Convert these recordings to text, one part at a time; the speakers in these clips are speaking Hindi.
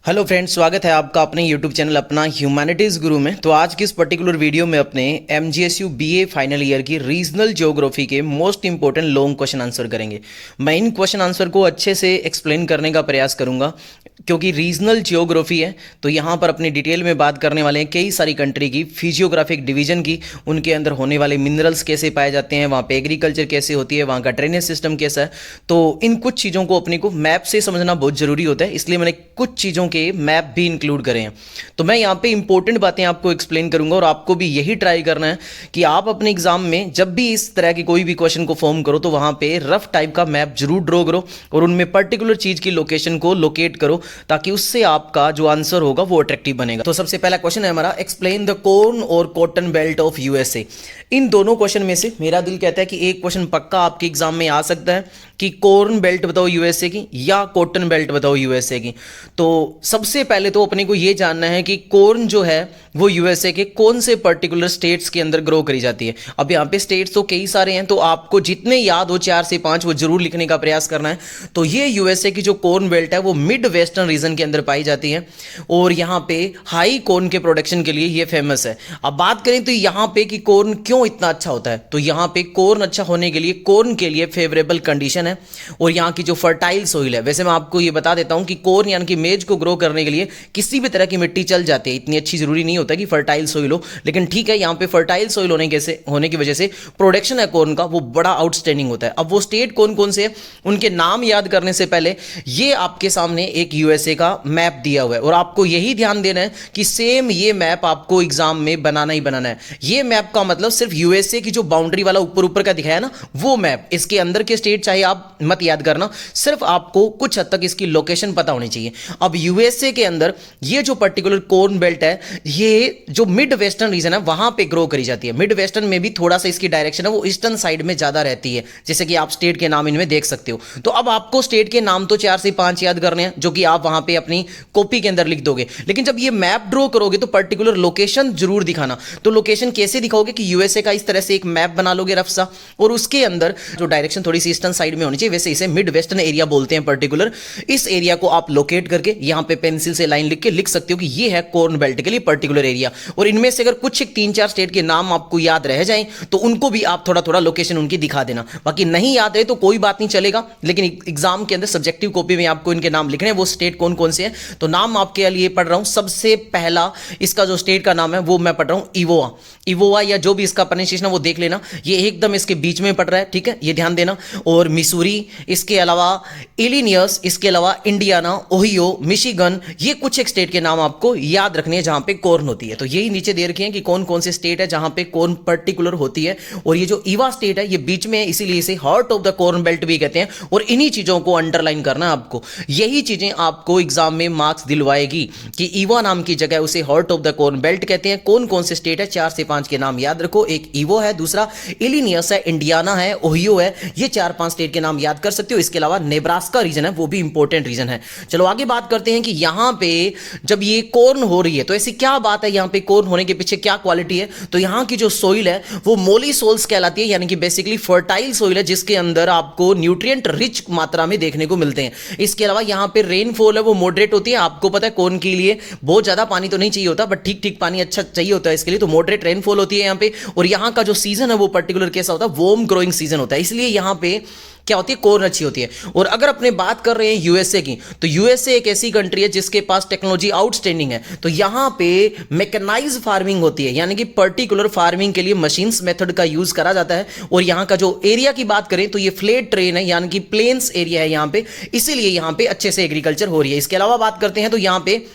हेलो फ्रेंड्स, स्वागत है आपका अपने यूट्यूब चैनल अपना ह्यूमैनिटीज़ गुरु में। तो आज की इस पर्टिकुलर वीडियो में अपने एमजीएसयू बीए फाइनल ईयर की रीजनल ज्योग्राफी के most important long question answer करेंगे। मैं इन क्वेश्चन आंसर को अच्छे से एक्सप्लेन करने का प्रयास करूंगा क्योंकि रीजनल ज्योग्राफी है तो यहाँ पर अपनी डिटेल में बात करने वाले हैं कई सारी कंट्री की फिजियोग्राफिक डिवीजन की, उनके अंदर होने वाले मिनरल्स कैसे पाए जाते हैं, वहाँ पे एग्रीकल्चर कैसे होती है, वहाँ का ड्रेनेज सिस्टम कैसा है। तो इन कुछ चीज़ों को अपने को मैप से समझना बहुत ज़रूरी होता है, इसलिए मैंने कुछ चीज़ों के मैप भी इंक्लूड करें हैं। तो मैं यहाँ पे इंपॉर्टेंट बातें आपको एक्सप्लेन करूंगा और आपको भी यही ट्राई करना है कि आप अपने एग्जाम में जब भी इस तरह की कोई भी क्वेश्चन को फॉर्म करो तो वहाँ पे रफ टाइप का मैप जरूर ड्रॉ करो और उनमें पर्टिकुलर चीज़ की लोकेशन को लोकेट करो ताकि उससे आपका जो आंसर होगा वो अट्रैक्टिव बनेगा। तो सबसे पहला क्वेश्चन है हमारा, एक्सप्लेन द कॉर्न और कॉटन बेल्ट ऑफ यूएसए। इन दोनों क्वेश्चन में से मेरा दिल कहता है कि एक क्वेश्चन पक्का आपके एग्जाम में आ सकता है कि कॉर्न बेल्ट बताओ यूएसए की या कॉटन बेल्ट बताओ यूएसए की। तो सबसे पहले तो अपने को ये जानना है कि कॉर्न जो है वो यूएसए के कौन से पर्टिकुलर स्टेट्स के अंदर ग्रो करी जाती है। अब यहाँ पे स्टेट्स तो कई सारे हैं, तो आपको जितने याद हो 4 से 5 वो जरूर लिखने का प्रयास करना है। तो ये यूएसए की जो कॉर्न बेल्ट है वो मिड वेस्टर्न रीजन के अंदर पाई जाती है और यहाँ पे हाई कॉर्न के प्रोडक्शन के लिए ये फेमस है। अब बात करें तो यहाँ पे कि कॉर्न क्यों इतना अच्छा होता है, तो यहाँ पे कॉर्न अच्छा होने के लिए कॉर्न के लिए फेवरेबल कंडीशन है और यहाँ की जो फर्टाइल सोइल है। वैसे मैं आपको ये बता देता हूँ कि कॉर्न यानी कि मेज को ग्रो करने के लिए किसी भी तरह की मिट्टी चल जाती है, इतनी अच्छी जरूरी नहीं होता कि फर्टाइल सोइल हो, लेकिन ठीक है यहाँ पे फर्टाइल सोइल होने की वजह से प्रोडक्शन है कॉर्न का वो बड़ा आउटस्टैंडिंग होता है। अब वो स्टेट कौन कौन से है उनके नाम याद करने से पहले ये आपके सामने एक यूएसए का मैप दिया हुआ है और आपको यही ध्यान देना है कि सेम ये मैप आपको एग्जाम में बनाना ही बनाना है। ये मैप का मतलब सिर्फ यूएसए की जो बाउंड्री वाला ऊपर ऊपर का दिखाया ना वो मैप, इसके अंदर के स्टेट चाहे आप मत याद करना, सिर्फ आपको कुछ हद तक इसकी लोकेशन पता होनी चाहिए। अब यूएसए के अंदर ये जो पर्टिकुलर कॉर्न बेल्ट है ये जो मिड वेस्टर्न रीजन है वहां पे ग्रो करी जाती है। मिड वेस्टर्न में भी थोड़ा सा इसकी डायरेक्शन है वो ईस्टर्न साइड में ज्यादा रहती है, जैसे कि आप स्टेट के नाम इनमें देख सकते हो। तो अब आपको स्टेट के नाम तो 4 से 5 याद करने हैं जो कि आप वहां पे अपनी कॉपी के अंदर लिख दोगे, लेकिन जब ये मैप ड्रॉ करोगे तो पर्टिकुलर लोकेशन जरूर दिखाना। तो लोकेशन कैसे दिखाओगे कि यूएसए का इस तरह से एक मैप बना लोगे रफ सा और उसके अंदर जो डायरेक्शन थोड़ी सी ईस्टर्न साइड में होनी चाहिए, वैसे इसे मिड वेस्टर्न एरिया बोलते हैं पर्टिकुलर। इस एरिया को आप लोकेट करके यहां पे पेंसिल से लाइन लिख के लिख सकते हो कि ये है कॉर्न बेल्ट के लिए पर्टिकुलर एरिया। और इनमें से अगर कुछ 3-4 स्टेट के नाम आपको याद रह जाएं तो उनको भी आप थोड़ा थोड़ा लोकेशन उनकी दिखा देना। बाकी नहीं याद रहे तो कोई बात नहीं चलेगा, लेकिन एग्जाम के अंदर सब्जेक्टिव कॉपी में आपको इनके नाम लिखने हैं, वो स्टेट कौन कौन से हैं। तो नाम आपके लिए पढ़ रहा हूं। सबसे पहला इसका जो स्टेट का नाम है वो मैं पढ़ रहा हूं इवोआ। इवोआ या जो भी इसका प्रोनाउंसिएशन है वो देख लेना, ये एकदम इसके बीच में पड़ रहा है, ठीक है, ये ध्यान देना। और मिसूरी, इसके अलावा इलिनियस, इसके अलावा इंडियाना, ओहियो, मिशिगन, ये कुछ एक स्टेट के नाम आपको याद रखने हैं जहां पे कॉर्न होती है। तो यही नीचे दे रखे हैं कि कौन कौन से स्टेट है जहां पे कॉर्न पर्टिकुलर होती है। और ये जो ईवा स्टेट है ये बीच में है, इसीलिए इसे heart of the corn belt भी कहते हैं। और इन्हीं चीजों को अंडरलाइन करना है आपको, यही चीजें आपको एग्जाम में मार्क्स दिलवाएगी कि ईवा नाम की जगह उसे heart of the corn belt कहते हैं। कौन कौन से स्टेट है 4 से 5 के नाम याद रखो, एक ईवो है, दूसरा इलिनियस है, इंडियाना है, ओहियो है, ये 4-5 स्टेट के नाम याद कर सकते हो। इसके अलावा नेब्रास्का रीजन है वो भी इंपॉर्टेंट रीजन है। चलो आगे बात करते हैं कि यहां पे जब ये कॉर्न हो रही है तो ऐसी क्या बात है, यहां पे कॉर्न होने के पीछे क्या क्वालिटी है। तो यहां की जो सोइल है वो मोली सोल्स कहलाती है, यानी कि बेसिकली फर्टाइल सोइल है जिसके अंदर आपको न्यूट्रिएंट रिच मात्रा में देखने को मिलते हैं। इसके अलावा यहां पे रेनफॉल है वो मॉडरेट होती है। आपको पता है कॉर्न के लिए बहुत ज्यादा पानी तो नहीं चाहिए होता, बट ठीक ठीक पानी अच्छा चाहिए होता है इसके लिए, तो मॉडरेट रेनफॉल होती है यहां पे। और यहां का जो सीजन है वो पर्टिकुलर कैसा होता है, वार्म ग्रोइंग सीजन होता है, इसलिए यहां पे क्या होती है, कॉर्न अच्छी होती है। और अगर अपने बात कर रहे हैं यूएसए की, तो यूएसए एक ऐसी कंट्री है जिसके पास टेक्नोलॉजी आउटस्टैंडिंग है। तो यहां पे मैकेनाइज्ड फार्मिंग होती है, यानी कि पर्टिकुलर फार्मिंग के लिए मशीन्स मेथड का यूज करा जाता है। और यहां का जो एरिया की बात करें तो ये फ्लैट ट्रेन है, यानी कि प्लेन्स एरिया है यहां पे, इसीलिए यहां पे अच्छे से एग्रीकल्चर हो रही है। इसके अलावा बात करते हैं तो यहां पे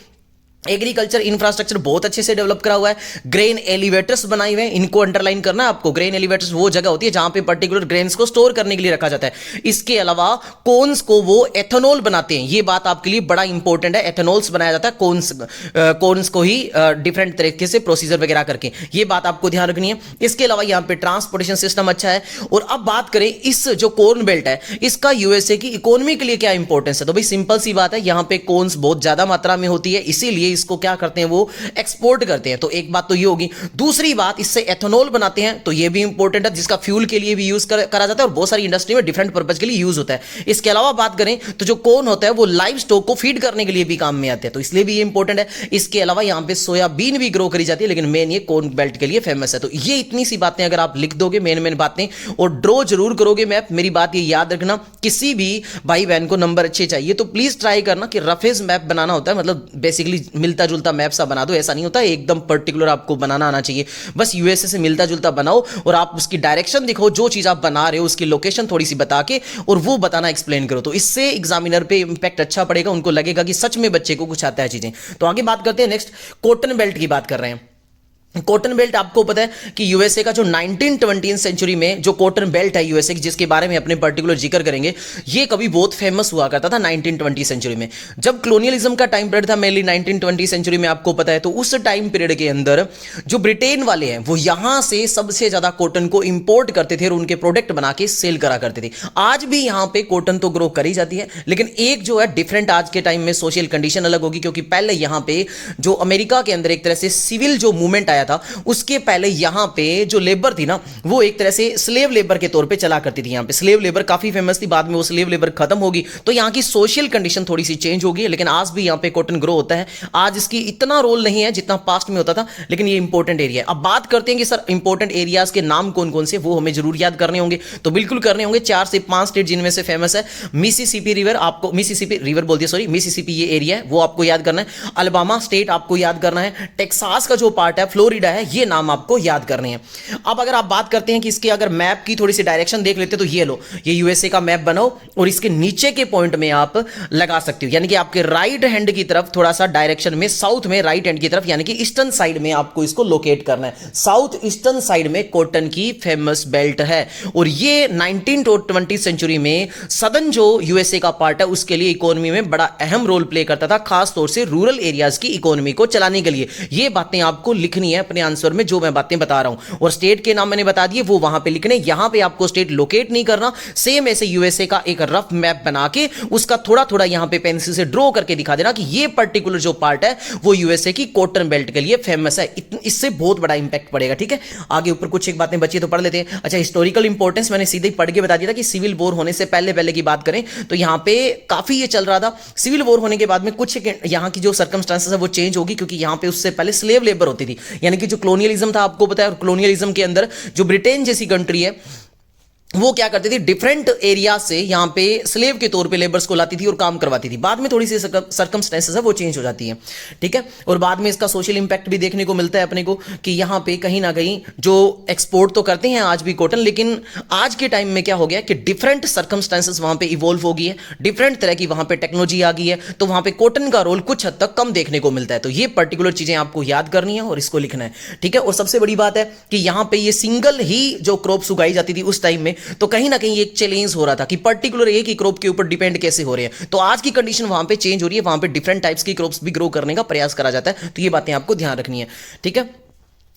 एग्रीकल्चर इंफ्रास्ट्रक्चर बहुत अच्छे से डेवलप करा हुआ है। ग्रेन एलिवेटर्स बनाए हुए हैं, इनको अंडरलाइन करना है आपको। ग्रेन एलिवेटर्स वो जगह होती है जहां पे पर्टिकुलर ग्रेन्स को स्टोर करने के लिए रखा जाता है। इसके अलावा कोन्स को वो एथेनॉल बनाते हैं, ये बात आपके लिए बड़ा इंपॉर्टेंट है। एथेनॉल्स बनाया जाता है कोन्स को ही डिफरेंट तरीके से प्रोसीजर वगैरह करके, ये बात आपको ध्यान रखनी है। इसके अलावा यहां पे ट्रांसपोर्टेशन सिस्टम अच्छा है। और अब बात करें इस जो कॉर्न बेल्ट है इसका यूएसए की इकोनॉमी के लिए क्या इंपॉर्टेंस है, तो भाई सिंपल सी बात है, यहां पे कोन्स बहुत ज्यादा मात्रा में होती है, इसीलिए इसको क्या करते हैं, वो एक्सपोर्ट करते हैं। तो एक बात तो ये होगी। दूसरी बात, इससे एथेनॉल बनाते हैं, तो ये भी इंपॉर्टेंट है, जिसका फ्यूल के लिए भी यूज करा जाता है और बहुत सारी इंडस्ट्री में डिफरेंट पर्पज के लिए यूज होता है। इसके अलावा बात करें तो जो कॉर्न होता है वो लाइव स्टॉक को फीड करने के लिए भी काम में आते हैं, तो इसलिए भी ये इंपॉर्टेंट है। इसके अलावा यहां पे सोयाबीन भी ग्रो करी जाती है, लेकिन मेन ये कॉर्न बेल्ट के लिए फेमस है। तो ये इतनी सी बातें अगर आप लिख दोगे, मेन बातें, और ड्रॉ जरूर करोगे मैप। मेरी बात ये याद रखना, किसी भी भाई बहन को नंबर अच्छे चाहिए तो प्लीज ट्राई करना कि रफेज मैप बनाना होता है, मतलब बेसिकली मिलता जुलता मैप सा बना दो, ऐसा नहीं होता, एकदम पर्टिकुलर आपको बनाना आना चाहिए। बस यूएसए से मिलता जुलता बनाओ और आप उसकी डायरेक्शन दिखाओ, जो चीज आप बना रहे हो उसकी लोकेशन थोड़ी सी बता के, और वो बताना एक्सप्लेन करो। तो इससे एग्जामिनर पे इंपैक्ट अच्छा पड़ेगा, उनको लगेगा कि सच में बच्चे को कुछ आता है चीजें। तो आगे बात करते हैं, नेक्स्ट कॉटन बेल्ट की बात कर रहे हैं। कॉटन बेल्ट आपको पता है कि यूएसए का जो 1920 सेंचुरी में जो कॉटन बेल्ट है यूएसए की, जिसके बारे में अपने पर्टिकुलर जिक्र करेंगे, ये कभी बहुत फेमस हुआ करता था 1920 सेंचुरी में, जब कॉलोनियलिज्म का टाइम पीरियड था, मेनली 1920 सेंचुरी में आपको पता है। तो उस टाइम पीरियड के अंदर जो ब्रिटेन वाले हैं वो यहां से सबसे ज्यादा कॉटन को इंपोर्ट करते थे और उनके प्रोडक्ट बना के सेल करा करते थे। आज भी यहां पे कॉटन तो ग्रो करी जाती है, लेकिन एक जो है डिफरेंट आज के टाइम में सोशल कंडीशन अलग होगी, क्योंकि पहले यहां पे जो अमेरिका के अंदर एक तरह से सिविल जो मूवमेंट आया था, उसके पहले यहां पे जो लेबर थी ना, वो एक तरह से स्लेव लेबर के तौर पे चला करती थी। यहां पे स्लेव लेबर काफी फेमस थी, बाद में वो स्लेव लेबर खत्म होगी, तो यहां की सोशल कंडीशन थोड़ी सी चेंज होगी। लेकिन आज भी यहां पे कॉटन ग्रो होता है। आज इसकी इतना रोल नहीं है जितना पास्ट में होता था, लेकिन ये इंपॉर्टेंट एरिया है। अब बात करते हैं कि सर इंपॉर्टेंट एरियाज के नाम कौन कौन से, वो हमें जरूर याद करने होंगे। तो बिल्कुल करने होंगे, 4 से 5 स्टेट जिनमें से फेमस है। मिसिसिपी रिवर, आपको मिसिसिपी रिवर बोल दिया, सॉरी, मिसिसिपी ये एरिया है, वो आपको याद करना है। अलबामा स्टेट आपको याद करना है। टेक्सास का जो पार्ट है, फ्लोरिडा है, ये नाम आपको याद करने हैं। अब अगर आप बात करते हैं कि इसके अगर मैप की थोड़ी सी डायरेक्शन देख लेते हैं, तो ये लो, ये यूएसए का मैप बनाओ और इसके नीचे के पॉइंट में आप लगा सकते हो, यानी कि आपके राइट हैंड की तरफ थोड़ा सा डायरेक्शन में, साउथ में राइट हैंड की तरफ, यानी कि ईस्टर्न साइड में आपको इसको लोकेट करना है। साउथ ईस्टर्न साइड में कॉटन की फेमस बेल्ट है, और ये 1920 सेंचुरी में सदर्न जो यूएसए का पार्ट है उसके लिए इकोनॉमी में बड़ा अहम रोल प्ले करता था, खास तौर से रूरल एरियाज की इकोनॉमी को चलाने के लिए। ये बातें आपको लिखनी है अपने आंसर में, जो मैं बातें बता रहा हूं, और स्टेट के नाम मैंने बता दिए, वो वहां पे लिखने। यहां पे आपको स्टेट लोकेट नहीं करना, सेम ऐसे यूएसए का एक रफ मैप बना के उसका थोड़ा थोड़ा यहां पे पेंसिल से ड्रॉ करके दिखा देना कि ये पर्टिकुलर जो पार्ट है वो यूएसए की कॉटन बेल्ट के लिए फेमस है। इससे बहुत बड़ा इंपैक्ट पड़ेगा, ठीक है। आगे ऊपर कुछ एक बातें बची तो पढ़ लेते हैं। अच्छा, हिस्टोरिकल इंपॉर्टेंस मैंने सीधे ही पढ़ के बता दिया था कि सिविल वॉर होने से पहले पहले की बात करें तो यहां पे काफी ये चल रहा था। सिविल वॉर होने के बाद में कुछ यहां की जो सर्कमस्टांसेस है वो चेंज होगी, क्योंकि यहां पे उससे पहले स्लेव लेबर होती थी, यानी कि जो कॉलोनियलिज्म था आपको पता है, और कॉलोनियलिज्म के अंदर जो ब्रिटेन जैसी कंट्री है वो क्या करती थी, डिफरेंट एरिया से यहां पे स्लेव के तौर पे लेबर्स को लाती थी और काम करवाती थी। बाद में थोड़ी सी सर्कमस्टेंसेस है वो चेंज हो जाती है, ठीक है। और बाद में इसका सोशल इंपैक्ट भी देखने को मिलता है अपने को कि यहां पे कहीं ना कहीं जो एक्सपोर्ट तो करते हैं आज भी कॉटन, लेकिन आज के टाइम में क्या हो गया कि डिफरेंट सर्कमस्टेंसेस वहां पे इवॉल्व हो गई है, डिफरेंट तरह की वहां पे टेक्नोलॉजी आ गई है, तो वहां पे कॉटन का रोल कुछ हद तक कम देखने को मिलता है। तो ये पर्टिकुलर चीजें आपको याद करनी है और इसको लिखना है, ठीक है। और सबसे बड़ी बात है कि यहां पे ये सिंगल ही जो क्रॉप्स उगाई जाती थी उस टाइम में, तो कहीं ना कहीं एक चैलेंज हो रहा था कि पर्टिकुलर एक ही क्रॉप के ऊपर डिपेंड कैसे हो रहे हैं। तो आज की कंडीशन वहां पे चेंज हो रही है, वहां पे डिफरेंट टाइप्स की क्रॉप्स भी ग्रो करने का प्रयास करा जाता है। तो ये बातें आपको ध्यान रखनी है, ठीक है।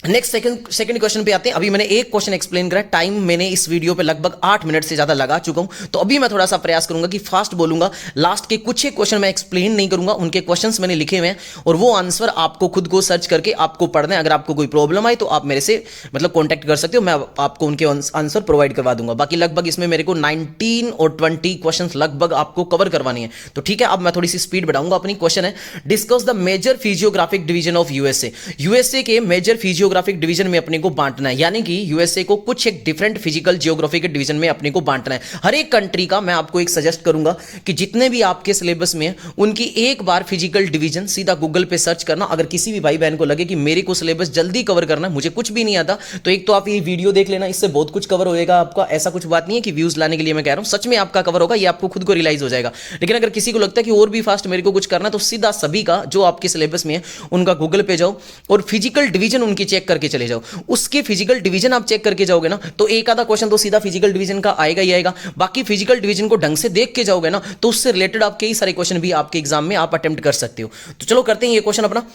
नेक्स्ट सेकंड क्वेश्चन पे आते हैं। अभी मैंने एक क्वेश्चन एक्सप्लेन करा, टाइम मैंने इस वीडियो पे लगभग 8 मिनट से ज्यादा लगा चुका हूं, तो अभी मैं थोड़ा सा प्रयास करूंगा कि फास्ट बोलूंगा। लास्ट के कुछ एक क्वेश्चन मैं एक्सप्लेन नहीं करूंगा, उनके क्वेश्चंस मैंने लिखे हुए हैं और वो आंसर आपको खुद को सर्च करके आपको पढ़ना है। अगर आपको कोई प्रॉब्लम आए तो आप मेरे से मतलब कॉन्टैक्ट कर सकते हो, मैं आपको उनके आंसर प्रोवाइड करवा दूंगा। बाकी लगभग इसमें मेरे को 19 और 20 क्वेश्चन लगभग आपको कवर करवानी है, तो ठीक है। अब मैं थोड़ी सी स्पीड बढ़ाऊंगा अपनी। क्वेश्चन है, discuss the major physiographic division of USA. USA के मेजर फिजियोग्राफिक डिवीजन में अपने को बांटना है, यानी कि यूएसए को कुछ एक डिफरेंट फिजिकल जियोग्राफी के डिवीजन में अपने को बांटना है। हर एक कंट्री का मैं आपको एक सजेस्ट करूंगा कि जितने भी आपके सिलेबस में है उनकी एक बार फिजिकल डिवीजन सीधा गूगल पे सर्च करना। अगर किसी भी भाई बहन को लगे कि मेरे को सिलेबस जल्दी कवर करना है, मुझे कुछ भी नहीं आता, तो एक तो आप ये वीडियो देख लेना, इससे बहुत कुछ कवर होएगा आपका। ऐसा कुछ बात नहीं है कि व्यूज लाने के लिए मैं कह रहा हूं, सच में आपका कवर होगा, ये आपको खुद को रियलाइज हो जाएगा। लेकिन अगर किसी को लगता है कि और भी फास्ट मेरे को कुछ करना है, तो सीधा सभी का जो आपके सिलेबस में है उनका गूगल पे जाओ और फिजिकल डिवीजन उनकी चेक करके चले जाओ। उसके फिजिकल डिवीजन आप चेक करके जाओगे ना, तो एक आधा क्वेश्चन तो सीधा फिजिकल डिवीजन का आएगा ही आएगा। बाकी फिजिकल डिवीजन को ढंग से देख के जाओगे ना, तो उससे रिलेटेड आप कई सारे क्वेश्चन भी आपके एग्जाम में आप अटेम्प्ट कर सकते हो। तो चलो करते हैं ये क्वेश्चन अपना।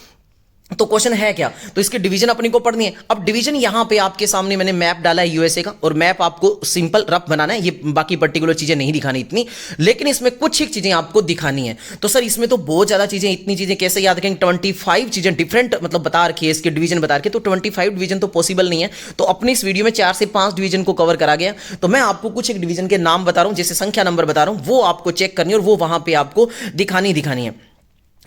तो क्वेश्चन है क्या, तो इसकी डिवीजन अपनी को पढ़नी है। अब डिवीजन यहां पे आपके सामने मैंने मैप डाला है यूएसए का, और मैप आपको सिंपल रफ बनाना है, ये बाकी पर्टिकुलर चीजें नहीं दिखानी इतनी, लेकिन इसमें कुछ एक चीजें आपको दिखानी है। तो सर इसमें तो बहुत ज्यादा चीजें, इतनी चीजें कैसे याद रखेंगे, 25 चीजें डिफरेंट मतलब बता रखी है, इसके डिवीजन बता रखे, तो 25 डिवीजन तो पॉसिबल नहीं है। तो अपनी इस वीडियो में 4 से 5 डिवीजन को कवर करा गया। तो मैं आपको कुछ एक डिवीजन के नाम बता रहा हूं, जैसे संख्या नंबर बता रहा हूं, वो आपको चेक करनी है और वो वहां पे आपको दिखानी है।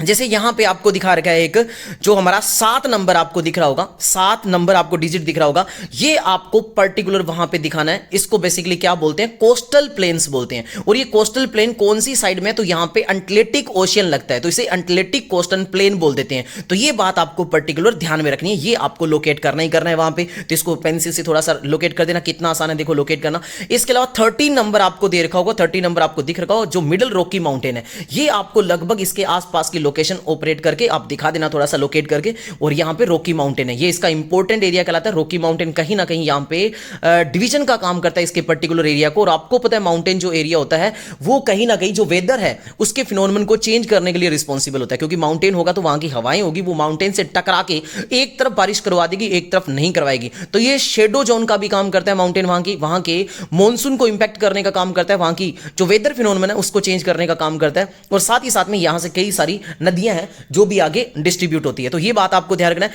जैसे यहां पे आपको दिखा रखा है एक, जो हमारा 7 नंबर आपको दिख रहा होगा, 7 नंबर आपको डिजिट दिख रहा होगा, ये आपको पर्टिकुलर वहां पे दिखाना है। इसको बेसिकली क्या बोलते हैं, कोस्टल प्लेन्स बोलते हैं। और ये कोस्टल प्लेन कौन सी साइड में है, तो यहां पे अटलांटिक ओशियन लगता है, तो इसे अटलांटिक कोस्टल प्लेन बोल देते हैं। तो ये बात आपको पर्टिकुलर ध्यान में रखनी है, ये आपको लोकेट करना ही करना है वहां पे। तो इसको पेंसिल से थोड़ा सा लोकेट कर देना, कितना आसान है देखो लोकेट करना। इसके अलावा 13 नंबर आपको दे रखा होगा, 13 नंबर आपको दिख रखा होगा, जो मिडिल रॉकी माउंटेन है, ये आपको लगभग इसके आसपास की लोकेशन ऑपरेट करके आप दिखा देना, थोड़ा सा लोकेट करके। और यहां पे रॉकी माउंटेन है, ये इसका इंपॉर्टेंट एरिया कहलाता है। रॉकी माउंटेन कहीं ना कहीं यहां पे डिवीजन का काम करता है इसके पर्टिकुलर एरिया को। और आपको पता है माउंटेन जो एरिया होता है वो कहीं ना कहीं जो वेदर है उसके फिनोमेनन को चेंज करने के लिए रिस्पॉन्सिबल होता है, क्योंकि माउंटेन होगा तो वहां की हवाएं होगी, वो माउंटेन से टकरा के एक तरफ बारिश करवा देगी, एक तरफ नहीं करवाएगी। तो ये शेडो जोन का भी काम करता है माउंटेन, वहां के मॉनसून को इंपैक्ट करने का काम करता है, वहां की जो वेदर फिनोमेनन है उसको चेंज करने का काम करता है। और साथ ही साथ में यहां से कई सारी नदियां हैं जो भी आगे डिस्ट्रीब्यूट होती है। तो ये बात आपको ध्यान रखना है।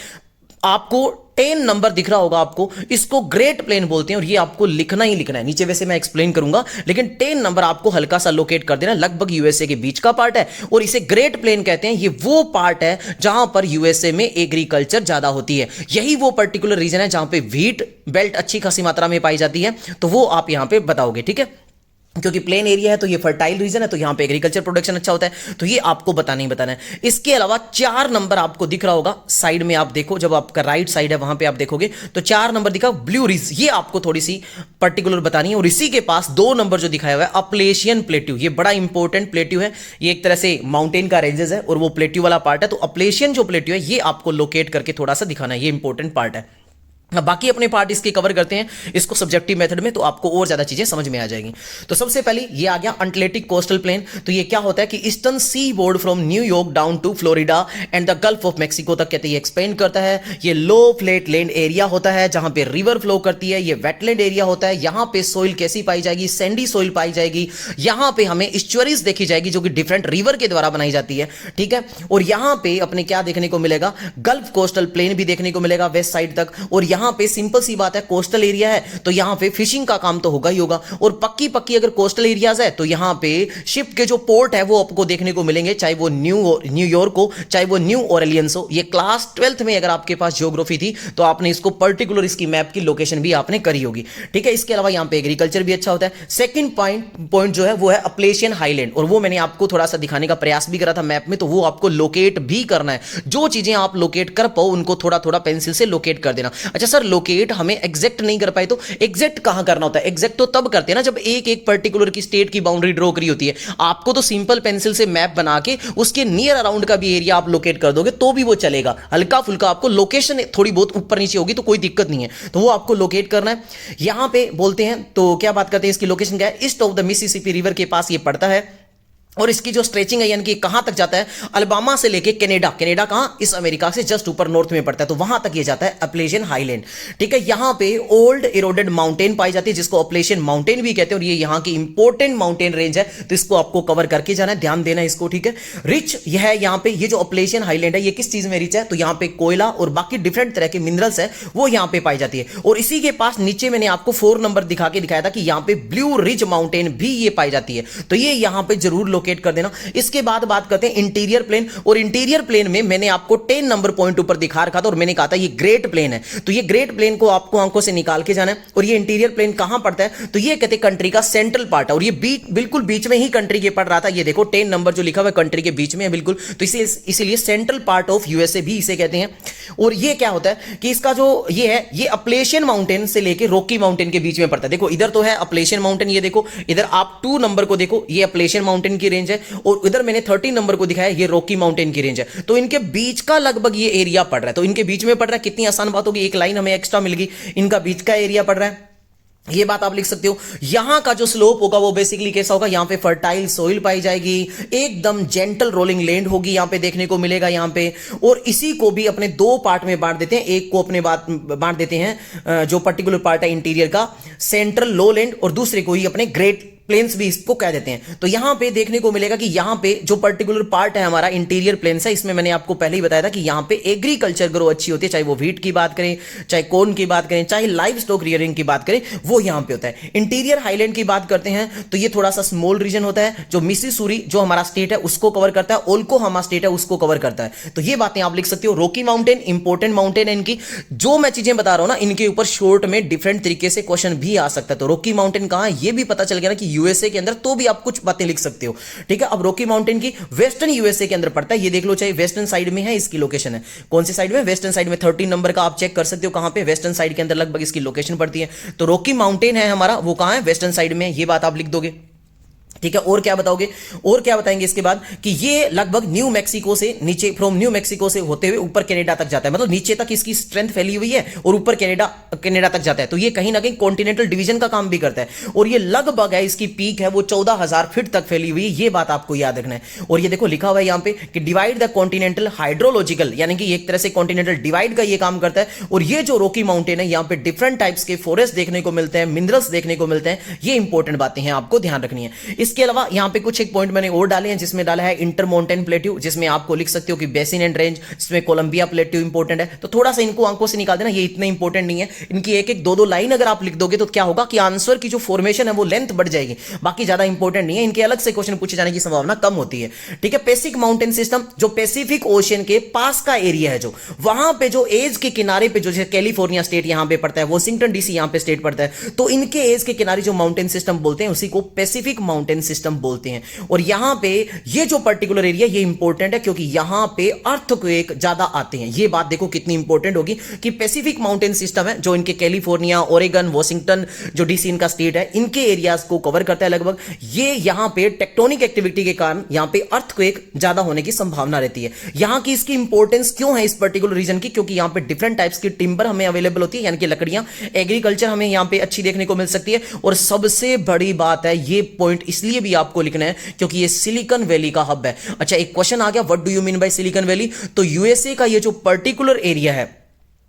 आपको 10 नंबर दिख रहा होगा आपको, इसको ग्रेट प्लेन बोलते हैं, और ये आपको लिखना ही लिखना है। नीचे वैसे मैं एक्सप्लेन करूंगा, लेकिन 10 नंबर आपको हल्का सा लोकेट कर देना, लगभग यूएसए के बीच का पार्ट है। और इसे ग्रेट प्लेन कहते हैं, ये वो पार्ट है जहां पर यूएसए में एग्रीकल्चर ज्यादा होती है। यही वो पर्टिकुलर रीजन है जहां पे व्हीट बेल्ट अच्छी खासी मात्रा में पाई जाती है। तो वो आप यहां पे बताओगे, ठीक है, क्योंकि प्लेन एरिया है तो ये फर्टाइल रीजन है, तो यहां पे एग्रीकल्चर प्रोडक्शन अच्छा होता है। तो ये आपको बताना ही बताना है। इसके अलावा 4 नंबर आपको दिख रहा होगा साइड में, आप देखो जब आपका राइट साइड है वहां पे आप देखोगे तो 4 नंबर दिखा ब्लू रिज, ये आपको थोड़ी सी पर्टिकुलर बतानी है। और इसी के पास 2 नंबर जो दिखाया हुआ है अपलेशियन प्लेट्यू, ये बड़ा इंपॉर्टेंट प्लेट्यू है, ये एक तरह से माउंटेन का रेंजेस है और वो प्लेट्यू वाला पार्ट है। तो अपलेशियन जो प्लेट्यू है ये आपको लोकेट करके थोड़ा सा दिखाना है, ये इंपॉर्टेंट पार्ट है। बाकी अपने पार्ट इसके कवर करते हैं इसको सब्जेक्टिव मेथड में, तो आपको और ज्यादा चीजें समझ में आ जाएंगी। तो सबसे पहले ये आ गया अटलांटिक कोस्टल प्लेन। तो ये क्या होता है कि eastern seaboard from New York down to Florida and the Gulf of Mexico तक कहते हैं, ये एक्सप्लेन करता है। ये लो फ्लैट लैंड एरिया होता है जहां पे रिवर फ्लो करती है, ये वेटलैंड एरिया होता है। यहां पे सोइल कैसी पाई जाएगी, सैंडी सोइल पाई जाएगी। यहां पे हमें इस्चुअरीज देखी जाएगी जो कि डिफरेंट रिवर के द्वारा बनाई जाती है, ठीक है। और यहां पे अपने क्या देखने को मिलेगा, गल्फ कोस्टल प्लेन भी देखने को मिलेगा वेस्ट साइड तक। और यहां पे सिंपल सी बात है, कोस्टल एरिया है तो यहां पे फिशिंग का काम तो होगा ही होगा। और पक्की पक्की अगर कोस्टल एरियाज है तो यहां पे शिप के जो पोर्ट है वो आपको देखने को मिलेंगे, चाहे वो न्यूयॉर्क हो, चाहे वो न्यू ऑरलियंस हो। ये क्लास 12th में अगर आपके पास ज्योग्राफी थी तो आपने इसको पर्टिकुलर इसकी मैप की लोकेशन भी आपने करी होगी, ठीक है। इसके अलावा यहां पे एग्रीकल्चर भी अच्छा होता है। सेकंड पॉइंट जो है वो है अपलेशियन हाईलैंड, और वो मैंने आपको थोड़ा सा दिखाने का प्रयास भी करा था मैप में, तो वो आपको लोकेट भी करना है। जो चीजें आप लोकेट कर पाओ उनको थोड़ा थोड़ा पेंसिल से लोकेट कर देना। अच्छा सर लोकेट हमें एग्जैक्ट नहीं कर पाए, तो एग्जैक्ट कहां करना होता है, एग्जैक्ट तो तब करते हैं ना जब एक एक पर्टिकुलर की स्टेट की बाउंड्री ड्रॉ करी होती है। आपको तो सिंपल पेंसिल से मैप बना के उसके नियर अराउंड का भी एरिया आप लोकेट कर दोगे तो भी वो चलेगा। हल्का फुल्का आपको लोकेशन थोड़ी बहुत ऊपर नीचे होगी तो कोई दिक्कत नहीं है, तो वो आपको लोकेट करना है। यहां पे बोलते हैं तो क्या बात करते हैं, इसकी लोकेशन क्या है, east of the Mississippi river के पास ये पड़ता है। और इसकी जो स्ट्रेचिंग है यानी कि कहां तक जाता है, अल्बामा से लेके कनाडा, कनाडा कहां, इस अमेरिका से जस्ट ऊपर नॉर्थ में पड़ता है, तो वहां तक ये जाता है अपलेशियन हाईलैंड, ठीक है। यहां पे ओल्ड इरोडेड माउंटेन पाई जाती है जिसको अपलेशियन माउंटेन भी कहते हैं, और ये यहां की इंपॉर्टेंट माउंटेन रेंज है, तो इसको आपको कवर करके जाना है, ध्यान देना है इसको, ठीक है। रिच यह है यहां पे, ये जो अपलेशियन हाईलैंड है ये किस चीज में रिच है, तो यहां पे कोयला और बाकी डिफरेंट तरह के मिनरल्स है वो यहां पे पाई जाती है। और इसी के पास नीचे मैंने आपको 4 नंबर दिखा के दिखाया था कि यहां पे ब्लू रिज माउंटेन भी ये पाई जाती है, तो ये यहां पे जरूर लोकेट कर देना। इसके बाद बात करते हैं इंटीरियर प्लेन, और इंटीरियर प्लेन में मैंने आपको 10 नंबर पॉइंट ऊपर दिखा रखा था और मैंने कहा था ये ग्रेट प्लेन है, तो ये ग्रेट प्लेन को आपको आंखों से निकाल के जाना है। और ये इंटीरियर प्लेन कहां पड़ता है, तो ये कहते हैं कंट्री का सेंट्रल पार्ट है, और ये बिल्कुल बीच में ही कंट्री के पड़ रहा था। ये देखो 10 नंबर जो लिखा हुआ है कंट्री के बीच में है बिल्कुल, तो इसीलिए सेंट्रल पार्ट ऑफ यूएसए भी इसे कहते हैं। और ये क्या होता है कि इसका जो ये है, ये अपलेशियन माउंटेन से लेके रॉकी माउंटेन के बीच में पड़ता है। देखो इधर तो है अपलेशियन माउंटेन, ये देखो इधर आप 2 नंबर को देखो, ये अपलेशियन माउंटेन की रेंज है, और इधर मैंने 13 नंबर को दिखाया ये रॉकी माउंटेन की रेंज है। तो इनके बीच का लगभग ये एरिया पड़ रहा है, तो इनके बीच में पड़ रहा है, कितनी आसान बात होगी, एक लाइन हमें एक्स्ट्रा मिल गई, इनका बीच का एरिया पड़ रहा है। ये बात आप लिख सकते हो। यहां का जो स्लोप होगा वो बेसिकली कैसा होगा, यहां पे फर्टाइल सोइल पाई जाएगी, एकदम जेंटल रोलिंग लैंड होगी यहां पे देखने को मिलेगा यहां पे। और इसी को भी अपने दो पार्ट में बांट देते हैं, एक को अपने बांट देते हैं जो पर्टिकुलर पार्ट है इंटीरियर का सेंट्रल लो लैंड, और दूसरे को ही अपने ग्रेट प्लेन्स भी इसको कह देते हैं। तो यहां पे देखने को मिलेगा कि यहां पे जो पर्टिकुलर पार्ट है हमारा इंटीरियर प्लेन्स है, इसमें मैंने आपको पहले ही बताया था कि यहां पे एग्रीकल्चर ग्रो अच्छी होती है, चाहे वो व्हीट की बात करें, चाहे कॉर्न की बात करें, चाहे लाइव स्टॉक रियरिंग की बात करें, वो यहां पे होता है। इंटीरियर हाईलैंड की बात करते हैं तो ये थोड़ा सा स्मॉल रीजन होता है, जो मिसिसुरी जो हमारा स्टेट है उसको कवर करता है, ओल्कोहामा स्टेट है उसको कवर करता है। तो ये बातें आप लिख सकते हो। रॉकी माउंटेन इंपॉर्टेंट माउंटेन है इनकी, जो मैं चीजें बता रहा हूं ना इनके ऊपर शॉर्ट में डिफरेंट तरीके से क्वेश्चन भी आ सकता है। तो रॉकी माउंटेन कहां है ये भी पता चल गया ना कि यूएसए के अंदर, तो भी आप कुछ बातें लिख सकते हो। ठीक है, अब रॉकी माउंटेन की वेस्टर्न यूएसए के अंदर पड़ता है, ये देख लो, चाहे वेस्टर्न साइड में है, इसकी लोकेशन है कौन सी साइड में, वेस्टर्न साइड में। 13 नंबर का आप चेक कर सकते हो कहां पे, वेस्टर्न साइड के अंदर लगभग इसकी लोकेशन पड़ती है। तो रॉकी माउंटेन है हमारा, वो कहां है, वेस्टर्न साइड में, ये बात आप लिख दोगे। ठीक है, और क्या बताओगे, और क्या बताएंगे इसके बाद कि ये लगभग न्यू मैक्सिको से नीचे, फ्रॉम न्यू मैक्सिको से होते हुए ऊपर कनाडा तक जाता है, मतलब नीचे तक इसकी स्ट्रेंथ फैली हुई है और ऊपर कनाडा तक जाता है। तो ये कहीं ना कहीं कॉन्टिनेंटल डिवीजन का काम भी करता है, और ये लगभग है इसकी पीक है वो 14,000 फीट तक फैली हुई है, ये बात आपको याद रखना है। और ये देखो लिखा हुआ है यहां पे कि डिवाइड द कॉन्टिनेंटल हाइड्रोलॉजिकल, यानी कि एक तरह से कॉन्टिनेंटल डिवाइड का ये काम करता है। और ये जो रॉकी माउंटेन है यहां पे डिफरेंट टाइप्स के फॉरेस्ट देखने को मिलते हैं, मिनरल्स देखने को मिलते हैं, ये इंपॉर्टेंट बातें हैं आपको ध्यान रखनी है। इसके अलावा यहां पे कुछ एक पॉइंट मैंने और डाले हैं, जिसमें डाला है इंटर माउंटेन प्लेट्यू, जिसमें आपको लिख सकते हो कि बेसिन एंड रेंज, जिसमें कोलंबिया प्लेट्यू इंपॉर्टेंट है। तो थोड़ा सा इनको आंखों से निकाल देना, ये इतने इंपॉर्टेंट नहीं है। इनकी एक एक दो दो लाइन अगर आप लिख दोगे तो क्या होगा कि आंसर की जो फॉर्मेशन है वो लेंथ बढ़ जाएगी, बाकी ज्यादा इंपॉर्टेंट नहीं है। इनके अलग से क्वेश्चन पूछे जाने की संभावना कम होती है। ठीक है, पैसिफिक माउंटेन सिस्टम, जो पैसिफिक ओशियन के पास का एरिया है, जो वहां पे जो एज के किनारे पे, जो कैलिफोर्निया स्टेट यहां पे पड़ता है, वॉशिंगटन डीसी यहां पे स्टेट पड़ता है, तो इनके एज के किनारे जो माउंटेन सिस्टम बोलते हैं उसी को पैसिफिक माउंटेन सिस्टम बोलते हैं। और यहां पे ये जो पर्टिकुलर एरिया ये इंपॉर्टेंट है, क्योंकि यहां पे अर्थक्वेक ज्यादा आते हैं। ये बात देखो कितनी इंपॉर्टेंट होगी कि पैसिफिक माउंटेन सिस्टम है जो इनके कैलिफोर्निया, ओरेगन, वॉशिंगटन जो डीसी इनका स्टेट है, इनके एरियाज को कवर करता है लगभग। ये यहां पे टेक्टोनिक एक्टिविटी के कारण यहां पे अर्थक्वेक ज्यादा होने की संभावना रहती है। यहां की इसकी इंपॉर्टेंस क्यों है इस पर्टिकुलर रीजन की, क्योंकि यहां पे डिफरेंट टाइप्स की टिम्बर हमें अवेलेबल होती है, यानी कि लकड़ियां, एग्रीकल्चर हमें यहां पे अच्छी देखने को मिल सकती है। और सबसे बड़ी बात है, ये पॉइंट इसलिए भी आपको लिखना है क्योंकि ये सिलिकॉन वैली का हब है। अच्छा, एक क्वेश्चन आ गया, what do you mean by silicon valley. तो यूएसए का ये जो पर्टिकुलर एरिया है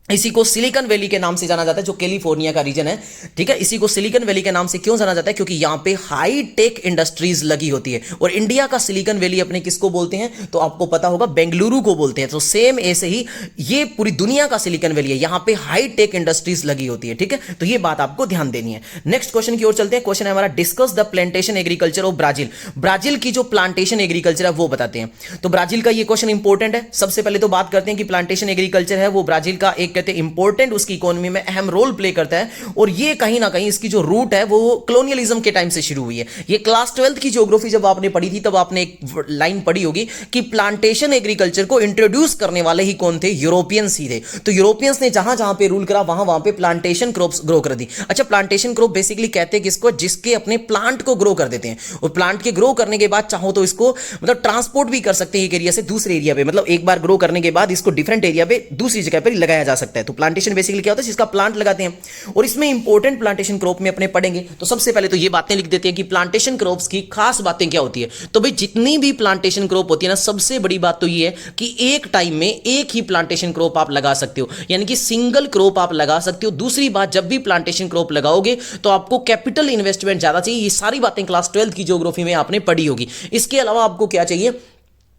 इसी को सिलिकॉन वैली के नाम से जाना जाता है, जो कैलिफोर्निया का रीजन है। ठीक है, इसी को सिलिकॉन वैली के नाम से क्यों जाना जाता है, क्योंकि यहां पे हाई टेक इंडस्ट्रीज लगी होती है। और इंडिया का सिलिकॉन वैली अपने किसको बोलते हैं, तो आपको पता होगा बेंगलुरु को बोलते हैं। तो सेम ऐसे ही ये पूरी दुनिया का सिलिकॉन वैली है, यहां पे हाई टेक इंडस्ट्रीज लगी होती है। ठीक है, तो ये बात आपको ध्यान देनी है। नेक्स्ट क्वेश्चन की ओर चलते हैं। क्वेश्चन है हमारा, discuss the plantation agriculture of Brazil. Brazil की जो प्लांटेशन एग्रीकल्चर है वो बताते हैं। तो ब्राजील का ये क्वेश्चन इंपॉर्टेंट है। सबसे पहले तो बात करते हैं कि प्लांटेशन एग्रीकल्चर है वो ब्राजील का एक कहते हैं इंपॉर्टेंट, उसकी इकोनॉमी में अहम रोल प्ले करता है। और ये कहीं ना कहीं इसकी जो रूट है वो कॉलोनियलिज्म के टाइम से शुरू हुई है। ये क्लास 12th की ज्योग्राफी जब आपने पढ़ी थी तब आपने एक लाइन पढ़ी होगी कि प्लांटेशन एग्रीकल्चर को इंट्रोड्यूस करने वाले ही कौन थे, यूरोपियंस ही थे। तो यूरोपियंस ने जहां जहां पे रूल करा वहां वहां पे प्लांटेशन क्रॉप्स ग्रो कर दी। अच्छा, प्लांटेशन क्रॉप बेसिकली कहते हैं किसको, जिसके अपने प्लांट को ग्रो कर देते हैं। और प्लांट के ग्रो करने के बाद चाहो तो इसको मतलब ट्रांसपोर्ट भी कर सकते हैं एक एरिया से दूसरे एरिया पे, मतलब एक बार ग्रो करने के बाद इसको डिफरेंट एरिया पे दूसरी जगह पर लगाया जा सकता है। तो प्लांटेशन बेसिकली क्या होता है, जिसका प्लांट लगाते हैं। और इसमें इंपॉर्टेंट प्लांटेशन क्रॉप में अपने पढ़ेंगे तो सबसे पहले तो ये बातें लिख देते हैं कि प्लांटेशन क्रॉप्स की खास बातें क्या होती है। तो भाई जितनी भी प्लांटेशन क्रॉप होती है ना, सबसे बड़ी बात तो ये है कि एक टाइम में एक ही प्लांटेशन क्रॉप आप लगा सकते हो, यानी कि सिंगल क्रॉप आप लगा सकते हो। दूसरी बात, जब भी प्लांटेशन क्रॉप लगाओगे तो आपको कैपिटल इन्वेस्टमेंट ज्यादा चाहिए। ये सारी बातें क्लास 12th की ज्योग्राफी में आपने पढ़ी होगी। इसके अलावा आपको क्या चाहिए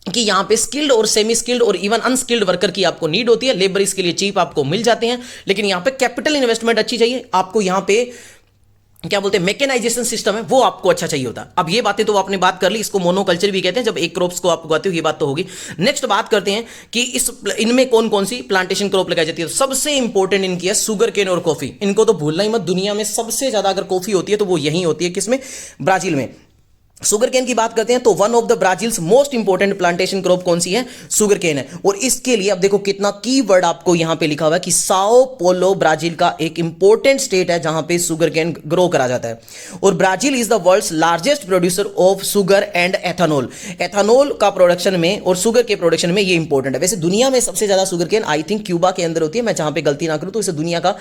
कि यहां पे स्किल्ड और सेमी स्किल्ड और इवन अनस्किल्ड वर्कर की आपको नीड होती है। लेबर इसके लिए चीप आपको मिल जाते हैं, लेकिन यहां पे कैपिटल इन्वेस्टमेंट अच्छी चाहिए आपको। यहां पे क्या बोलते हैं, मैकेनाइजेशन सिस्टम है वो आपको अच्छा चाहिए होता है। अब ये बातें तो आपने बात कर ली, इसको मोनोकल्चर भी कहते हैं जब एक क्रॉप्स को आप उगाते हो, ये बात तो होगी। नेक्स्ट बात करते हैं कि इनमें कौन कौन सी प्लांटेशन क्रॉप लगाई जाती है। तो सबसे इंपॉर्टेंट इनकी है सुगर केन और कॉफी। इनको तो भूलना ही मत, दुनिया में सबसे ज्यादा अगर कॉफी होती है तो वो यही होती है, किसमें, ब्राजील में। शुगर केन की बात करते हैं तो one of the Brazil's most important plantation crop कौन सी है? शुगर केन है। और इसके लिए अब देखो कितना कीवर्ड आपको यहां पे लिखा हुआ है कि साओ पोलो ब्राजील का एक इंपॉर्टेंट स्टेट है जहां पे शुगर केन ग्रो करा जाता है। और Brazil is the world's largest producer of sugar and ethanol. Ethanol का प्रोडक्शन में और शुगर के प्रोडक्शन में ये इंपॉर्टेंट है। वैसे दुनिया में सबसे ज्यादा sugar cane I think Cuba के अंदर होती है, मैं जहां पे गलती ना करूं तो इसे दुनिया का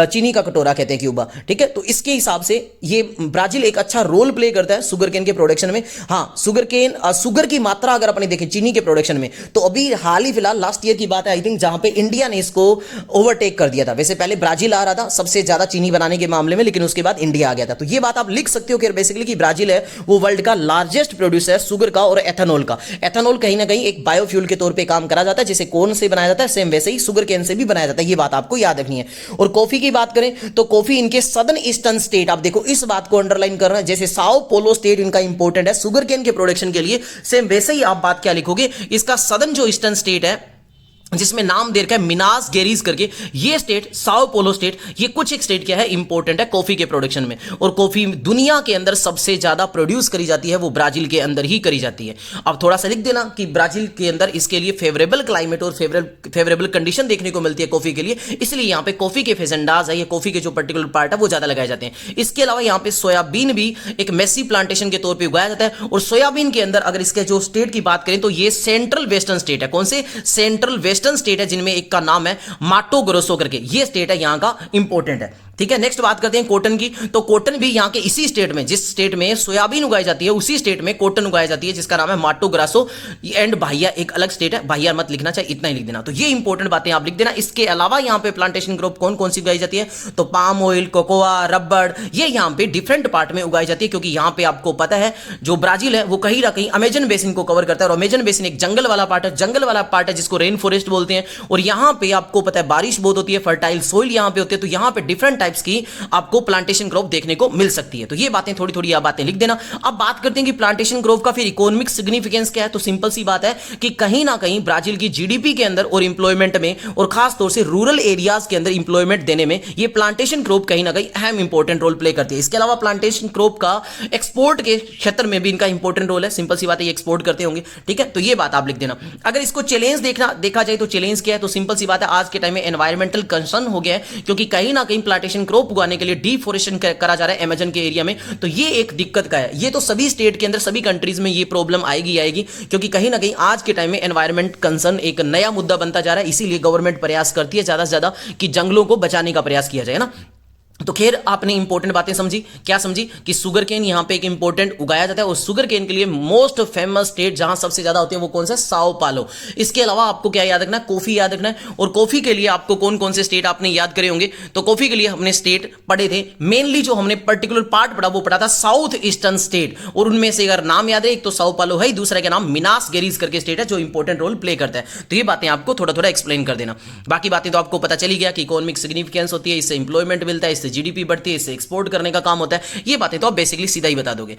चीनी का कटोरा कहते हैं क्यूबा, ठीक है। तो इसके हिसाब से ये ब्राजील एक अच्छा रोल प्ले करता है शुगर केन के प्रोडक्शन में। हाँ, शुगर की मात्रा अगर अपने देखें चीनी के प्रोडक्शन में तो अभी हाल ही फिलहाल लास्ट ईयर की बात है आई थिंक, जहां पे इंडिया ने इसको ओवरटेक कर दिया था। वैसे पहले ब्राजील आ रहा था सबसे ज्यादा चीनी बनाने के मामले में, लेकिन उसके बाद इंडिया आ गया था। तो ये बात आप लिख सकते हो कि बेसिकली कि ब्राजील है वो वर्ल्ड का लार्जेस्ट प्रोड्यूसर शुगर का और एथेनॉल का। एथेनॉल कहीं ना कहीं एक बायोफ्यूल के तौर पर काम करा जाता है, जैसे कॉर्न से बनाया जाता है सेम वैसे ही शुगर केन से भी बनाया जाता है। ये बात आपको याद रखनी है। और कॉफी की बात करें तो कॉफी इनके सदर्न ईस्टर्न स्टेट, आप देखो इस बात को अंडरलाइन कर रहे हैं, जैसे साओ पोलो स्टेट इनका इंपॉर्टेंट है शुगर केन के प्रोडक्शन के लिए, सेम वैसे ही आप बात क्या लिखोगे, इसका सदर्न जो ईस्टर्न स्टेट है जिसमें नाम दे रखा है मिनास गेरीज करके, ये स्टेट साओ पोलो स्टेट, ये कुछ एक स्टेट क्या है इंपॉर्टेंट है कॉफी के प्रोडक्शन में। और कॉफी दुनिया के अंदर सबसे ज्यादा प्रोड्यूस करी जाती है वो ब्राजील के अंदर ही करी जाती है। अब थोड़ा सा लिख देना कि ब्राजील के अंदर इसके लिए फेवरेबल क्लाइमेट और फेवरेबल कंडीशन देखने को मिलती है कॉफी के लिए, इसलिए यहां पे कॉफी के फेजेंडाज है, ये कॉफी के जो पर्टिकुलर पार्ट है वो ज्यादा लगाए जाते हैं। इसके अलावा यहां पे सोयाबीन भी एक मेसी प्लांटेशन के तौर पर उगाया जाता है। और सोयाबीन के अंदर अगर इसके जो स्टेट की बात करें तो ये सेंट्रल वेस्टर्न स्टेट है। कौन से? सेंट्रल वेस्टर्न स्टेट है, जिनमें एक का नाम है माटो ग्रोसो करके, ये स्टेट है यहां का इंपॉर्टेंट है, ठीक है। नेक्स्ट बात करते हैं कॉटन की। तो कॉटन भी यहां के इसी स्टेट में, जिस स्टेट में सोयाबीन उगाई जाती है उसी स्टेट में कॉटन उगाई जाती है, जिसका नाम है माटो ग्रासो। एंड भाइया एक अलग स्टेट है, भाइया मत लिखना, चाहिए इतना ही लिख देना। तो ये इंपॉर्टेंट बातें आप लिख देना। इसके अलावा यहां पे प्लांटेशन क्रॉप कौन कौन सी उगाई जाती है? तो पाम ऑयल, कोकोआ, रबड़, ये यहां पे डिफरेंट पार्ट में उगाई जाती है, क्योंकि यहां पे आपको पता है जो ब्राजील है वो कहीं ना कहीं अमेजन बेसिन को कवर करता है। और अमेजन बेसिन एक जंगल वाला पार्ट है जिसको रेन फॉरेस्ट बोलते हैं। और यहां पे आपको पता है बारिश बहुत होती है, फर्टाइल सोइल यहां पे होती है, तो यहां पे डिफरेंट टाइप्स की आपको प्लांटेशन क्रॉप देखने को मिल सकती है। तो ये बातें थोड़ी थोड़ी आप बातें लिख देना। अब बात करते हैं कि प्लांटेशन क्रॉप का फिर इकोनॉमिक सिग्निफिकेंस क्या है। तो सिंपल सी बात है कि कहीं ना कहीं ब्राजील की जीडीपी के अंदर और इंप्लॉयमेंट में, और खास तौर से रूरल एरियाज के अंदर इंप्लॉयमेंट देने में ये प्लांटेशन क्रॉप कहीं ना कहीं अहम इंपॉर्टेंट रोल प्ले करती है। इसके अलावा प्लांटेशन क्रॉप का एक्सपोर्ट के क्षेत्र में भी इनका इंपॉर्टेंट रोल है। सिंपल सी बात है, ये एक्सपोर्ट करते होंगे, ठीक है। तो ये बात आप लिख देना। अगर इसको चैलेंज देखा जाए तो चैलेंज क्या है? तो सिंपल सी बात है, आज के टाइम में एनवायरमेंटल कंसर्न हो गया है, क्योंकि कहीं ना कहीं प्लांटेशन क्रॉप उगाने के लिए डिफॉरेस्टेशन करा जा रहा है अमेजन के एरिया में। तो ये एक दिक्कत का है। ये तो सभी स्टेट के अंदर, सभी कंट्रीज में ये प्रॉब्लम आएगी, क्योंकि कहीं ना कहीं आज के टाइम में एनवायरमेंट कंसर्न एक नया मुद्दा बनता जा रहा है। इसीलिए गवर्नमेंट प्रयास करती है ज्यादा से ज्यादा कि जंगलों को बचाने का प्रयास किया जाए ना। तो खैर आपने इंपॉर्टेंट बातें समझी। क्या समझी? कि शुगर केन यहां पे एक इंपॉर्टेंट उगाया जाता है, और शुगर केन के लिए मोस्ट फेमस स्टेट जहां सबसे ज्यादा होते हैं वो कौन सा? साओ पालो। इसके अलावा आपको क्या याद रखना है? कॉफी याद रखना है। और कॉफी के लिए आपको कौन कौन से स्टेट आपने याद करे होंगे? तो कॉफी के लिए हमने स्टेट पढ़े थे, मेनली जो हमने पर्टिकुलर पार्ट पढ़ा वो पढ़ा था साउथ ईस्टर्न स्टेट। और उनमें से अगर नाम याद है, एक तो साओ पालो है, दूसरा का नाम मिनास गेरीज करके स्टेट है जो इंपॉर्टेंट रोल प्ले करता है। तो ये बातें आपको थोड़ा थोड़ा एक्सप्लेन कर देना। बाकी बातें तो आपको पता चली गया कि इकोनॉमिक सिग्निफिकेंस होती है, इससे इंप्लॉयमेंट मिलता है, इससे जीडीपी बढ़ती है, इससे एक्सपोर्ट करने का काम होता है। ये बातें तो आप बेसिकली सीधा ही बता दोगे।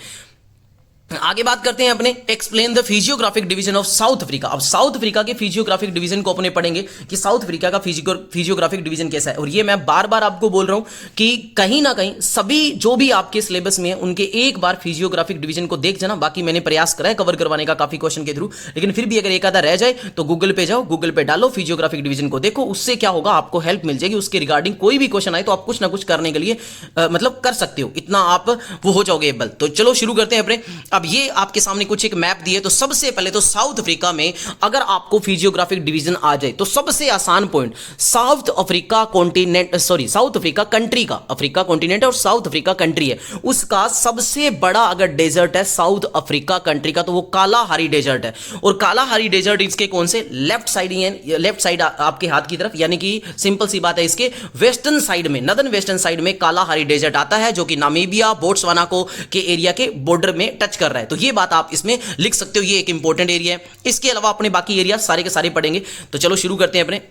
आगे बात करते हैं अपने explain the physiographic division of south Africa. अब साउथ अफ्रीका के फिजियोग्राफिक डिवीजन को अपने पढ़ेंगे कि साउथ अफ्रीका का फिजियोग्राफिक डिवीजन कैसा है। और ये मैं बार बार आपको बोल रहा हूं कि कहीं ना कहीं सभी जो भी आपके सिलेबस में है उनके एक बार फिजियोग्राफिक डिवीजन को देख जाना। बाकी मैंने प्रयास करा है कवर करवाने का काफी क्वेश्चन के थ्रू, लेकिन फिर भी अगर एक आधा रह जाए तो गूगल पे जाओ, गूगल पे डालो फिजियोग्राफिक डिवीजन को देखो। उससे क्या होगा, आपको हेल्प मिल जाएगी। उसके रिगार्डिंग कोई भी क्वेश्चन आए तो आप कुछ ना कुछ करने के लिए मतलब कर सकते हो, इतना आप वो हो जाओगे एबल। तो चलो शुरू करते हैं अपने। अब ये आपके सामने कुछ एक मैप दिए। तो सबसे पहले तो साउथ अफ्रीका में अगर आपको फिजियोग्राफिक डिवीजन आ जाए तो सबसे आसान point south Africa continent, sorry south Africa country का, अफ्रीका कॉन्टिनेंट और साउथ अफ्रीका कंट्री है, उसका सबसे बड़ा अगर डेजर्ट है साउथ अफ्रीका कंट्री का तो वो कालाहारी डेजर्ट है। और कालाहारी डेजर्ट इसके कौन से? लेफ्ट साइड आपके हाथ की तरफ, यानी कि सिंपल सी बात है इसके वेस्टर्न साइड में, नदर्न वेस्टर्न साइड में कालाहारी डेजर्ट आता है, जो कि नामीबिया बोट्सवाना को के एरिया के बॉर्डर में टच कर रहा है। तो ये बात आप इसमें लिख सकते हो, ये एक इंपॉर्टेंट एरिया है। इसके अलावा अपने बाकी एरिया सारे के सारे पढ़ेंगे। तो चलो शुरू करते हैं अपने।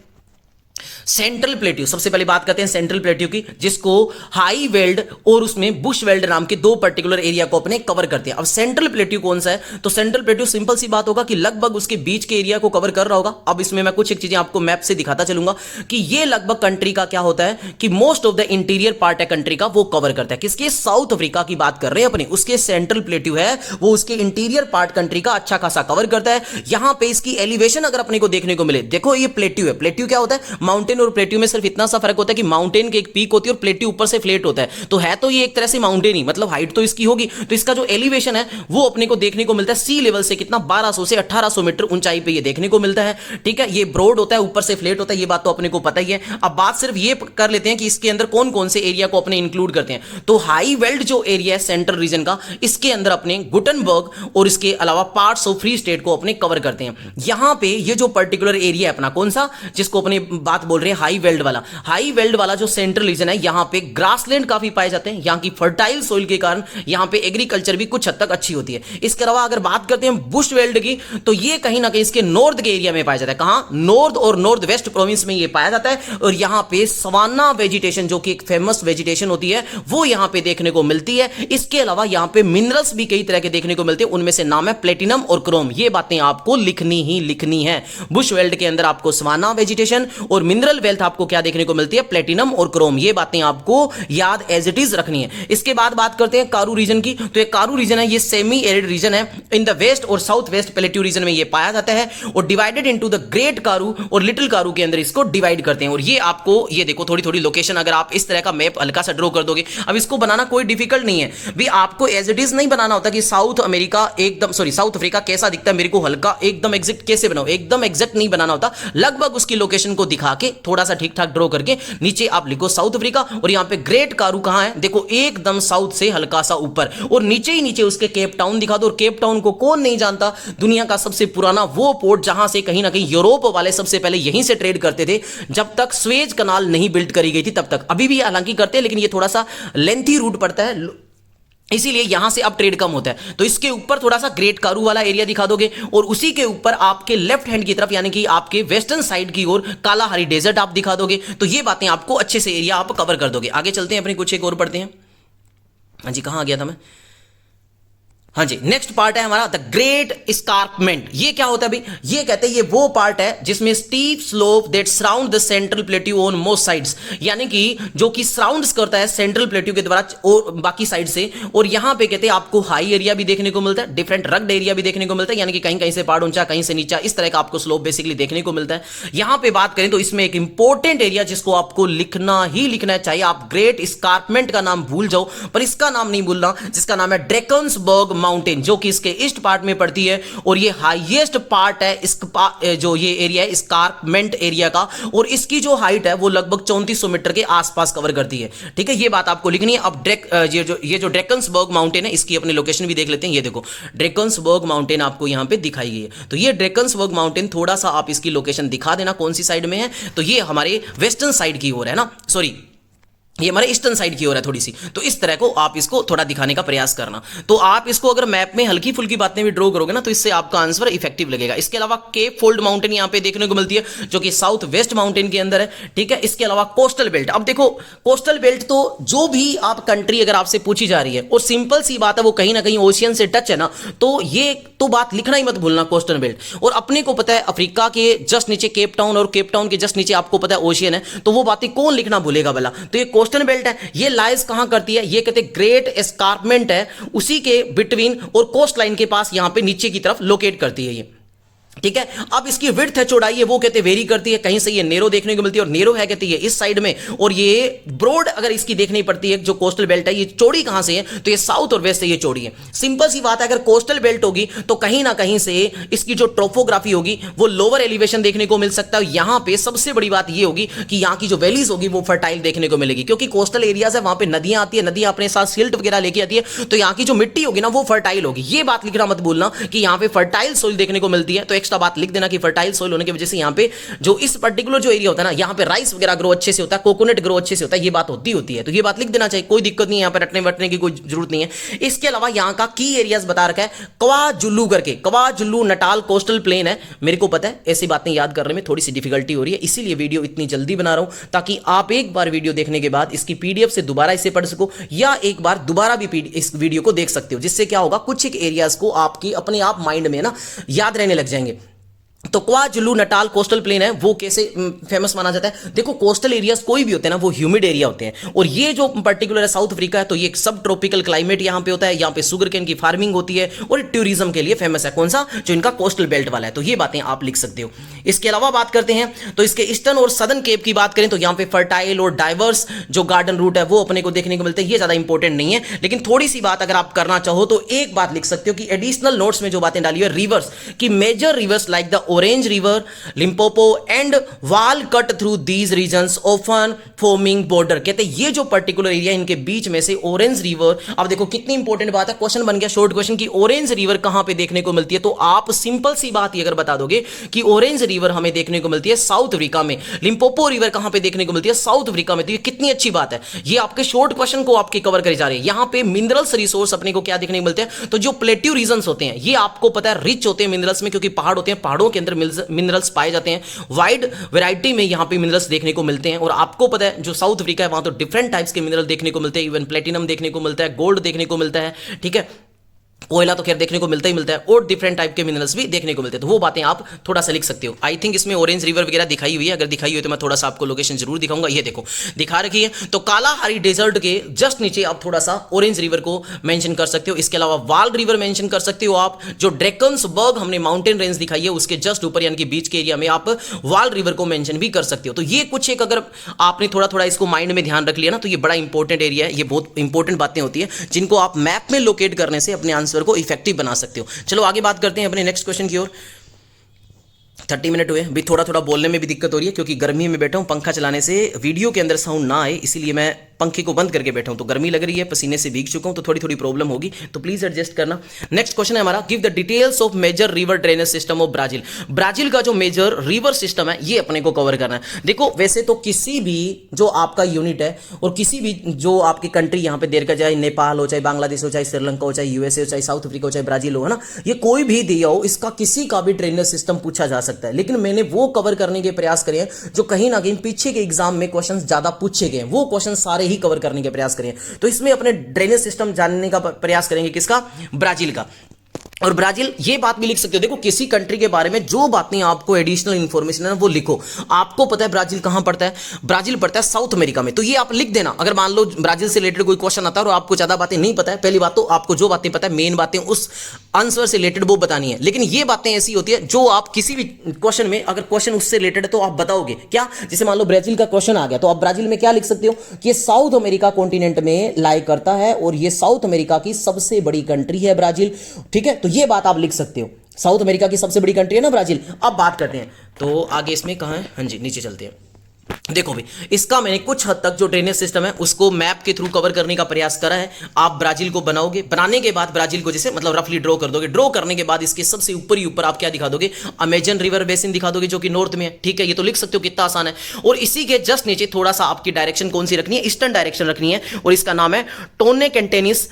सेंट्रल प्लेट्यू, सबसे पहले बात करते हैं सेंट्रल प्लेट्यू की, जिसको हाई वेल्ड और उसमें बुश वेल्ड नाम के दो पर्टिकुलर एरिया को अपने कवर करते हैं। अब सेंट्रल प्लेट्यू कौन सा है? तो सेंट्रल प्लेट्यू सिंपल सी बात होगा कि लगभग उसके बीच के एरिया को कवर कर रहा होगा। अब इसमें मैं कुछ एक चीजें आपको मैप से दिखाता चलूंगा कि ये लगभग कंट्री का क्या होता है कि most of the interior part है कंट्री का, वो कवर करता है। किसके? साउथ अफ्रीका की बात कर रहे हैं अपने, उसके सेंट्रल प्लेट्यू है वो उसके इंटीरियर पार्ट कंट्री का अच्छा खासा कवर करता है। यहां पे इसकी एलिवेशन अगर अपने को देखने को मिले, देखो ये प्लेट्यू है। प्लेट्यू क्या होता है? माउंटेन और प्लेट्यू में सिर्फ इतना सा फर्क होता है कि माउंटेन की एक पीक होती है और प्लेट्यू ऊपर से फ्लैट होता है। तो है तो ये एक तरह से माउंटेन ही, मतलब हाइट तो इसकी होगी। तो इसका जो एलिवेशन है वो अपने को देखने को मिलता है सी लेवल से कितना 1200 से 1800 मीटर ऊंचाई पे ये देखने को मिलता है। ठीक है, ये ब्रॉड होता है, ऊपर से फ्लैट होता है, ये बात तो अपने को पता ही है। अब बात सिर्फ ये कर लेते हैं कि इसके अंदर कौन कौन से एरिया को अपने इंक्लूड करते हैं। तो हाई वेल्ड जो एरिया है सेंट्रल रीजन का, इसके अंदर अपने गुटनबर्ग और इसके अलावा पार्ट्स ऑफ फ्री स्टेट को अपने कवर करते हैं। यहां पे ये जो पर्टिकुलर एरिया है अपना कौन सा, जिसको अपने बात बोल रहे हैं हाई वेल्ड वाला, हाई वेल्ड वाला जो सेंट्रल रीजन है, यहां पे ग्रासलैंड काफी पाए जाते हैं। यहां की फर्टाइल सोइल के कारण यहां पे एग्रीकल्चर भी कुछ हद तक अच्छी होती है। इसके अलावा अगर बात करते हैं बुश वेल्ड की, तो ये कहीं ना कहीं इसके नॉर्थ के एरिया में पाया जाता है। कहां? नॉर्थ और नॉर्थ वेस्ट प्रोविंस में ये पाया जाता है। और यहां पे सवाना वेजिटेशन, जो कि एक फेमस वेजिटेशन होती है, वो यहां पे देखने को मिलती है। इसके अलावा यहां पे मिनरल्स भी कई तरह के देखने को मिलते हैं, उनमें से नाम है प्लेटिनम और क्रोम। ये बातें आपको लिखनी ही लिखनी है। बुश वेल्ड के अंदर आपको सवाना वेजिटेशन और मिनरल वेल्थ आपको क्या देखने को मिलती है? प्लेटिनम और क्रोम। ये बातें आपको याद एज इट इज रखनी है। इसके बाद बात करते हैं कारू रीजन की। तो ये कारू रीजन है, ये सेमी एरिड रीजन है। इन द वेस्ट और साउथ वेस्ट प्लेट्यू रीजन में ये पाया जाता है और डिवाइडेड इनटू द ग्रेट कारू और लिटिल कारू के अंदर इसको डिवाइड करते हैं। और ये आपको ये देखो थोड़ी थोड़ी लोकेशन, अगर आप इस तरह का मैप हल्का सा ड्रॉ कर दोगे, अब इसको बनाना कोई डिफिकल्ट नहीं है भी, आपको एज इट इज नहीं बनाना होता कि साउथ अमेरिका एकदम साउथ अफ्रीका कैसा दिखता है मेरे को हल्का एकदम एग्जैक्ट कैसे बनाओ, एकदम एग्जैक्ट नहीं बनाना होता। लगभग उसकी लोकेशन को दिखा के थोड़ा सा ठीक ठाक ड्रॉ करके नीचे आप लिखो साउथ अफ्रीका, और यहां पे ग्रेट कारू कहां है? देखो एकदम साउथ से हल्का सा ऊपर, और नीचे ही नीचे उसके केप टाउन दिखा दो। और केप टाउन को कौन नहीं जानता, दुनिया का सबसे पुराना वो पोर्ट जहां से कहीं ना कहीं यूरोप वाले सबसे पहले यहीं से ट्रेड करते थे, जब तक स्वेज कनाल नहीं बिल्ड करी गई थी तब तक। अभी भी हालांकि करते हैं, लेकिन ये थोड़ा सा लेंथी रूट पड़ता है, इसीलिए यहां से अब ट्रेड कम होता है। तो इसके ऊपर थोड़ा सा ग्रेट कारू वाला एरिया दिखा दोगे, और उसी के ऊपर आपके लेफ्ट हैंड की तरफ यानी कि आपके वेस्टर्न साइड की ओर कालाहारी डेजर्ट आप दिखा दोगे। तो ये बातें आपको अच्छे से एरिया आप कवर कर दोगे। आगे चलते हैं, अपनी कुछ एक और पढ़ते हैं। हाँ जी, कहां आ गया था मैं? हाँ जी, नेक्स्ट पार्ट है हमारा द ग्रेट स्कार्पमेंट। ये क्या होता है भाई? ये कहते हैं ये वो पार्ट है जिसमें steep slope that surround the central plateau on most sides, यानी कि जो कि सराउंड्स करता है सेंट्रल प्लेट्यू के द्वारा और बाकी साइड से। और यहां पे कहते हैं आपको हाई एरिया भी देखने को मिलता है, डिफरेंट रग्ड एरिया भी देखने को मिलता है, यानी कि कहीं कहीं से पहाड़ ऊंचा, कहीं से नीचा, इस तरह का आपको स्लोप बेसिकली देखने को मिलता है। यहां पे बात करें तो इसमें एक इंपॉर्टेंट एरिया जिसको आपको लिखना ही लिखना है, चाहे आप ग्रेट स्कार्पमेंट का नाम भूल जाओ पर इसका नाम नहीं भूलना, जिसका नाम है ड्रैकन्सबर्ग माउंटेन, जो कि के ईस्ट पार्ट में पड़ती है। और ये हाईएस्ट पार्ट है जो ये एरिया है स्कार्पमेंट एरिया का, और इसकी जो हाइट है वो लगभग 3400 मीटर के आसपास कवर करती है। ठीक है, ये बात आपको लिखनी है। अब ये जो ड्रैकन्सबर्ग माउंटेन है, इसकी अपनी लोकेशन भी देख लेते हैं। ये देखो ड्रैकन्सबर्ग माउंटेन आपको यहां पे दिखाई गई है। तो ये ड्रैकन्सबर्ग माउंटेन, थोड़ा सा आप इसकी लोकेशन दिखा देना कौन सी साइड में है। तो ये हमारे वेस्टर्न साइड की ओर है ना, सॉरी ये हमारे ईस्टर्न साइड की ओर है थोड़ी सी। तो इस तरह को आप इसको थोड़ा दिखाने का प्रयास करना। तो आप इसको अगर मैप में हल्की फुल्की बातें भी ड्रॉ करोगे ना, तो इससे आपका आंसर इफेक्टिव लगेगा। इसके अलावा केप फोल्ड माउंटेन यहां पे देखने को मिलती है, जो कि साउथ वेस्ट माउंटेन के अंदर है। ठीक है, इसके अलावा कोस्टल बेल्ट। अब देखो कोस्टल बेल्ट तो जो भी आप कंट्री अगर आपसे पूछी जा रही है और सिंपल सी बात है वो कहीं ना कहीं ओशियन से टच है ना, तो ये तो बात लिखना ही मत भूलना कोस्टल बेल्ट। और अपने को पता है अफ्रीका के जस्ट नीचे केप टाउन, और केप टाउन के जस्ट नीचे आपको पता है ओशियन है, तो वो बातें कौन लिखना भूलेगा भला। तो ये कोस्टल बेल्ट है, ये लाइज कहां करती है? ये कहते हैं ग्रेट एस्कार्पमेंट है, उसी के बिटवीन और कोस्ट लाइन के पास यहां पे नीचे की तरफ लोकेट करती है ये। ठीक है, अब इसकी विड्थ है, चौड़ाई है, वो कहते वेरी करती है। कहीं से ये नेरो देखने को मिलती है, और नेरो है कहती है इस साइड में, और ये ब्रॉड अगर इसकी देखनी पड़ती है जो कोस्टल बेल्ट है, ये चौड़ी कहां से है? तो ये साउथ और वेस्ट से ये चौड़ी है। सिंपल सी बात है, अगर कोस्टल बेल्ट होगी तो कहीं ना कहीं से इसकी जो ट्रोपोग्राफी होगी वो लोअर एलिवेशन देखने को मिल सकता है। यहां पे सबसे बड़ी बात ये होगी कि यहां की जो वैलीज होगी वो फर्टाइल देखने को मिलेगी, क्योंकि कोस्टल एरियाज है, वहां पे नदियां आती है, नदियां अपने साथ सिल्ट वगैरह लेके आती है, तो यहां की जो मिट्टी होगी ना वो फर्टाइल होगी। ये बात लिखना मत भूलना कि यहां पे फर्टाइल सोइल देखने को मिलती है। तो एक्स्ट्रा बात लिख देना कि फर्टाइल सोइल होने की वजह से यहाँ पे जो इस पर्टिकुलर जो एरिया होता है ना, यहाँ पे राइस वगैरह ग्रो अच्छे से होता है, कोकोनट ग्रो अच्छे से होता है, ये बात होती है। तो ये बात लिख देना चाहिए, कोई दिक्कत नहीं है, यहाँ पे रटने वटने की कोई जरूरत नहीं है। इसके अलावा यहाँ का की एरियाज बता रखा है, क्वाजुलू करके, क्वाजुलू नटाल कोस्टल प्लेन है। मेरे को पता है ऐसी बातें याद करने में थोड़ी सी डिफिकल्टी हो रही है, इसीलिए वीडियो इतनी जल्दी बना रहा हूं ताकि आप एक बार वीडियो देखने के बाद इसकी पीडीएफ से दोबारा इसे पढ़ सको, या एक बार दोबारा भी इस वीडियो को देख सकते हो, जिससे क्या होगा, कुछ एक एरियाज को आपकी अपने आप माइंड में ना याद रहने लग जाएंगे। तो क्वाजुलू नटाल कोस्टल प्लेन है, वो कैसे फेमस माना जाता है? देखो, कोस्टल एरियाज कोई भी होते हैं ना, वो ह्यूमिड एरिया होते हैं, और ये जो पर्टिकुलर है साउथ अफ्रीका है, तो ये एक सब ट्रॉपिकल क्लाइमेट यहाँ पे होता है, यहाँ पे शुगर केन की फार्मिंग होती है, और टूरिज्म के लिए फेमस है। कौन सा? जो इनका कोस्टल बेल्ट वाला है। तो ये बातें आप लिख सकते हो। इसके अलावा बात करते हैं तो इसके ईस्टर्न और सदर्न केप की बात करें तो यहाँ पे फर्टाइल और डाइवर्स जो गार्डन रूट है वो अपने को देखने को मिलते हैं। ये ज्यादा इंपॉर्टेंट नहीं है, लेकिन थोड़ी सी बात अगर आप करना चाहो तो एक बात लिख सकते हो कि एडिशनल नोट्स में जो बातें डाली है रिवर्स की, major rivers like the Orange river, Limpopo and Vaal cut through these regions often forming border. कहते हैं ये जो पर्टिकुलर एरिया इनके बीच में से ऑरेंज रिवर, अब देखो कितनी इंपॉर्टेंट बात है, क्वेश्चन बन गया शॉर्ट क्वेश्चन की ऑरेंज रिवर कहां पे देखने को मिलती है, तो आप सिंपल सी बात ये अगर बता दोगे कि ऑरेंज रिवर हमें देखने को मिलती है साउथ अफ्रीका में, लिम्पोपो रिवर कहां पे देखने को मिलती है, साउथ अफ्रीका में। तो ये कितनी अच्छी बात है, ये आपके शॉर्ट क्वेश्चन को आपके कवर करे जा रहे हैं। यहां पे मिनरल्स रिसोर्स अपने को क्या देखने को मिलते हैं, तो जो प्लेट्यू रीजन्स होते हैं ये आपको पता है रिच होते हैं मिनरल्स में, क्योंकि पहाड़ होते हैं, पहाड़ों के अंदर मिनरल्स पाए जाते हैं, वाइड वैरायटी में यहां पे मिनरल्स देखने को मिलते हैं। और आपको पता है जो साउथ अफ्रीका है वहां तो डिफरेंट टाइप्स के मिनरल देखने को मिलते हैं, इवन प्लेटिनम देखने को मिलता है, गोल्ड देखने को मिलता है, ठीक है, कोयला तो खैर देखने को मिलता ही मिलता है, और डिफरेंट टाइप के मिनरल्स भी देखने को मिलते हैं। तो वो बातें आप थोड़ा सा लिख सकते हो। आई थिंक इसमें ऑरेंज रिवर वगैरह दिखाई हुई है, अगर दिखाई हुई है तो मैं थोड़ा सा आपको लोकेशन जरूर दिखाऊंगा। ये देखो दिखा रखी है। तो कालाहारी डेजर्ट के जस्ट नीचे आप थोड़ा सा ऑरेंज रिवर को मेंशन कर सकते हो। इसके अलावा वाल रिवर मेंशन कर सकते हो आप। जो ड्रैकन्सबर्ग हमने माउंटेन रेंज दिखाई है उसके जस्ट ऊपर यानी कि बीच के एरिया में आप वाल रिवर को मेंशन भी कर सकते हो। तो ये कुछ एक अगर आपने थोड़ा थोड़ा इसको माइंड में ध्यान रख लिया ना, तो ये बड़ा इंपॉर्टेंट एरिया है। ये बहुत इंपॉर्टेंट बातें होती है जिनको आप मैप में लोकेट करने से अपने आंसर को इफेक्टिव बना सकते हो। चलो आगे बात करते हैं अपने नेक्स्ट क्वेश्चन की ओर। 30 मिनट हुए, भी थोड़ा थोड़ा बोलने में भी दिक्कत हो रही है क्योंकि गर्मी में बैठा हूं, पंखा चलाने से वीडियो के अंदर साउंड ना आए इसीलिए मैं पंखे को बंद करके बैठा हूं। तो गर्मी लग रही है, पसीने से भीग चुका हूं, तो थोड़ी थोड़ी प्रॉब्लम होगी, तो प्लीज एडजस्ट करना। नेक्स्ट क्वेश्चन है हमारा, give the details of major river drainage system of Brazil. Brazil का जो मेजर रिवर सिस्टम है ये अपने को कवर करना है। देखो वैसे तो किसी भी जो आपका यूनिट है और किसी भी जो आपकी कंट्री यहाँ पे देर का, चाहे नेपाल हो, चाहे बांग्लादेश हो, चाहे श्रीलंका हो, चाहे यूएसए हो, चाहे साउथ अफ्रीका हो, चाहे ब्राजील हो, है ना, ये कोई भी दिया हो, इसका किसी का भी ड्रेनेज सिस्टम पूछा जा सकता है। लेकिन मैंने वो कवर करने के प्रयास करे हैं जो कहीं ना कहीं पीछे के एग्जाम में क्वेश्चन ज्यादा पूछे गए हैं, वो क्वेश्चन सारे ही कवर करने के प्रयास करें। तो इसमें अपने ड्रेनेज सिस्टम जानने का प्रयास करेंगे, किसका? ब्राजील का। और ब्राजील, ये बात भी लिख सकते हो, देखो किसी कंट्री के बारे में जो बातें आपको एडिशनल इंफॉर्मेशन है वो लिखो। आपको पता है ब्राजील कहां पड़ता है? ब्राजील पड़ता है साउथ अमेरिका में, तो ये आप लिख देना। अगर मान लो ब्राजील से रिलेटेड कोई क्वेश्चन आता है और आपको ज्यादा बातें नहीं पता है, पहली बात तो आपको जो बातें पता है मेन बातें उस आंसर से रिलेटेड वो बतानी है। लेकिन ये बातें ऐसी होती है जो आप किसी भी क्वेश्चन में, अगर क्वेश्चन उससे रिलेटेड है तो आप बताओगे क्या। जैसे मान लो ब्राजील का क्वेश्चन आ गया तो आप ब्राजील में क्या लिख सकते हो कि ये साउथ अमेरिका कॉन्टिनेंट में लाई करता है और ये साउथ अमेरिका की सबसे बड़ी कंट्री है ब्राजील, ठीक है। तो ये बात आप लिख सकते हो, साउथ अमेरिका की सबसे बड़ी कंट्री है ना ब्राजील। अब बात करते हैं तो आगे इसमें कहां है, हाँ जी नीचे चलते हैं। देखो भाई, इसका मैंने कुछ हद तक जो ड्रेनेज सिस्टम है उसको मैप के थ्रू कवर करने का प्रयास करा है। आप ब्राजील को बनाओगे, बनाने के बाद ब्राजील को जैसे मतलब रफली ड्रॉ कर दोगे, ड्रॉ करने के बाद इसके सबसे ऊपर ही ऊपर आप क्या दिखा दोगे? अमेजन रिवर बेसिन दिखा दोगे जो कि नॉर्थ में है, ठीक है। ये तो लिख सकते हो, कितना आसान है। और इसी के जस्ट नीचे थोड़ा सा आपकी डायरेक्शन कौन सी रखनी है? ईस्टर्न डायरेक्शन रखनी है, और इसका नाम है टोनेकेंटेनिस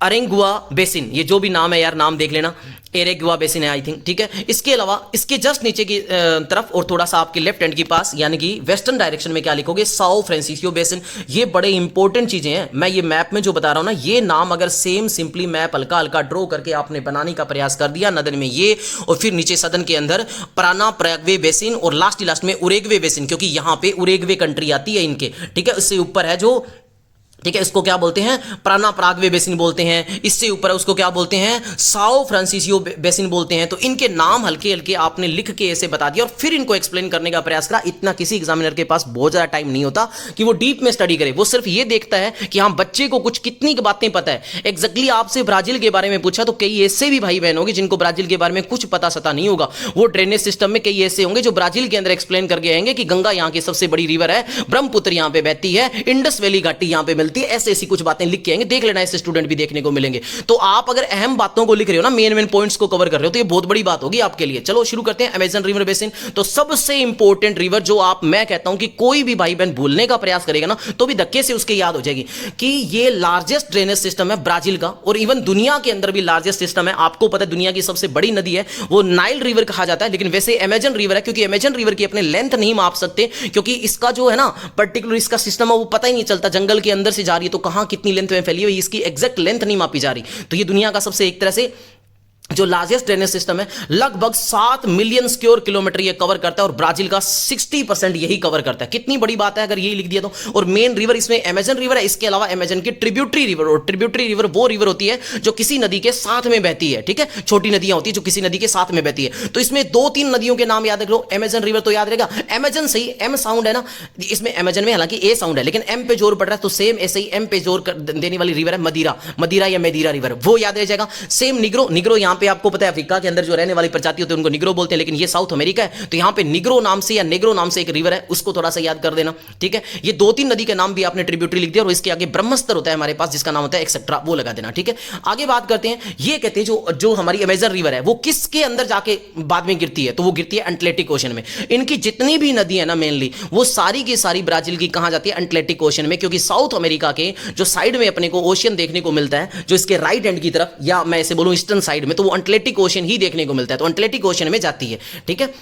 अरेंगुआ बेसिन। ये जो भी नाम है यार, नाम देख लेना, एरेगुआ बेसिन है आई थिंक, ठीक है। इसके अलावा इसके जस्ट नीचे की तरफ और थोड़ा सा आपके लेफ्ट हैंड के पास यानी कि वेस्टर्न डायरेक्शन में क्या लिखोगे? Sao Francisco basin. ये बड़े इंपॉर्टेंट चीजें हैं, मैं ये मैप में जो बता रहा हूं ना, ये नाम अगर सेम सिंपली मैप हल्का हल्का ड्रॉ करके आपने बनाने का प्रयास कर दिया, नदन में ये, और फिर नीचे सदन के अंदर पराना प्रयागवे बेसिन, और लास्ट में उरेगवे बेसिन, क्योंकि यहां पे उरेगवे कंट्री आती है इनके, ठीक है। इससे ऊपर है जो, ठीक है, इसको क्या बोलते हैं? प्राना प्रागवे बेसिन बोलते हैं। इससे ऊपर है उसको क्या बोलते हैं? साओ फ्रांसिस्को बेसिन बोलते हैं। तो इनके नाम हल्के हल्के आपने लिख के ऐसे बता दिया और फिर इनको एक्सप्लेन करने का प्रयास करा। इतना किसी एग्जामिनर के पास बहुत ज्यादा टाइम नहीं होता कि वो डीप में स्टडी करे, वो सिर्फ ये देखता है कि हाँ बच्चे को कुछ कितनी बातें पता है। एग्जैक्टली आपसे ब्राजील के बारे में पूछा तो कई ऐसे भी भाई बहन होंगे जिनको ब्राजील के बारे में कुछ पता सता नहीं होगा। वो ड्रेनेज सिस्टम में कई ऐसे होंगे जो ब्राजील के अंदर एक्सप्लेन करके आएंगे कि गंगा यहाँ की सबसे बड़ी रिवर है, ब्रह्मपुत्र यहाँ पे बहती है, इंडस वैली घाटी यहाँ पे मिलती मिलती है, ऐसे ऐसी कुछ बातें लिख के आएंगे, देख लेना, ऐसे स्टूडेंट भी देखने को मिलेंगे। तो आप अगर अहम बातों को लिख रहे हो ना, मेन पॉइंट्स को कवर कर रहे हो, तो ये बहुत बड़ी बात होगी आपके लिए। चलो शुरू करते हैं। अमेजन रिवर बेसिन, तो सबसे इंपॉर्टेंट रिवर जो मैं कहता हूं कि कोई भी भाई बहन भूलने का प्रयास करेगा ना तो भी धक्के से उसके याद हो जाएगी कि ये लार्जेस्ट ड्रेनेज सिस्टम है ब्राजील का, और इवन दुनिया के अंदर भी लार्जेस्ट सिस्टम है। आपको पता है दुनिया की सबसे बड़ी नदी है वो नाइल रिवर कहा जाता है, लेकिन वैसे अमेजन रिवर है, क्योंकि अमेजन रिवर की अपने लेंथ नहीं माप सकते, क्योंकि इसका जो है ना पर्टिकुलर इसका सिस्टम है वो पता ही नहीं चलता, जंगल के अंदर से जा रही है तो कहां कितनी लेंथ में फैली हुई, इसकी एग्जैक्ट लेंथ नहीं मापी जा रही। तो ये दुनिया का सबसे एक तरह से जो लार्जेस्ट ड्रेनेज सिस्टम है, लगभग 7 मिलियन स्क्वायर किलोमीटर ये कवर करता है, और ब्राजील का 60% यही कवर करता है। कितनी बड़ी बात है अगर यही लिख दिया तो। और मेन रिवर इसमें अमेजन रिवर है, इसके अलावा अमेजन की ट्रिब्यूटरी रिवर, और ट्रिब्यूटरी रिवर वो रिवर होती है जो किसी नदी के साथ में बहती है, ठीक है, छोटी नदियां होती है जो किसी नदी के साथ में बहती है। तो इसमें 2-3 नदियों के नाम याद रख लो, अमेजन रिवर तो याद रहेगा, अमेजन सही, एम साउंड है ना इसमें, अमेजन में हालांकि ए साउंड है लेकिन एम पे जोर पड़ रहा है, तो सेम ऐसे ही एम पे जोर देने वाली रिवर है मदिरा या मेदिरा रिवर, वो याद रह जाएगा। सेम निग्रो यहां पे आपको पता है अफ्रीका के अंदर जो रहने वाली प्रजाति होती है उनको निग्रो बोलते हैं, लेकिन ये साउथ अमेरिका है, तो यहां पे निग्रो नाम से या नेग्रो नाम से एक रिवर है, उसको थोड़ा सा याद कर देना, ठीक है। ये 2-3 नदी के नाम भी आपने ट्रिब्यूटरी लिख दिया, और इसके आगे ब्रह्मस्त्र होता है हमारे पास जिसका नाम होता है एक्सेट्रा, वो लगा देना, ठीक है। आगे बात करते हैं, ये कहते हैं जो हमारी अमेजन रिवर है वो किसके अंदर जाके बाद में गिरती है, तो वो गिरती है अटलांटिक ओशन में। इनकी जितनी भी नदी है ना मेनली वो सारी की सारी ब्राजील की कहां जाती है, अटलांटिक ओशन में, क्योंकि साउथ अमेरिका के जो साइड में अपने को ओशियन देखने को मिलता है, जो इसके राइट हैंड की तरफ या मैं ऐसे बोलूं ईस्टर्न साइड में, तो वो अटलांटिक ओशन ही देखने को मिलता है, तो अटलांटिक ओशन में जाती है, ठीक है।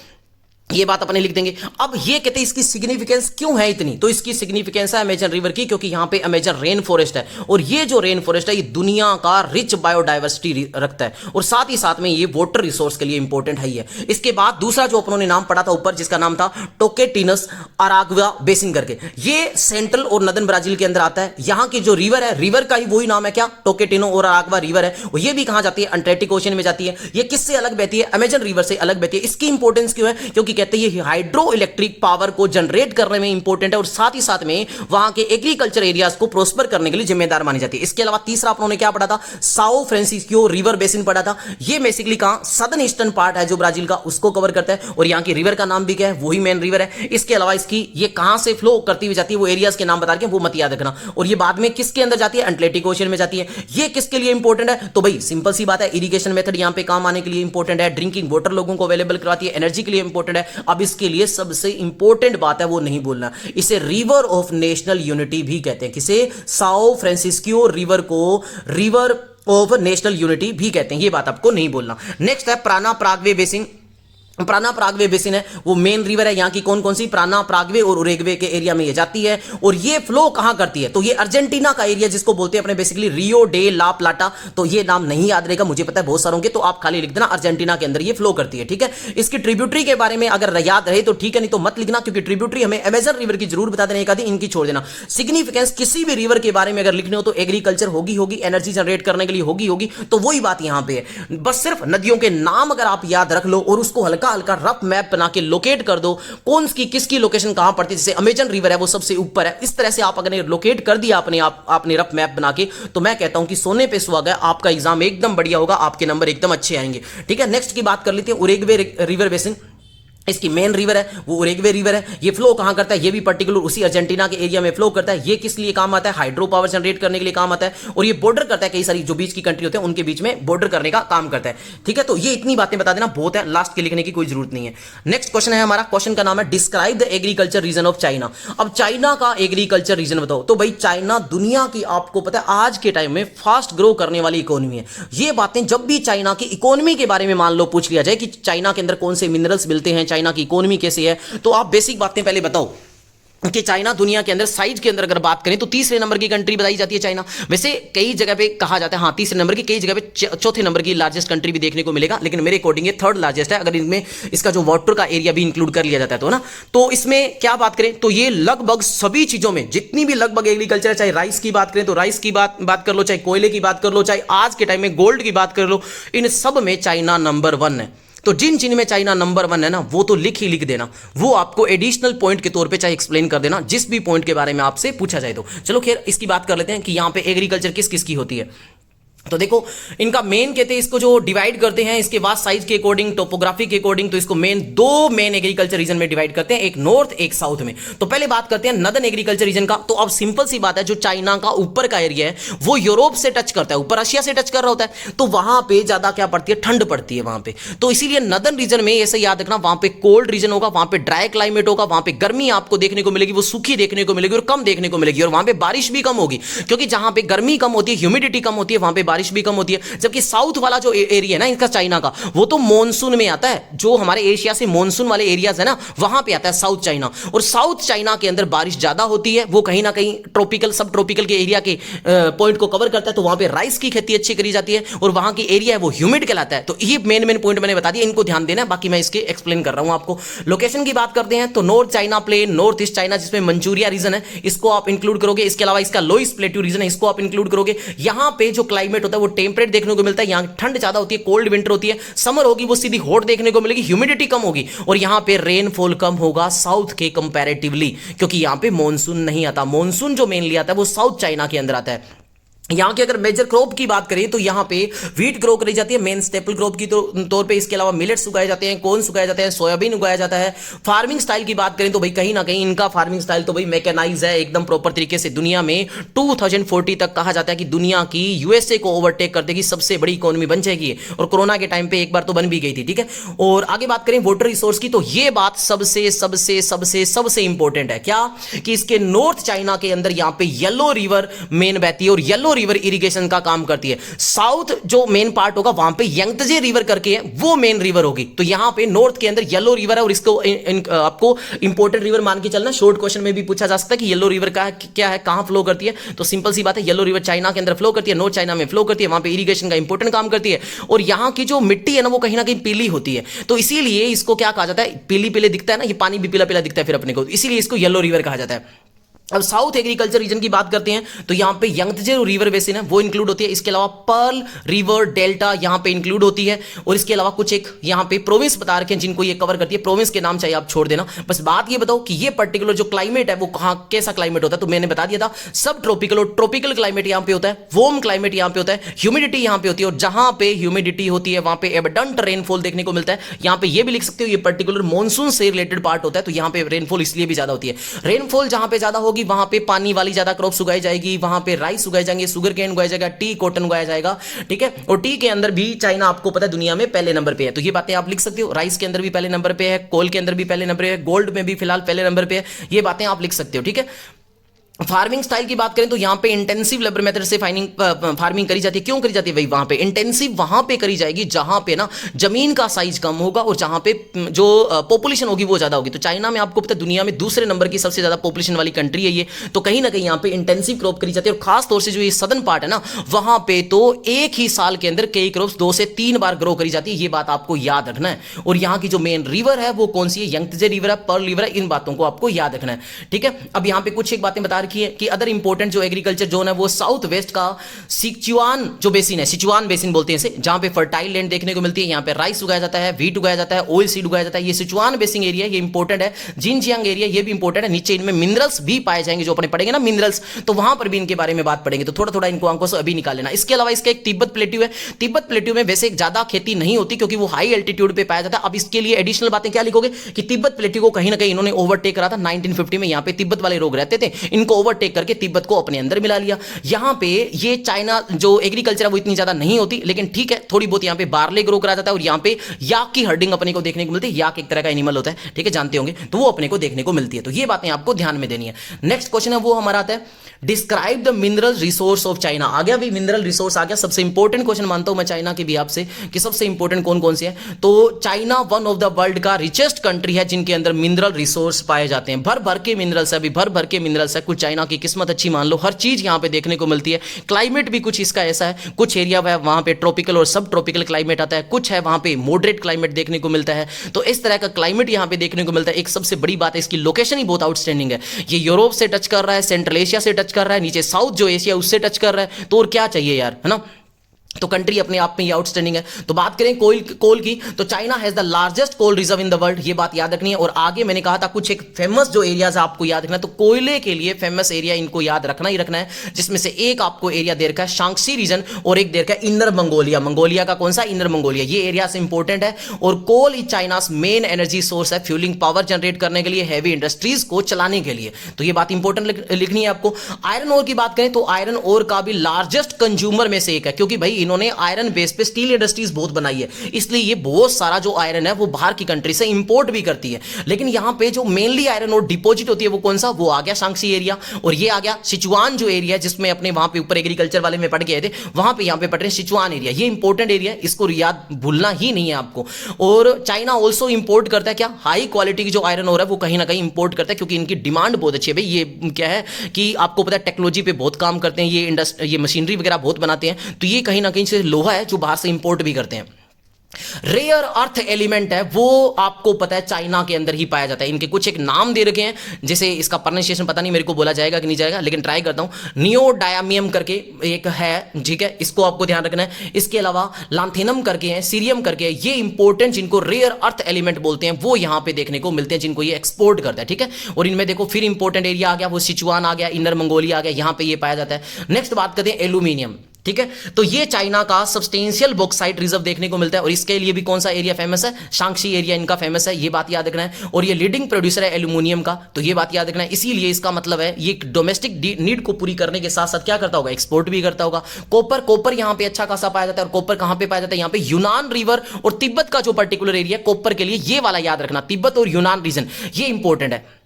ये बात अपने लिख देंगे। अब ये कहते हैं इसकी सिग्निफिकेंस क्यों है इतनी, तो इसकी सिग्निफिकेंस है अमेजन रिवर की, क्योंकि यहां पे अमेजन रेन फॉरेस्ट है, और ये जो रेन फॉरेस्ट है ये दुनिया का रिच बायोडाइवर्सिटी रखता है, और साथ ही साथ में ये वाटर रिसोर्स के लिए इंपॉर्टेंट है ही है। इसके बाद दूसरा जो अपनों ने नाम पढ़ा था ऊपर, जिसका नाम था टोकेटिनस अराग्वा बेसिन करके, ये सेंट्रल और नदर्न ब्राजील के अंदर आता है। यहां की जो रिवर है, रिवर का ही वही नाम है क्या, टोकेटिनो और अराग्वा रिवर है, और ये भी कहां जाती है, अटलांटिक ओशन में जाती है। ये किससे अलग बहती है, अमेजन रिवर से अलग बहती है। इसकी इंपॉर्टेंस क्यों है, क्योंकि कहते हैं ये हाइड्रो इलेक्ट्रिक पावर को जनरेट करने में इंपॉर्टेंट है, और साथ ही साथ में वहां के एग्रीकल्चर एरियाज को प्रोस्पर करने के लिए जिम्मेदार मानी जाती है। इसके अलावा तीसरा अपनों क्या पढ़ा था, साओ फ्रांसिस्को रिवर बेसिन पढ़ा था। ये बेसिकली कहां, सदर्न ईस्टर्न पार्ट है जो ब्राजील का, उसको कवर करता है, और यहां की रिवर का नाम भी क्या है, वही मेन रिवर है। इसके अलावा इसकी ये कहां से फ्लो करती हुई जाती है, वो एरियाज के नाम बता के वो मत याद रखना, और ये बाद में किसके अंदर जाती है, अटलांटिक ओशन में जाती है। ये किसके लिए इंपॉर्टेंट है, तो भाई सिंपल सी बात है, इरिगेशन मेथड यहां पे काम आने के लिए इंपॉर्टेंट है, ड्रिंकिंग वाटर लोगों को अवेलेबल करवाती है, एनर्जी के लिए इंपॉर्टेंट है। अब इसके लिए सबसे इंपॉर्टेंट बात है वो नहीं बोलना, इसे रिवर ऑफ नेशनल यूनिटी भी कहते हैं। किसे, साओ फ्रांसिस्को रिवर को रिवर ऑफ नेशनल यूनिटी भी कहते हैं, ये बात आपको नहीं बोलना। नेक्स्ट है प्राना प्रागवे बेसिन। प्राना प्रागवे बेसिन है वो मेन रिवर है, यहां की कौन कौन सी, प्राना प्रागवे और उरेग्वे के एरिया में ये जाती है, और ये फ्लो कहां करती है, तो ये अर्जेंटीना का एरिया जिसको बोलते हैं अपने बेसिकली रियो डे ला प्लाटा, तो ये नाम नहीं याद रहेगा, मुझे पता है बहुत सारों के, तो आप खाली लिख देना अर्जेंटीना के अंदर ये फ्लो करती है, ठीक है। इसकी ट्रिब्यूटरी के बारे में अगर याद रहे तो ठीक है, नहीं तो मत लिखना, क्योंकि ट्रिब्यूटरी हमें अमेजन रिवर की जरूर बता देना, एक आधी इनकी छोड़ देना। सिग्निफिकेंस किसी भी रिवर के बारे में अगर लिखने हो तो एग्रीकल्चर होगी, एनर्जी जनरेट करने के लिए होगी, तो वही बात यहां पे है। बस सिर्फ नदियों के नाम अगर आप याद रख लो और उसको हल्का हल्का रफ मैप बना के लोकेट कर दो, कौन सी किसकी लोकेशन कहां पड़ती है, जैसे अमेजन रिवर है वो सबसे ऊपर है, इस तरह से आप अगर लोकेट कर दिया आपने रफ मैप बना के, तो मैं कहता हूं कि सोने पे सुहागा, आपका एग्जाम एकदम बढ़िया होगा, आपके नंबर एकदम अच्छे आएंगे, ठीक है। नेक्स्ट की बात कर लेते हैं, उरेग्वे रिवर बेसिन। इसकी मेन रिवर है वो उरेग्वे रिवर है, ये फ्लो कहां करता है, ये भी पर्टिकुलर उसी अर्जेंटीना के एरिया में फ्लो करता है। ये किस लिए काम आता है, हाइड्रो पावर जनरेट करने के लिए काम आता है, और ये बॉर्डर करता है कई सारी जो बीच की कंट्री होते हैं उनके बीच में बॉर्डर करने का काम करता है, ठीक है। तो ये इतनी बातें बता देना बहुत है, लास्ट के लिखने की कोई जरूरत नहीं है। नेक्स्ट क्वेश्चन है हमारा, क्वेश्चन का नाम है describe the agriculture region of China. अब चाइना का एग्रीकल्चर रीजन बताओ, तो भाई चाइना दुनिया की आपको पता है आज के टाइम में फास्ट ग्रो करने वाली इकोनॉमी है। ये बातें जब भी चाइना की इकोनॉमी के बारे में मान लो पूछ लिया जाए कि चाइना के अंदर कौन से मिनरल्स मिलते हैं, चाइना की इकोनॉमी कैसी है, तो आप बेसिक बातें पहले बताओ कि चाइना दुनिया के अंदर साइज के अंदर अगर बात करें तो तीसरे नंबर की कंट्री बताई जाती है चाइना। वैसे कई जगह पे कहा जाता है हाँ तीसरे नंबर की, कई जगह पे चौथे नंबर की लार्जेस्ट कंट्री भी देखने को मिलेगा, लेकिन मेरे अकॉर्डिंग ये थर्ड लार्जेस्ट है, अगर इनमें इसका जो वाटर का एरिया भी इंक्लूड कर लिया जाता है तो ना। तो इसमें क्या बात करें तो ये लगभग सभी चीजों में जितनी भी लगभग एग्रीकल्चर है, चाहे राइस की बात करें तो राइस की बात कर लो, चाहे कोयले की बात कर लो, चाहे आज के टाइम में गोल्ड की बात कर लो, इन सब में चाइना नंबर 1 है। तो जिन जिन में चाइना नंबर 1 है ना, वो तो लिख देना, वो आपको एडिशनल पॉइंट के तौर पे चाहे एक्सप्लेन कर देना जिस भी पॉइंट के बारे में आपसे पूछा जाए तो। चलो खैर इसकी बात कर लेते हैं कि यहां पे एग्रीकल्चर किस किस की होती है। तो देखो इनका मेन कहते हैं, इसको जो डिवाइड करते हैं इसके वास्ट साइज के अकॉर्डिंग, टोपोग्राफी के अकॉर्डिंग, तो इसको दो मेन एग्रीकल्चर रीजन में डिवाइड करते हैं, एक नॉर्थ एक साउथ में। तो पहले बात करते हैं नदर्न एग्रीकल्चर रीजन का। तो अब सिंपल सी बात है, जो चाइना का ऊपर का एरिया है वो यूरोप से टच करता है, ऊपर रशिया से टच कर रहा होता है, तो वहां पे ज्यादा क्या पड़ती है, ठंड पड़ती है वहां पे। तो इसीलिए नदर्न रीजन में ऐसे याद रखना, वहां पे कोल्ड रीजन होगा, वहां पे ड्राई क्लाइमेट होगा, वहां पे गर्मी आपको देखने को मिलेगी, वो सूखी देखने को मिलेगी और कम देखने को मिलेगी, और वहां पे बारिश भी कम होगी, क्योंकि जहां पे गर्मी कम होती है, ह्यूमिडिटी कम होती है, वहां पे बारिश भी कम होती है। जबकि साउथ वाला जो एरिया है ना इनका चाइना का, वो तो मॉनसून में आता है, जो हमारे एशिया से मॉनसून वाले एरियाज है ना वहां पे आता है साउथ चाइना। और साउथ चाइना के अंदर बारिश ज्यादा होती है, वो कहीं ना कहीं ट्रॉपिकल सब ट्रॉपिकल के एरिया के पॉइंट को कवर करता है, तो वहां पे राइस की खेती अच्छी करी जाती है, और वहां की एरिया है वो ह्यूमिड कहलाता है। तो ये मेन पॉइंट मैंने बता दिया, इनको ध्यान देना है, बाकी मैं इसके एक्सप्लेन कर रहा हूं आपको। लोकेशन की बात करते हैं तो north China plain, north east China जिसमें मंचूरिया रीजन है, इसको आप इंक्लूड करोगे। इसके अलावा इसका लोइस्ट प्लेट्यू रीजन है, इसको आप इंक्लूड करोगे। यहां पे जो क्लाइमेट होता है वो टेम्परेट देखने को मिलता है, यहां ठंड ज्यादा होती है, कोल्ड विंटर होती है, समर होगी वो सीधी हॉट देखने को मिलेगी, ह्यूमिडिटी कम होगी, और यहां पे रेनफॉल कम होगा साउथ के कंपैरेटिवली, क्योंकि यहां पे मॉनसून नहीं आता। मॉनसून जो मेनली आता है वो साउथ चाइना के अंदर आता है। यहां की अगर मेजर क्रॉप की बात करें तो यहां पे व्हीट ग्रो करी जाती है मेन स्टेपल क्रॉप की तौर पे। इसके अलावा मिलेट्स उगाए जाते हैं, कॉर्न उगाए जाते हैं, सोयाबीन उगाया जाता है। फार्मिंग स्टाइल की बात करें तो भाई कहीं ना कहीं इनका फार्मिंग स्टाइल तो भाई मैकेनाइज है एकदम प्रॉपर तरीके से। दुनिया में 2040 तक कहा जाता है कि दुनिया की यूएसए को ओवरटेक कर देगी, सबसे बड़ी इकोनॉमी बन जाएगी, और कोरोना के टाइम पे एक बार तो बन भी गई थी, ठीक है। और आगे बात करें वाटर रिसोर्स की, तो ये बात सबसे सबसे सबसे सबसे इंपॉर्टेंट है, क्या कि इसके नॉर्थ चाइना के अंदर यहां पे येलो रिवर मेन बहती है, और येलो रिवर इरिगेशन का काम करती है। साउथ जो मेन पार्ट होगा वहां पे यंगत्जे रिवर करके है, वो मेन रिवर होगी। तो यहां पे नॉर्थ के अंदर येलो रिवर है, और इसको आपको इंपॉर्टेंट रिवर मान के चलना। शॉर्ट क्वेश्चन में भी पूछा जा सकता है कि येलो रिवर का क्या है, कहां फ्लो करती है, तो सिंपल सी बात है, येलो रिवर चाइना के अंदर फ्लो करती है, नॉर्थ चाइना में फ्लो करती है, वहां पे इरिगेशन का इंपॉर्टेंट काम करती है। और यहां की जो मिट्टी है ना वो कहीं ना कहीं पीली होती है, तो इसीलिए इसको क्या कहा जाता है, पीली पीले दिखता है ना, ये पानी भी पीला पीला दिखता है फिर अपने को, इसीलिए इसको येलो रिवर कहा जाता है। अब साउथ एग्रीकल्चर रीजन की बात करते हैं तो यहां पे यंगत्जे रिवर बेसिन है वो इंक्लूड होती है। इसके अलावा पर्ल रिवर डेल्टा यहां पे इंक्लूड होती है, और इसके अलावा कुछ एक यहां पे प्रोविंस बता रखे हैं जिनको ये कवर करती है। प्रोविंस के नाम चाहिए आप छोड़ देना, बस बात ये बताओ कि ये पर्टिकुलर जो क्लाइमेट है वो कहां कैसा क्लाइमेट होता है। तो मैंने बता दिया था सब ट्रॉपिकल और ट्रॉपिकल क्लाइमेट यहां पे होता है, वार्म क्लाइमेट यहां पे होता है, ह्यूमिडिटी यहां पे होती है, और जहां पे ह्यूमिडिटी होती है वहां पे एबंडेंट रेनफॉल देखने को मिलता है। यहां पे ये भी लिख सकते हो ये पर्टिकुलर मॉनसून से रिलेटेड पार्ट होता है, तो यहां पे रेनफॉल इसलिए भी ज्यादा होती है। रेनफॉल जहां पे ज्यादा होगी वहां पे पानी वाली ज्यादा क्रॉप्स उगाई जाएगी, वहां पे राइस उगाए जाएंगे, सुगर केन उगाया जाएगा, टी कॉटन उगाया जाएगा, ठीक है। और टी के अंदर भी चाइना आपको पता है दुनिया में पहले नंबर पे है, तो ये बातें आप लिख सकते हो। राइस के अंदर भी पहले नंबर पे है, कोल के अंदर भी पहले नंबर पे है, गोल्ड में भी फिलहाल पहले नंबर पे है, ये बातें आप लिख सकते हो, ठीक है। फार्मिंग स्टाइल की बात करें तो यहां पे इंटेंसिव लेबर मेथड से फार्मिंग करी जाती है। क्यों करी जाती है भाई, वहां पे इंटेंसिव वहां पे करी जाएगी जहां पे ना जमीन का साइज कम होगा, और जहां पे जो पॉपुलेशन होगी वो ज्यादा होगी। तो चाइना में आपको पता है दुनिया में दूसरे नंबर की सबसे ज्यादा पॉपुलेशन वाली कंट्री है ये, तो कहीं ना कहीं यहां पे इंटेंसिव क्रॉप करी जाती है। और खास तौर से जो ये सदर्न पार्ट है ना वहां पे तो एक ही साल के अंदर कई क्रॉप्स 2 से 3 बार ग्रो करी जाती है, ये बात आपको याद रखना है। और यहां की जो मेन रिवर है वो कौन सी है, यंगत्जे रिवर है, पर्ल रिवर है, इन बातों को आपको याद रखना है, ठीक है। अब यहां पे कुछ एक बातें बता रखी है कि अदर इंपॉर्टेंट जो एग्रीकल्चर जोन है वो साउथ वेस्ट का सिचुआन जो बेसिन है, सिचुआन बेसिन बोलते हैं इसे, जहां पे फर्टाइल लैंड देखने को मिलती है। यहां पे राइस उगाया जाता है, व्हीट उगाया जाता है, ऑयल सीड उगाया जाता है। ये सिचुआन बेसिन एरिया ये इंपॉर्टेंट है। जिनजियांग एरिया ये भी इंपॉर्टेंट है। नीचे इनमें मिनरल्स भी पाए जाएंगे, जो अपने पढ़ेंगे ना मिनरल्स, तो वहां पर भी इनके बारे में बात पढ़ेंगे, तो थोड़ा थोड़ा इनको आंखों से अभी निकाल लेना। इसके अलावा इसका एक तिब्बत प्लेट्यू है। तिब्बत प्लेट्यू में वैसे ज्यादा खेती नहीं होती क्योंकि वो हाई एल्टीट्यूड पे पाया जाता है। अब इसके लिए एडिशनल बातें क्या लिखोगे कि तिब्बत प्लेट्यू को कहीं ना कहीं इन्होंने ओवरटेक करा था 1950 में। यहां पे तिब्बत वाले लोग रहते थे, इनको ओवरटेक करके तिब्बत को अपने अंदर मिला लिया। यहां पे ये चाइना जो एग्रीकल्चर है वो इतनी ज्यादा नहीं होती, लेकिन ठीक है थोड़ी बहुत यहां पे बार्ले ग्रो करा जाता है, और यहां पे याक की हर्डिंग अपने को देखने को मिलती है। याक एक तरह का एनिमल होता है, ठीक है, जानते होंगे, तो वो अपने को देखने को मिलती है। तो ये बातें आपको ध्यान में देनी है। नेक्स्ट क्वेश्चन है वो हमारा आता है describe the mineral resource of China. आ गया भी मिनरल रिसोर्स आ गया। सबसे इंपॉर्टेंट क्वेश्चन मानता हूं मैं चाइना के भी आपसे कि सबसे इंपॉर्टेंट कौन कौन से है। तो China one of the world का रिचेस्ट कंट्री है जिनके अंदर मिनरल रिसोर्स पाए जाते हैं। भर भर के मिनरल्स है, अभी भर भर के मिनरल्स है। कुछ चाइना की किस्मत अच्छी मान लो, हर चीज यहां पे देखने को मिलती है। क्लाइमेट भी कुछ इसका ऐसा है, कुछ एरिया वहां पे ट्रॉपिकल और सब ट्रॉपिकल क्लाइमेट आता है, कुछ है वहां पे मॉडरेट क्लाइमेट देखने को मिलता है। तो इस तरह का क्लाइमेट यहां पे देखने को मिलता है। एक सबसे बड़ी बात है इसकी लोकेशन ही बहुत आउटस्टैंडिंग है। ये यूरोप से टच कर रहा है, सेंट्रल एशिया से टच कर रहा है, नीचे साउथ जो एशिया उससे टच कर रहा है, तो और क्या चाहिए यार, है ना। तो कंट्री अपने आप में ये आउटस्टैंडिंग है। तो बात करें कोल की, तो China has the largest coal reserve in the world, ये बात याद रखनी है। और आगे मैंने कहा था कुछ एक फेमस जो एरियाज आपको याद रखना है, तो कोयले के लिए फेमस एरिया इनको याद रखना ही रखना है, जिसमें से एक आपको एरिया दे रखा है शांक्सी रीजन और एक दे रखा है इनर मंगोलिया। मंगोलिया का कौन सा? Inner Mongolia. ये एरिया से इंपॉर्टेंट है। और coal is China's main energy source है, फ्यूलिंग पावर जनरेट करने के लिए, हैवी इंडस्ट्रीज को चलाने के लिए। तो ये बात इंपॉर्टेंट लिखनी है आपको। आयरन ओर की बात करें तो आयरन ओर का भी लार्जेस्ट कंज्यूमर में से एक है, क्योंकि भाई इन्होंने आयरन बेस पे स्टील इंडस्ट्रीज बहुत बनाई है, इसलिए ये बहुत सारा जो आयरन है वो बाहर की कंट्री से इंपोर्ट भी करती है। लेकिन यहां पे जो मेनली आयरन और डिपॉजिट होती है वो कौन सा? वो आ गया शांक्सी एरिया, और ये आ गया सिचुआन जो एरिया, जिसमें अपने वहां पे ऊपर एग्रीकल्चर वाले में पढ़ के आए थे, वहां पे यहां पे पढ़ रहे हैं सिचुआन एरिया। ये इंपॉर्टेंट एरिया है, इसको याद भूलना ही नहीं है आपको। और चाइना ऑल्सो इंपोर्ट करता है क्या? हाई क्वालिटी की जो आयरन और है वो कहीं ना कहीं इंपोर्ट करता है, क्योंकि इनकी डिमांड बहुत अच्छी है। भाई ये क्या है कि आपको पता है टेक्नोलॉजी पे बहुत काम करते हैं, ये मशीनरी वगैरह बहुत बनाते हैं, तो ये कहीं ना कहीं से लोहा है जो बाहर से इंपोर्ट भी करते हैं। रेयर अर्थ एलिमेंट है वो आपको पता है चाइना के अंदर ही पाया जाता है। इनके कुछ एक नाम दे रखे हैं, जैसे इसका प्रोनाउंसिएशन पता नहीं मेरे को बोला जाएगा कि नहीं जाएगा, लेकिन ट्राई करता हूं। नियोडायमियम करके एक है, ठीक है, इसको आपको ध्यान रखना है। इसके अलावा लांथेनम करके है, सीरियम करके है, ये इंपॉर्टेंट जिनको रेयर अर्थ एलिमेंट बोलते हैं वो यहां पे देखने को मिलते हैं, जिनको ये एक्सपोर्ट करता है, ठीक है। और इनमें देखो फिर इंपॉर्टेंट एरिया आ गया, वो सिचुआन आ गया, इनर मंगोलिया आ गया, यहां पे ये पाया जाता है। नेक्स्ट बात करते हैं एल्यूमिनियम, ठीक है। तो ये चाइना का सब्सटेंशियल बॉक्साइट रिजर्व देखने को मिलता है, और इसके लिए भी कौन सा एरिया फेमस है? शांक्सी एरिया इनका फेमस है, ये बात याद रखना है। और ये लीडिंग प्रोड्यूसर है एल्यूमिनियम का, तो ये बात याद रखना है। इसीलिए इसका मतलब है ये डोमेस्टिक नीड को पूरी करने के साथ साथ क्या करता होगा? एक्सपोर्ट भी करता होगा। कॉपर यहां पे अच्छा खासा पाया जाता है, और कॉपर कहां पे पाया जाता है? यहां पे यूनान रिवर और तिब्बत का जो पर्टिकुलर एरिया कॉपर के लिए, ये वाला याद रखना, तिब्बत और यूनान रीजन, ये इंपॉर्टेंट है।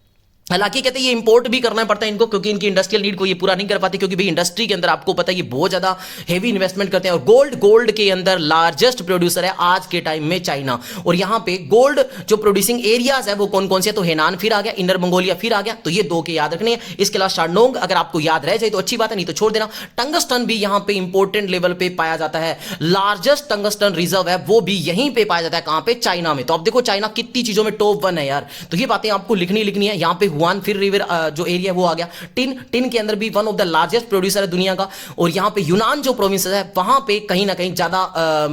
हालांकि कहते हैं ये इंपोर्ट भी करना पड़ता है इनको, क्योंकि इनकी इंडस्ट्रियल नीड को ये पूरा नहीं कर पाते, क्योंकि भाई इंडस्ट्री के अंदर आपको पता है ये बहुत ज्यादा हेवी इन्वेस्टमेंट करते हैं। और गोल्ड के अंदर लार्जेस्ट प्रोड्यूसर है आज के टाइम में चाइना। और यहां पे गोल्ड जो प्रोड्यूसिंग एरियाज है वो कौन कौन से? तो हेनान फिर आ गया, इनर मंगोलिया फिर आ गया, तो ये दो के याद रखने हैं। इसके अलावा शानोंग अगर आपको याद रह जाए तो अच्छी बात है, नहीं तो छोड़ देना। टंगस्टन भी यहां पे इंपॉर्टेंट लेवल पे पाया जाता है, लार्जेस्ट टंगस्टन रिजर्व है वो भी यहीं पे पाया जाता है। कहां पे? चाइना में। तो अब देखो चाइना कितनी चीजों में टॉप 1 है यार, तो ये बातें आपको लिखनी है। यहां पे हुआन फिर रिवर जो एरिया वो आ गया, टिन के अंदर भी one of the largest producer है दुनिया का। और यहां पे यूनान जो प्रोविंस है वहां पे कहीं ना कहीं ज्यादा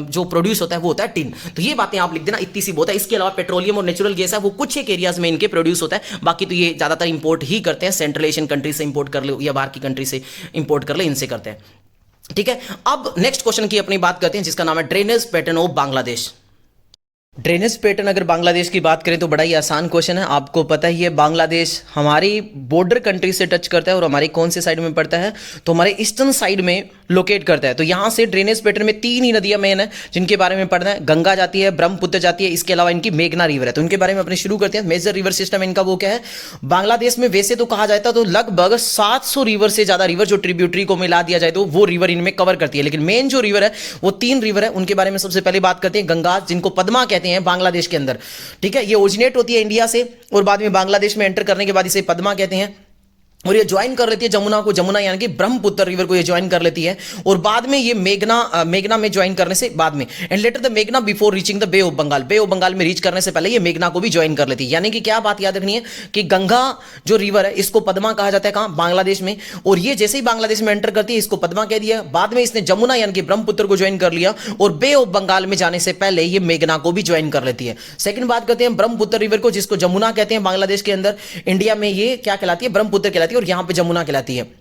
जो प्रोड्यूस होता है वो होता है टिन। तो ये बातें आप लिख देना, इतनी सी बहुत है। इसके अलावा पेट्रोलियम और नेचुरल गैस है वो कुछ एक एरियाज में इनके प्रोड्यूस होता है, बाकी तो ये ज्यादातर इंपोर्ट ही करते हैं। सेंट्रल एशियन कंट्री से इंपोर्ट कर ले या बाहर की कंट्री से इंपोर्ट कर ले, इनसे करते हैं, ठीक है। अब नेक्स्ट क्वेश्चन की अपनी बात करते हैं, जिसका नाम है drainage pattern of Bangladesh. Drainage pattern अगर बांग्लादेश की बात करें तो बड़ा ही आसान क्वेश्चन है। आपको पता ही है बांग्लादेश हमारी बॉर्डर कंट्री से टच करता है, और हमारी कौन से साइड में पड़ता है? तो हमारे ईस्टर्न साइड में लोकेट करता है। तो यहां से ड्रेनेज पैटर्न में 3 ही नदियां मेन है जिनके बारे में पढ़ना है। गंगा जाती है, ब्रह्मपुत्र जाती है, इसके अलावा इनकी मेघना रिवर है। तो इनके बारे में अपने शुरू करते हैं। मेजर रिवर सिस्टम इनका वो क्या है? बांग्लादेश में वैसे तो कहा जाता है तो लगभग 700 रिवर से ज्यादा रिवर जो ट्रिब्यूटरी को मिला दिया जाए तो वो रिवर इनमें कवर करती है। लेकिन मेन जो रिवर है वो 3 रिवर है, उनके बारे में सबसे पहले बात करते हैं। गंगा, जिनको पद्मा कहते हैं बांग्लादेश के अंदर, ठीक है। ये ओरिजिनेट होती है इंडिया से और बाद में बांग्लादेश में एंटर करने के बाद इसे पद्मा कहते हैं, और ये ज्वाइन कर लेती है जमुना को, जमुना यानी कि ब्रह्मपुत्र रिवर को ये ज्वाइन कर लेती है। और बाद में ये मेघना में ज्वाइन करने से बाद में, एंड लेटर द मेघना before reaching the bay of Bengal, bay of Bengal में रीच करने से पहले ये मेघना को भी ज्वाइन कर लेती है। यानी कि क्या बात याद रखनी है कि गंगा जो रिवर है इसको पद्मा कहा जाता है, कहां? बांग्लादेश में। और ये जैसे ही बांग्लादेश में एंटर करती है इसको पद्मा कह दिया, बाद में इसने जमुना यानी कि ब्रह्मपुत्र को ज्वाइन कर लिया, और बे ऑफ बंगाल में जाने से पहले ये मेघना को भी ज्वाइन कर लेती है। सेकंड बात करते हैं ब्रह्मपुत्र रिवर को, जिसको जमुना कहते हैं बांग्लादेश के अंदर। इंडिया में ये क्या कहलाती है? ब्रह्मपुत्र कहलाती है, और यहां पे जमुना कहलाती है।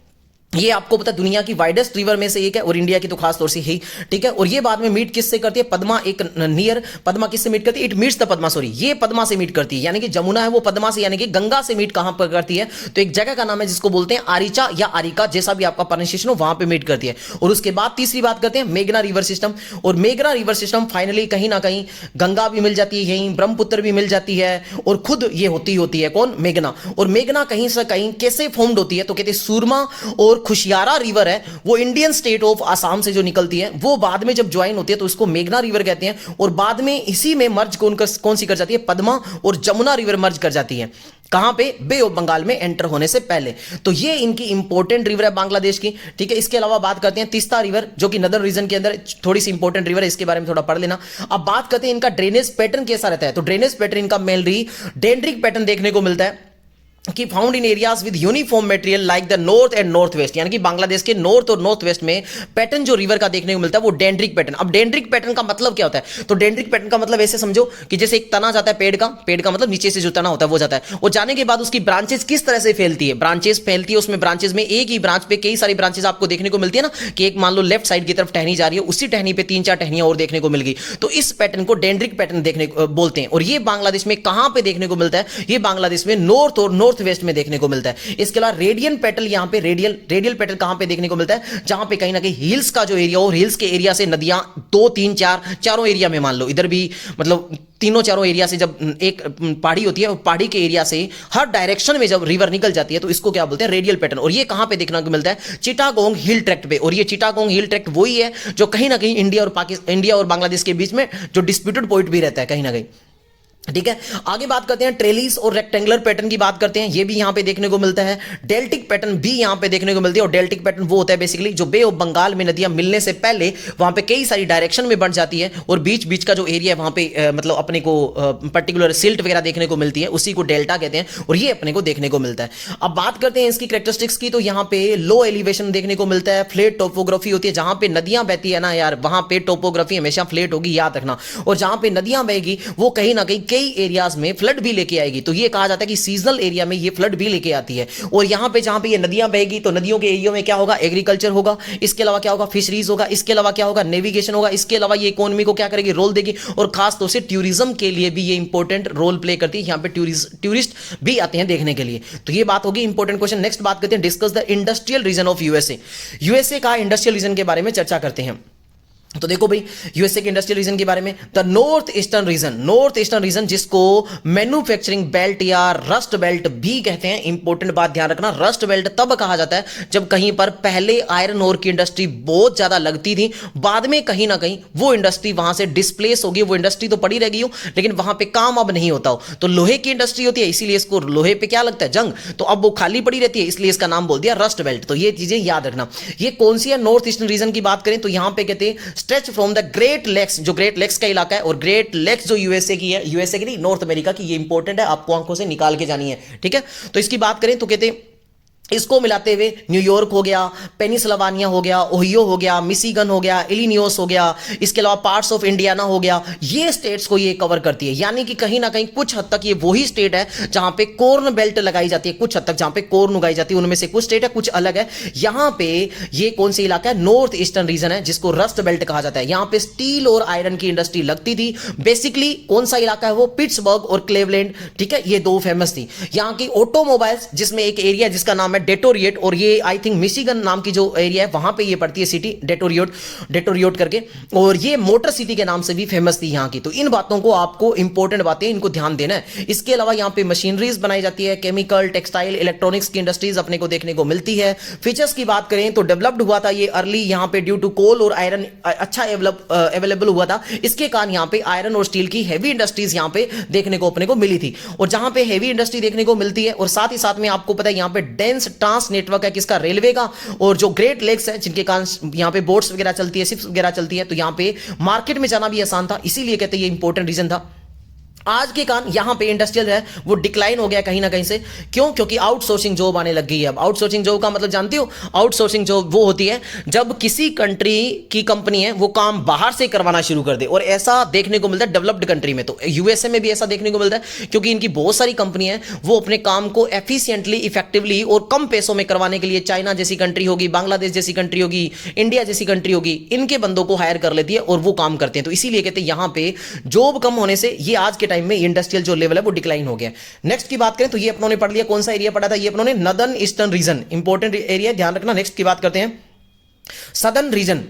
ये आपको पता दुनिया की वाइडेस्ट रिवर में से एक है, और इंडिया की तो खास तौर से ही, ठीक है। और ये बाद में मीट किससे करती है? पद्मा एक नियर पद्मा किससे मीट करती है? It meets the Padma, sorry, ये पद्मा से मीट करती है। यानी कि जमुना है वो पद्मा से यानी कि गंगा से मीट कहां पर करती है? तो एक जगह का नाम है जिसको बोलते हैं आरिचा या आरिका, जैसा भी आपका प्रोनाउंसिएशन हो, वहां पे मीट करती है। और उसके बाद तीसरी बात करते हैं मेघना रिवर सिस्टम, और मेघना रिवर सिस्टम फाइनली कहीं ना कहीं गंगा भी मिल जाती है, यहीं ब्रह्मपुत्र भी मिल जाती है, और खुद ये होती है कौन? मेघना। और मेघना कहीं से कहीं कैसे फॉर्म्ड होती है? तो कहते हैं सूरमा और खुशियारा रिवर है वो इंडियन स्टेट ऑफ आसाम से जो निकलती है वो बाद में जब ज्वाइन होती है तो उसको मेघना रिवर कहते हैं, और बाद में इसी में मर्ज कौन सी कर जाती है? पद्मा और जमुना रिवर मर्ज कर जाती है। कहां पे? बे ऑफ बंगाल में एंटर होने से पहले। तो ये इनकी इंपॉर्टेंट रिवर है बांग्लादेश की, ठीक है। इसके अलावा बात करते हैं तीस्ता रिवर, जो कि नदर रीजन के अंदर थोड़ी सी इंपॉर्टेंट रिवर है, इसके बारे में थोड़ा पढ़ लेना। अब बात करते हैं इनका ड्रेनेज पैटर्न कैसा रहता है। तो ड्रेनेज पैटर्न इनका मेनली डेंड्रिक पैटर्न देखने को मिलता है। कि found in areas with uniform material like the north and north west, यानी कि बांग्लादेश के नॉर्थ और नॉर्थ वेस्ट में पैटर्न जो रिवर का देखने को मिलता है वो डेंड्रिक पैटर्न। अब डेंड्रिक पैटर्न का मतलब क्या होता है? तो डेंड्रिक पैटर्न का मतलब ऐसे समझो कि जैसे एक तना जाता है पेड़ का मतलब नीचे से जो तना होता है वो जाता है, और जाने के बाद उसकी ब्रांचेस किस तरह से फैलती है, ब्रांचेस फैलती है, उसमें ब्रांचेस में एक ही ब्रांच पे कई सारी ब्रांचेस आपको देखने को मिलती है ना, कि एक मान लो लेफ्ट साइड की तरफ टहनी जा रही है, उसी टहनी पे 3-4 टहनियां और देखने को मिल गई, तो इस पैटर्न को डेंड्रिक पैटर्न देखने बोलते हैं। और ये बांग्लादेश में कहां पे देखने को मिलता है? ये बांग्लादेश में नॉर्थ और नॉर्थ वेस्ट में देखने को मिलता है। इसके अलावा रेडियल पैटर्न, यहां पे रेडियल पैटर्न कहां पे देखने को मिलता है? जहां पे कहीं ना कहीं हिल्स का जो एरिया हो, हिल्स के एरिया से नदियां 2, 3, 4 चारों एरिया में, मान लो इधर भी मतलब तीनों चारों एरिया से जब एक पहाड़ी होती है, पहाड़ी के एरिया से हर डायरेक्शन में जब रिवर निकल जाती है तो इसको क्या बोलते हैं? Radial pattern. और ये कहां पे देखने को मिलता है? चिटागोंग हिल ट्रैक्ट पे। और ये चिटागोंग हिल ट्रैक्ट वही है जो कहीं ना कहीं इंडिया और बांग्लादेश के बीच में जो डिस्प्यूटेड पॉइंट भी रहता है कहीं ना कहीं, ठीक है। आगे बात करते हैं ट्रेलिस और रेक्टेंगुलर पैटर्न की बात करते हैं, ये भी यहां पे देखने को मिलता है। डेल्टिक पैटर्न भी यहां पे देखने को मिलती है, और डेल्टिक पैटर्न वो होता है बेसिकली जो बे ऑफ बंगाल में नदियां मिलने से पहले वहां पे कई सारी डायरेक्शन में बन जाती है, और बीच बीच का जो एरिया है वहां पे मतलब अपने को पर्टिकुलर सिल्ट वगैरह देखने को मिलती है, उसी को डेल्टा कहते हैं, और ये अपने को देखने को मिलता है। अब बात करते हैं इसकी कैरेक्टरिस्टिक्स की, तो यहां पे लो एलिवेशन देखने को मिलता है, फ्लैट टोपोग्राफी होती है, जहां पे नदियां बहती है ना यार, वहां पे टोपोग्राफी हमेशा फ्लैट होगी, याद रखना। और जहां पे नदियां बहेगी वो कहीं ना कहीं कई एरियाज में फ्लड भी लेके आएगी, तो ये कहा जाता है कि सीजनल एरिया में ये फ्लड भी लेके आती है। और यहां पे जहां पे ये नदियां बहेगी तो नदियों के एरिया में क्या होगा? एग्रीकल्चर होगा, इसके अलावा क्या होगा? फिशरीज होगा, इसके अलावा क्या होगा? नेविगेशन होगा, इसके अलावा ये इकोनॉमी को क्या करेगी? रोल देगी, और खास तौर से टूरिज्म के लिए भी ये इंपॉर्टेंट रोल प्ले करती है। यहां पे टूरिस्ट भी आते हैं देखने के लिए, तो ये बात होगी इंपॉर्टेंट क्वेश्चन। नेक्स्ट बात करते हैं, discuss the industrial region of USA. USA का इंडस्ट्रियल रीजन के बारे में चर्चा करते हैं। तो देखो भाई, यूएसए के इंडस्ट्रियल रीजन के बारे में, द नॉर्थ ईस्टर्न रीजन जिसको मैन्युफैक्चरिंग बेल्ट या रस्ट बेल्ट भी कहते हैं। इंपॉर्टेंट बात ध्यान रखना, रस्ट बेल्ट तब कहा जाता है जब कहीं पर पहले आयरन ओर की इंडस्ट्री बहुत ज्यादा लगती थी, बाद में कहीं ना कहीं वो इंडस्ट्री वहां से डिस्प्लेस होगी, वो इंडस्ट्री तो पड़ी रह गई हो लेकिन वहां पे काम अब नहीं होता हो। तो लोहे की इंडस्ट्री होती है, इसीलिए इसको लोहे पे क्या लगता है? जंग, तो अब वो खाली पड़ी रहती है, इसलिए इसका नाम बोल दिया रस्ट बेल्ट। तो ये चीजें याद रखना। ये कौन सी है? नॉर्थ ईस्टर्न रीजन की बात करें तो यहां पे कहते हैं stretch from the Great Lakes, जो ग्रेट लेक्स का इलाका है, और ग्रेट लेक्स जो यूएसए की है, यूएसए की नहीं नॉर्थ अमेरिका की, ये इंपॉर्टेंट है, आपको आंखों से निकाल के जानी है, ठीक है। तो इसकी बात करें तो कहते हैं इसको मिलाते हुए न्यूयॉर्क हो गया, पेनिसिल्वानिया हो गया, ओहियो हो गया, मिशिगन हो गया, इलिनॉइस हो गया, इसके अलावा पार्ट्स ऑफ इंडियाना हो गया, ये स्टेट्स को ये कवर करती है। यानी कि कहीं ना कहीं कुछ हद तक ये वही स्टेट है जहां पे कॉर्न बेल्ट लगाई जाती है, कुछ हद तक जहां पे कॉर्न उगाई जाती है, उनमें से कुछ स्टेट है, कुछ अलग है। यहां पे ये कौन सा इलाका है? नॉर्थ ईस्टर्न रीजन है, जिसको रस्ट बेल्ट कहा जाता है। यहां पे स्टील और आयरन की इंडस्ट्री लगती थी। बेसिकली कौन सा इलाका है वो? पिट्सबर्ग और क्लेवलैंड, ठीक है, ये दो फेमस थी। यहां की ऑटोमोबाइल्स, जिसमें एक एरिया जिसका नाम है डेटोरिएट, और ये आई थिंक मिशिगन नाम की जो एरिया है वहां पे ये पड़ती है सिटी, डेटोरिएट करके, और ये मोटर सिटी के नाम से भी फेमस थी यहां की। तो इन बातों को आपको इंपॉर्टेंट बातें, इनको ध्यान देना है। इसके अलावा यहां पे मशीनरीज बनाई जाती है, केमिकल, टेक्सटाइल, इलेक्ट्रॉनिक्स की इंडस्ट्रीज अपने को देखने को मिलती है। फीचर्स की बात करें तो डेवलप्ड हुआ था ये अर्ली यहां पे ड्यू टू कोल और आयरन अच्छा अवेलेबल हुआ था, इसके कारण यहां पे आयरन और स्टील की हैवी इंडस्ट्रीज यहां पे देखने को अपने को मिली थी। और जहां पे हैवी इंडस्ट्री देखने को मिलती है, और साथ ही साथ में आपको पता है यहां पे डेंस ट्रांस नेटवर्क है, किसका? रेलवे का। और जो ग्रेट लेक्स है जिनके कारण यहां पे बोट्स वगैरह चलती है, शिप्स वगैरह चलती है, तो यहां पे मार्केट में जाना भी आसान था, इसीलिए कहते हैं ये इंपॉर्टेंट रीजन था। आज के कारण यहां पे इंडस्ट्रियल है वो डिक्लाइन हो गया कहीं ना कहीं से। क्यों? क्योंकि आउटसोर्सिंग जॉब आने लग गई है। अब आउटसोर्सिंग जॉब का मतलब जानती हो? आउटसोर्सिंग जॉब वो होती है जब किसी कंट्री की कंपनी है वो काम बाहर से करवाना शुरू कर दे, और ऐसा देखने को मिलता है डेवलप्ड कंट्री में। तो यूएसए में भी ऐसा देखने को मिलता है, क्योंकि इनकी बहुत सारी कंपनियां हैं वो अपने काम को एफिशिएंटली, इफेक्टिवली और कम पैसों में करवाने के लिए चाइना जैसी कंट्री होगी, बांग्लादेश जैसी कंट्री होगी, इंडिया जैसी कंट्री होगी, इनके बंदों को हायर कर लेती है और वो काम करते हैं। तो इसीलिए कहते हैं यहां पे जॉब कम होने से ये आज के टाइम में इंडस्ट्रियल लेवल है वो डिक्लाइन हो गया। नेक्स्ट की बात करें तो ये अपनों ने पढ़ लिया, कौन सा एरिया पढ़ा था? ये अपनों ने northern eastern region, important area, ध्यान रखना। नेक्स्ट की बात करते हैं सदर्न रीजन।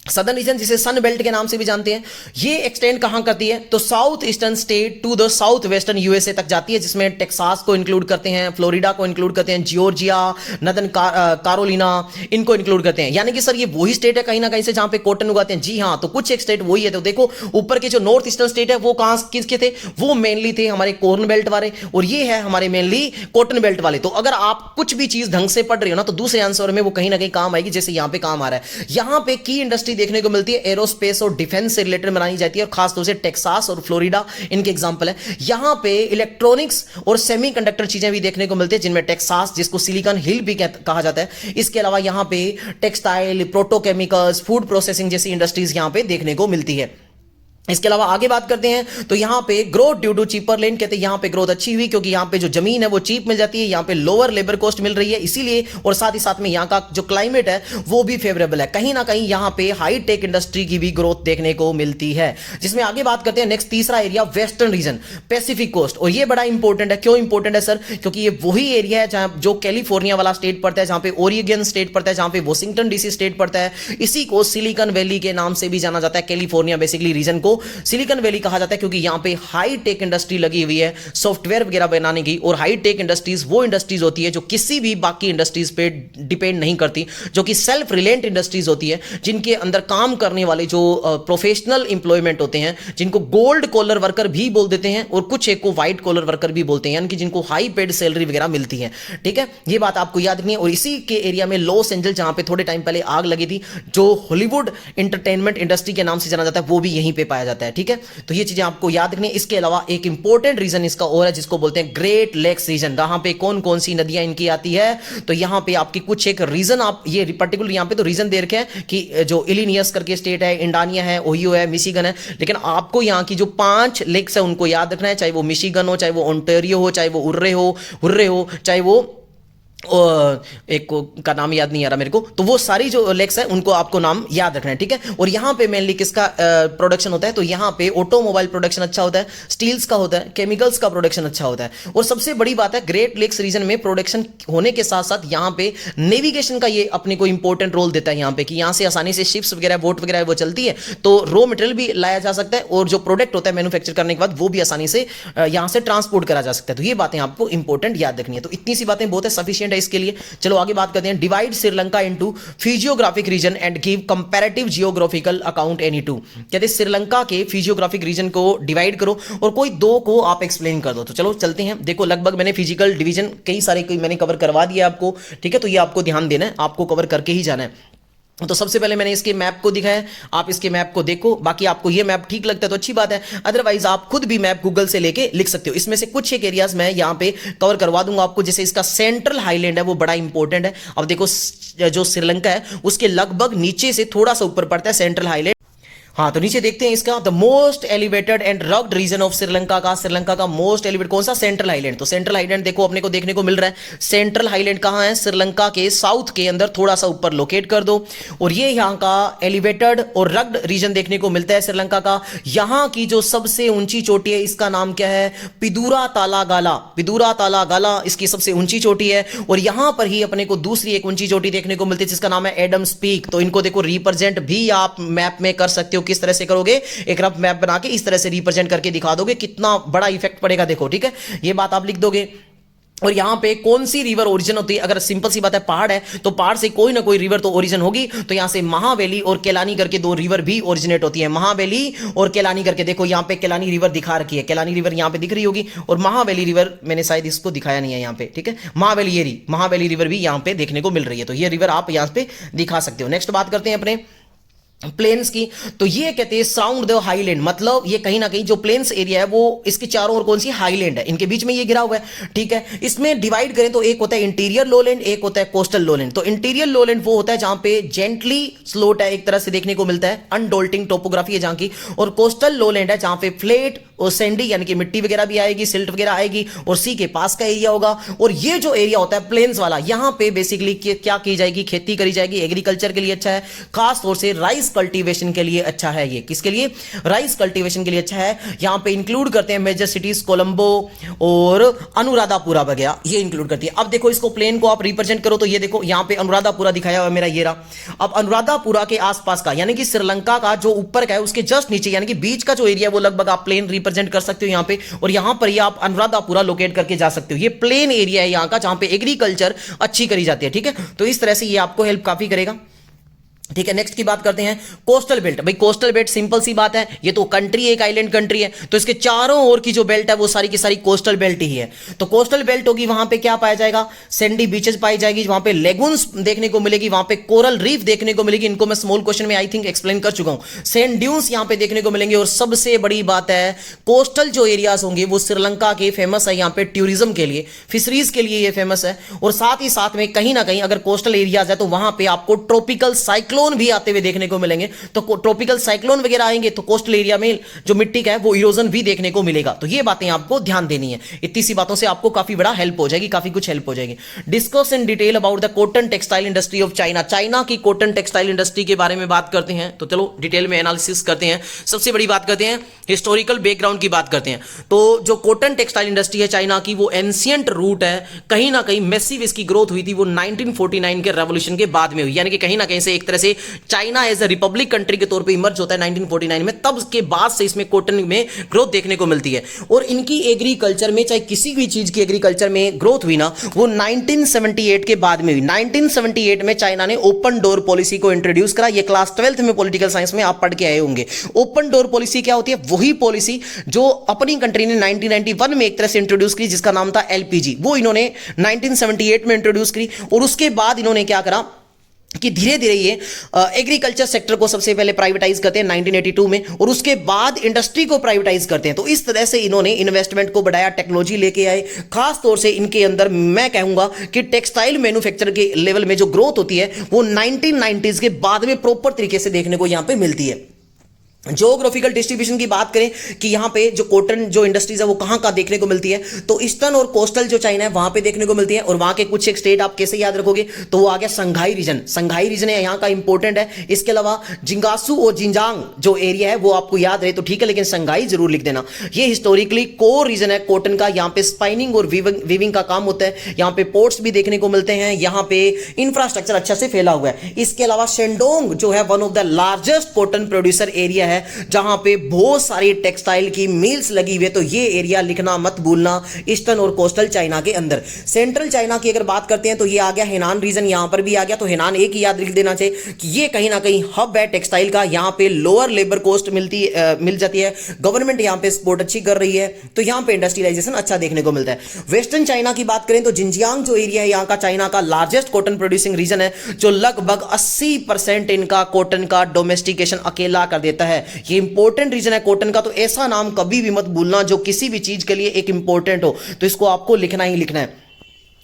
सदर्न रीजन जिसे सन बेल्ट के नाम से भी जानते हैं, ये एक्सटेंड कहां करती है? तो south eastern state to the south western USA तक जाती है, जिसमें टेक्सास को इंक्लूड करते हैं, फ्लोरिडा को इंक्लूड करते हैं, जॉर्जिया, नदर्न कैरोलिना, इनको इंक्लूड करते हैं। यानी कि सर ये वही स्टेट है कहीं ना कहीं से जहां पे कॉटन उगाते हैं? जी हां, तो कुछ एक स्टेट वही है। तो देखो ऊपर के जो नॉर्थ ईस्टर्न स्टेट है वो कहां किसके थे? वो मेनली थे हमारे कॉर्न बेल्ट वाले, और ये है हमारे मेनली कॉटन बेल्ट वाले। तो अगर आप कुछ भी चीज ढंग से पढ़ रहे हो ना तो दूसरे आंसर में वो कहीं ना कहीं काम आएगी, जैसे यहां पे काम आ रहा है। यहां पे की इंडस्ट्री देखने को मिलती है एरोस्पेस और डिफेंस से रिलेटेड बनाई जाती है, और खासतौर से टेक्सास और फ्लोरिडा इनके एग्जांपल है। यहां पे इलेक्ट्रॉनिक्स और सेमीकंडक्टर चीजें भी देखने को मिलती है, जिनमें टेक्सास, जिसको सिलिकॉन हिल भी कहा जाता है। इसके अलावा यहां पे टेक्सटाइल, प्रोटोकेमिकल्स, फूड प्रोसेसिंग जैसी इंडस्ट्रीज यहां पे देखने को मिलती है। इसके अलावा आगे बात करते हैं तो यहां पे growth due to cheaper land, कहते हैं यहां पे ग्रोथ अच्छी हुई क्योंकि यहां पे जो जमीन है वो चीप मिल जाती है, यहां पे लोअर लेबर कॉस्ट मिल रही है इसीलिए, और साथ ही साथ में यहां का जो क्लाइमेट है वो भी फेवरेबल है। कहीं ना कहीं यहां पे हाई टेक इंडस्ट्री की भी ग्रोथ देखने को मिलती है। जिसमें आगे बात करते हैं नेक्स्ट तीसरा area, western region, Pacific coast. और ये बड़ा इंपॉर्टेंट है। क्यों इंपॉर्टेंट है सर? क्योंकि ये वही एरिया है जहां जो कैलिफोर्निया वाला स्टेट पड़ता है, जहां पे ओरिगन स्टेट पड़ता है, जहां पे वॉशिंगटन डीसी स्टेट पड़ता है। इसी को सिलिकॉन वैली के नाम से भी जाना जाता है। कैलिफोर्निया बेसिकली रीजन को सिलिकॉन वैली कहा जाता है क्योंकि यहां पे हाई टेक इंडस्ट्री लगी हुई है सॉफ्टवेयर वगैरह बनाने की। और हाई टेक इंडस्ट्रीज वो इंडस्ट्रीज होती है जो किसी भी बाकी इंडस्ट्रीज पे डिपेंड नहीं करती, जो कि सेल्फ रिलायंट इंडस्ट्रीज होती है, जिनके अंदर काम करने वाले जो प्रोफेशनल इंप्लॉयमेंट होते हैं, जिनको गोल्ड कॉलर वर्कर भी बोल देते हैं और कुछ एक को व्हाइट कॉलर वर्कर भी बोलते हैं, यानी कि जिनको हाई पेड सैलरी वगैरह मिलती है। ठीक है, ये बात आपको याद रखनी है। और इसी के एरिया में लॉस एंजल्स, जहां पे थोड़े टाइम पहले आग लगी थी, जो हॉलीवुड एंटरटेनमेंट इंडस्ट्री के नाम से जाना जाता है, वो भी यहीं पे पाया जाता है। ठीक है, तो ये चीजें आपको याद रखनी है। इसके अलावा एक इंपॉर्टेंट रीजन इसका और है जिसको बोलते हैं ग्रेट लेक्स रीजन। यहां पे कौन कौन सी नदियां इनकी आती है, तो यहां पे आपकी कुछ एक रीजन, आप ये पर्टिकुलर यहां पे तो रीजन दे रखे हैं कि जो इलिनियस करके स्टेट है, इंडानिया है, ओहियो है, मिशिगन है, लेकिन आपको यहां की जो 5 लेक्स है उनको याद रखना है, चाहे वो मिशिगन हो, चाहे वो ओंटारियो हो, चाहे वो हुर्रे हो, चाहे वो एक का नाम याद नहीं आ रहा मेरे को, तो वो सारी जो लेक्स है उनको आपको नाम याद रखना है। ठीक है, और यहां पे मेनली किसका प्रोडक्शन होता है, तो यहां पे ऑटोमोबाइल प्रोडक्शन अच्छा होता है, स्टील्स का होता है, केमिकल्स का प्रोडक्शन अच्छा होता है। और सबसे बड़ी बात है, ग्रेट लेक्स रीजन में प्रोडक्शन होने के साथ साथ यहां पे नेविगेशन का ये अपने को इंपॉर्टेंट रोल देता है, यहां पे कि यहां से आसानी से शिप्स वगैरह, बोट वगैरह वो चलती है, तो रॉ मटेरियल भी लाया जा सकता है, और जो प्रोडक्ट होता है मैन्युफैक्चर करने के बाद वो भी आसानी से यहां से ट्रांसपोर्ट करा जा सकता है। तो ये बातें आपको इंपॉर्टेंट याद रखनी है। तो इतनी सी बातें बहुत है, सफिशिएंट है इसके लिए। चलो आगे बात करते हैं, divide Sri Lanka into physiographic region and give comparative geographical account any two. कहते हैं श्रीलंका के फिजियोग्राफिक रीजन को डिवाइड करो और कोई 2 को आप एक्सप्लेन कर दो। तो चलो चलते हैं। देखो लगभग मैंने फिजिकल डिवीजन कई सारे मैंने कवर करवा दिया आपको। ठीक है, तो ये आपको ध्यान देना है, आपको कवर करके ही जाना है। तो सबसे पहले मैंने इसके मैप को दिखाया, आप इसके मैप को देखो, बाकी आपको ये मैप ठीक लगता है तो अच्छी बात है, अदरवाइज आप खुद भी मैप गूगल से लेके लिख सकते हो। इसमें से कुछ एक एरियाज मैं यहां पे कवर करवा दूंगा आपको, जैसे इसका सेंट्रल हाईलैंड है वो बड़ा इंपॉर्टेंट है। अब देखो जो श्रीलंका है उसके लगभग नीचे से थोड़ा सा ऊपर पड़ता है सेंट्रल हाईलैंड। हाँ, तो नीचे देखते हैं इसका, the most elevated and rugged region of Sri Lanka का मोस्ट एलिवेटेड कौन सा, सेंट्रल हाईलैंड। तो सेंट्रल हाईलैंड देखो अपने को देखने को मिल रहा है। सेंट्रल हाईलैंड कहां है, श्रीलंका के साउथ के अंदर थोड़ा सा ऊपर लोकेट कर दो, और ये यहां का एलिवेटेड और रग्ड रीजन देखने को मिलता है श्रीलंका का। यहां की जो सबसे ऊंची चोटी है इसका नाम क्या है, पिदूरा तालागाला इसकी सबसे ऊंची चोटी है। और यहां पर ही अपने को दूसरी एक ऊंची चोटी देखने को मिलती है जिसका नाम है एडम्स पीक। तो इनको देखो रिप्रेजेंट भी आप मैप में कर सकते हो। किस तरह से करोगे, एक रफ मैप बना के इस तरह से रिप्रेजेंट करके दिखा दोगे, कितना बड़ा इफेक्ट पड़ेगा देखो। ठीक है, ये बात आप लिख दोगे। और यहां पे कौन सी रिवर ओरिजिन होती है, अगर सिंपल सी बात है पहाड़ है तो पहाड़ से कोई ना कोई रिवर तो ओरिजिन होगी। तो यहां से महावेली और केलानी करके 2 रिवर भी ओरिजिनेट होती है, महावेली और केलानी करके। देखो यहां पे केलानी रिवर दिखा रखी है, केलानी रिवर यहां पे दिख रही होगी, और महावेली रिवर मैंने शायद इसको दिखाया नहीं है यहां पे। ठीक है, महावेली रिवर भी यहां पे देखने को मिल रही है, तो ये रिवर आप यहां पे दिखा सकते हो। नेक्स्ट बात करते हैं अपने प्लेन्स की। तो ये कहते हैं साउंड द हाईलैंड, मतलब ये कहीं ना कहीं जो प्लेन्स एरिया है वो इसके चारों ओर कौन सी हाईलैंड है, इनके बीच में ये गिरा हुआ है। ठीक है, इसमें डिवाइड करें तो एक होता है इंटीरियर लोलैंड, एक होता है कोस्टल लोलैंड। तो इंटीरियर लोलैंड वो होता है जहां पे जेंटली स्लोट है, एक तरह से देखने को मिलता है, अनडोल्टिंग टोपोग्राफी है जहां की। और कोस्टल लोलैंड है जहां पे फ्लैट और सैंडी यानी कि मिट्टी वगैरह भी आएगी, सिल्ट वगैरह आएगी, और सी के पास का एरिया होगा। और ये जो एरिया होता है प्लेन्स वाला, यहां पे बेसिकली क्या की जाएगी, खेती करी जाएगी, एग्रीकल्चर के लिए अच्छा है, खास तौर से राइस कल्टीवेशन के लिए अच्छा है। ये किसके लिए, राइस कल्टीवेशन के लिए अच्छा है। यहां पे इंक्लूड करते हैं मेजर सिटीज कोलंबो और अनुराधापुरा वगैरह, ये इंक्लूड करती है। अब देखो इसको प्लेन को आप रिप्रेजेंट करो तो ये देखो यहां पे अनुराधापुरा दिखाया हुआ मेरा, ये रहा। अब अनुराधापुरा के आसपास का यानी कि श्रीलंका का जो ऊपर का है उसके जस्ट नीचे यानी कि बीच का जो एरिया वो लगभग आप प्लेन रिप्रेजेंट कर सकते हो यहां पे, और यहां पर ही आप अनुराधापुरा लोकेट करके जा सकते हो। ये प्लेन एरिया है यहां का जहां पे एग्रीकल्चर अच्छी करी जाती है। ठीक है, तो इस तरह से ये आपको हेल्प काफी करेगा। ठीक है, नेक्स्ट की बात करते हैं कोस्टल बेल्ट। भाई कोस्टल बेल्ट सिंपल सी बात है, ये तो कंट्री एक आइलैंड कंट्री है, तो इसके चारों ओर की जो बेल्ट है वो सारी की सारी कोस्टल बेल्ट ही है। तो कोस्टल बेल्ट होगी, वहां पे क्या पाया जाएगा, सैंडी बीचेस पाई जाएगी, वहां पे लेगून्स देखने को मिलेगी, वहां पे कोरल रीफ देखने को मिलेगी। इनको मैं स्मॉल क्वेश्चन में आई थिंक एक्सप्लेन कर चुका हूं। सैंड ड्यून्स यहां पे देखने को मिलेंगे। और सबसे बड़ी बात है, कोस्टल जो एरियाज होंगे वो श्रीलंका के फेमस है यहां पे टूरिज्म के लिए, फिशरीज के लिए ये फेमस है। और साथ ही साथ में कहीं ना कहीं अगर कोस्टल एरियाज है तो वहां पे आपको ट्रॉपिकल साइक्लोन भी आते हुए देखने को मिलेंगे। तो ट्रॉपिकल साइक्लोन वगैरह आएंगे तो कोस्टल एरिया में जो मिट्टी का है वो इरोजन भी देखने को मिलेगा। तो ये बातें आपको ध्यान देनी है। इतनी सी बातों से आपको काफी बड़ा हेल्प हो जाएगी, काफी कुछ हेल्प हो जाएगी। Discuss in detail about the cotton textile industry of China. China की कॉटन टेक्सटाइल इंडस्ट्री के बारे में बात करते हैं। तो चलो डिटेल में एनालिसिस करते हैं। सबसे बड़ी बात करते हैं, हिस्टोरिकल बैकग्राउंड की बात करते हैं। तो जो कॉटन टेक्सटाइल इंडस्ट्री है चाइना की, वो एंशियंट रूट है। कहीं ना कहीं मैसिव इसकी ग्रोथ हुई थी वो 1949 के रेवोल्यूशन के बाद में हुई। यानी कि कहीं ना कहीं से एक तरह से China as a republic country के तौर पे इमर्ज होता है 1949 में, तब के बाद से इसमें कॉटन में ग्रोथ देखने को मिलती है। और इनकी एग्रीकल्चर में, चाहे किसी भी चीज की एग्रीकल्चर में ग्रोथ हुई ना, वो 1978 के बाद में हुई। 1978 में चाइना ने ओपन डोर पॉलिसी को इंट्रोड्यूस करा। ये क्लास 12th में पॉलिटिकल साइंस में आप पढ़ के आए होंगे। ओपन डोर पॉलिसी क्या होती है, वही पॉलिसी जो अपनी कंट्री ने 1991 में एक तरह से इंट्रोड्यूस की, जिसका नाम था एलपीजी। वो इन्होंने 1978 में इंट्रोड्यूस करी। और उसके बाद इन्होंने क्या करा कि धीरे धीरे ये एग्रीकल्चर सेक्टर को सबसे पहले प्राइवेटाइज करते हैं 1982 में, और उसके बाद इंडस्ट्री को प्राइवेटाइज करते हैं। तो इस तरह से इन्होंने इन्वेस्टमेंट को बढ़ाया, टेक्नोलॉजी लेके आए। खास तौर से इनके अंदर मैं कहूंगा कि टेक्सटाइल मैन्युफैक्चर के लेवल में जो ग्रोथ होती है वो 1990s के बाद में प्रॉपर तरीके से देखने को यहां पे मिलती है। ज्योग्राफिकल डिस्ट्रीब्यूशन की बात करें कि यहां पे जो कॉटन जो इंडस्ट्रीज है वो कहां कहां देखने को मिलती है, तो ईस्टर्न और कोस्टल जो चाइना है वहां पे देखने को मिलती है। और वहां के कुछ एक स्टेट आप कैसे याद रखोगे, तो वो आ गया संघाई रीजन। संघाई रीजन है यहां का इंपॉर्टेंट है। इसके अलावा जिंगासू और जिंजांग जो एरिया है वो आपको याद रहे तो ठीक है, लेकिन संघाई जरूर लिख देना। ये हिस्टोरिकली कोर रीजन है कॉटन का। यहां पे स्पाइनिंग और वीविंग का काम होता है। यहां पे पोर्ट्स भी देखने को मिलते हैं। यहां पे इंफ्रास्ट्रक्चर अच्छा से फैला हुआ है। इसके अलावा शेंडोंग जो है one of the largest cotton producer area है, जहां पे बहुत सारी टेक्सटाइल की मिल्स लगी हुई है। तो ये एरिया लिखना मत भूलना, ईस्टर्न और कोस्टल चाइना के अंदर। सेंट्रल चाइना की अगर बात करते हैं तो ये आ गया हेनान रीजन, यहां पर भी आ गया। तो हेनान एक ही याद लिख देना चाहिए कि ये कहीं ना कहीं हब है टेक्सटाइल का। यहां पे लोअर लेबर कॉस्ट मिल जाती है। गवर्नमेंट यहां पे सपोर्ट अच्छी कर रही है, तो यहां पे इंडस्ट्रियलाइजेशन अच्छा देखने को मिलता है। वेस्टर्न चाइना की बात करें तो जिंजियांग जो एरिया है यहां का चाइना का लार्जेस्ट कॉटन प्रोड्यूसिंग रीजन है, जो लगभग 80% इनका कॉटन का डोमेस्टिकेशन अकेला कर देता है। ये इंपॉर्टेंट रीजन है कॉटन का। तो ऐसा नाम कभी भी मत भूलना जो किसी भी चीज के लिए एक इंपॉर्टेंट हो, तो इसको आपको लिखना ही लिखना है।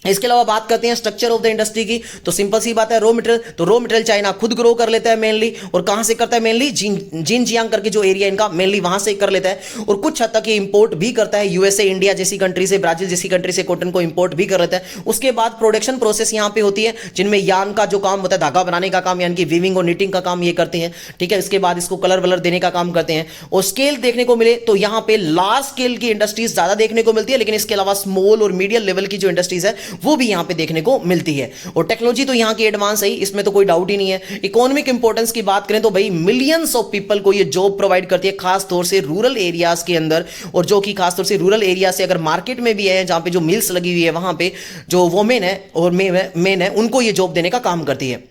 इसके अलावा बात करते हैं स्ट्रक्चर ऑफ द इंडस्ट्री की, तो सिंपल सी बात है, रॉ मटेरियल। तो रॉ मटेरियल चाइना खुद ग्रो कर लेता है मेनली, और कहां से करता है मेनली, जिनजियांग करके जो एरिया इनका मेनली वहां से कर लेता है। और कुछ हद तक ये इंपोर्ट भी करता है यूएसए, इंडिया जैसी कंट्री से, ब्राजील जैसी कंट्री से कॉटन को इंपोर्ट भी कर लेता है। उसके बाद प्रोडक्शन प्रोसेस यहां पे होती है, जिनमें यान का जो काम होता है, धागा बनाने का काम, यानी कि वीविंग और नीटिंग का काम ये करते हैं। ठीक है, इसके बाद इसको कलर वलर देने का काम करते हैं। और स्केल देखने को मिले तो यहां पे लार्ज स्केल की इंडस्ट्रीज ज्यादा देखने को मिलती है, लेकिन इसके अलावा स्मॉल और मीडियम लेवल की जो इंडस्ट्रीज है वो भी यहां पे को मिलती है। और टेक्नोलॉजी तो यहां की एडवांस है, इसमें तो कोई डाउट ही नहीं है। इकोनॉमिक इंपॉर्टेंस की बात करें तो भाई मिलियंस ऑफ पीपल को ये जॉब प्रोवाइड करती है, खास तौर से रूरल एरियाज के अंदर। और जो कि खास तौर से रूरल एरिया से अगर मार्केट में भी है, जहां पे जो मिल्स लगी हुई है, वहां पे जो वोमेन है और मेन है, उनको ये जॉब देने का काम करती है।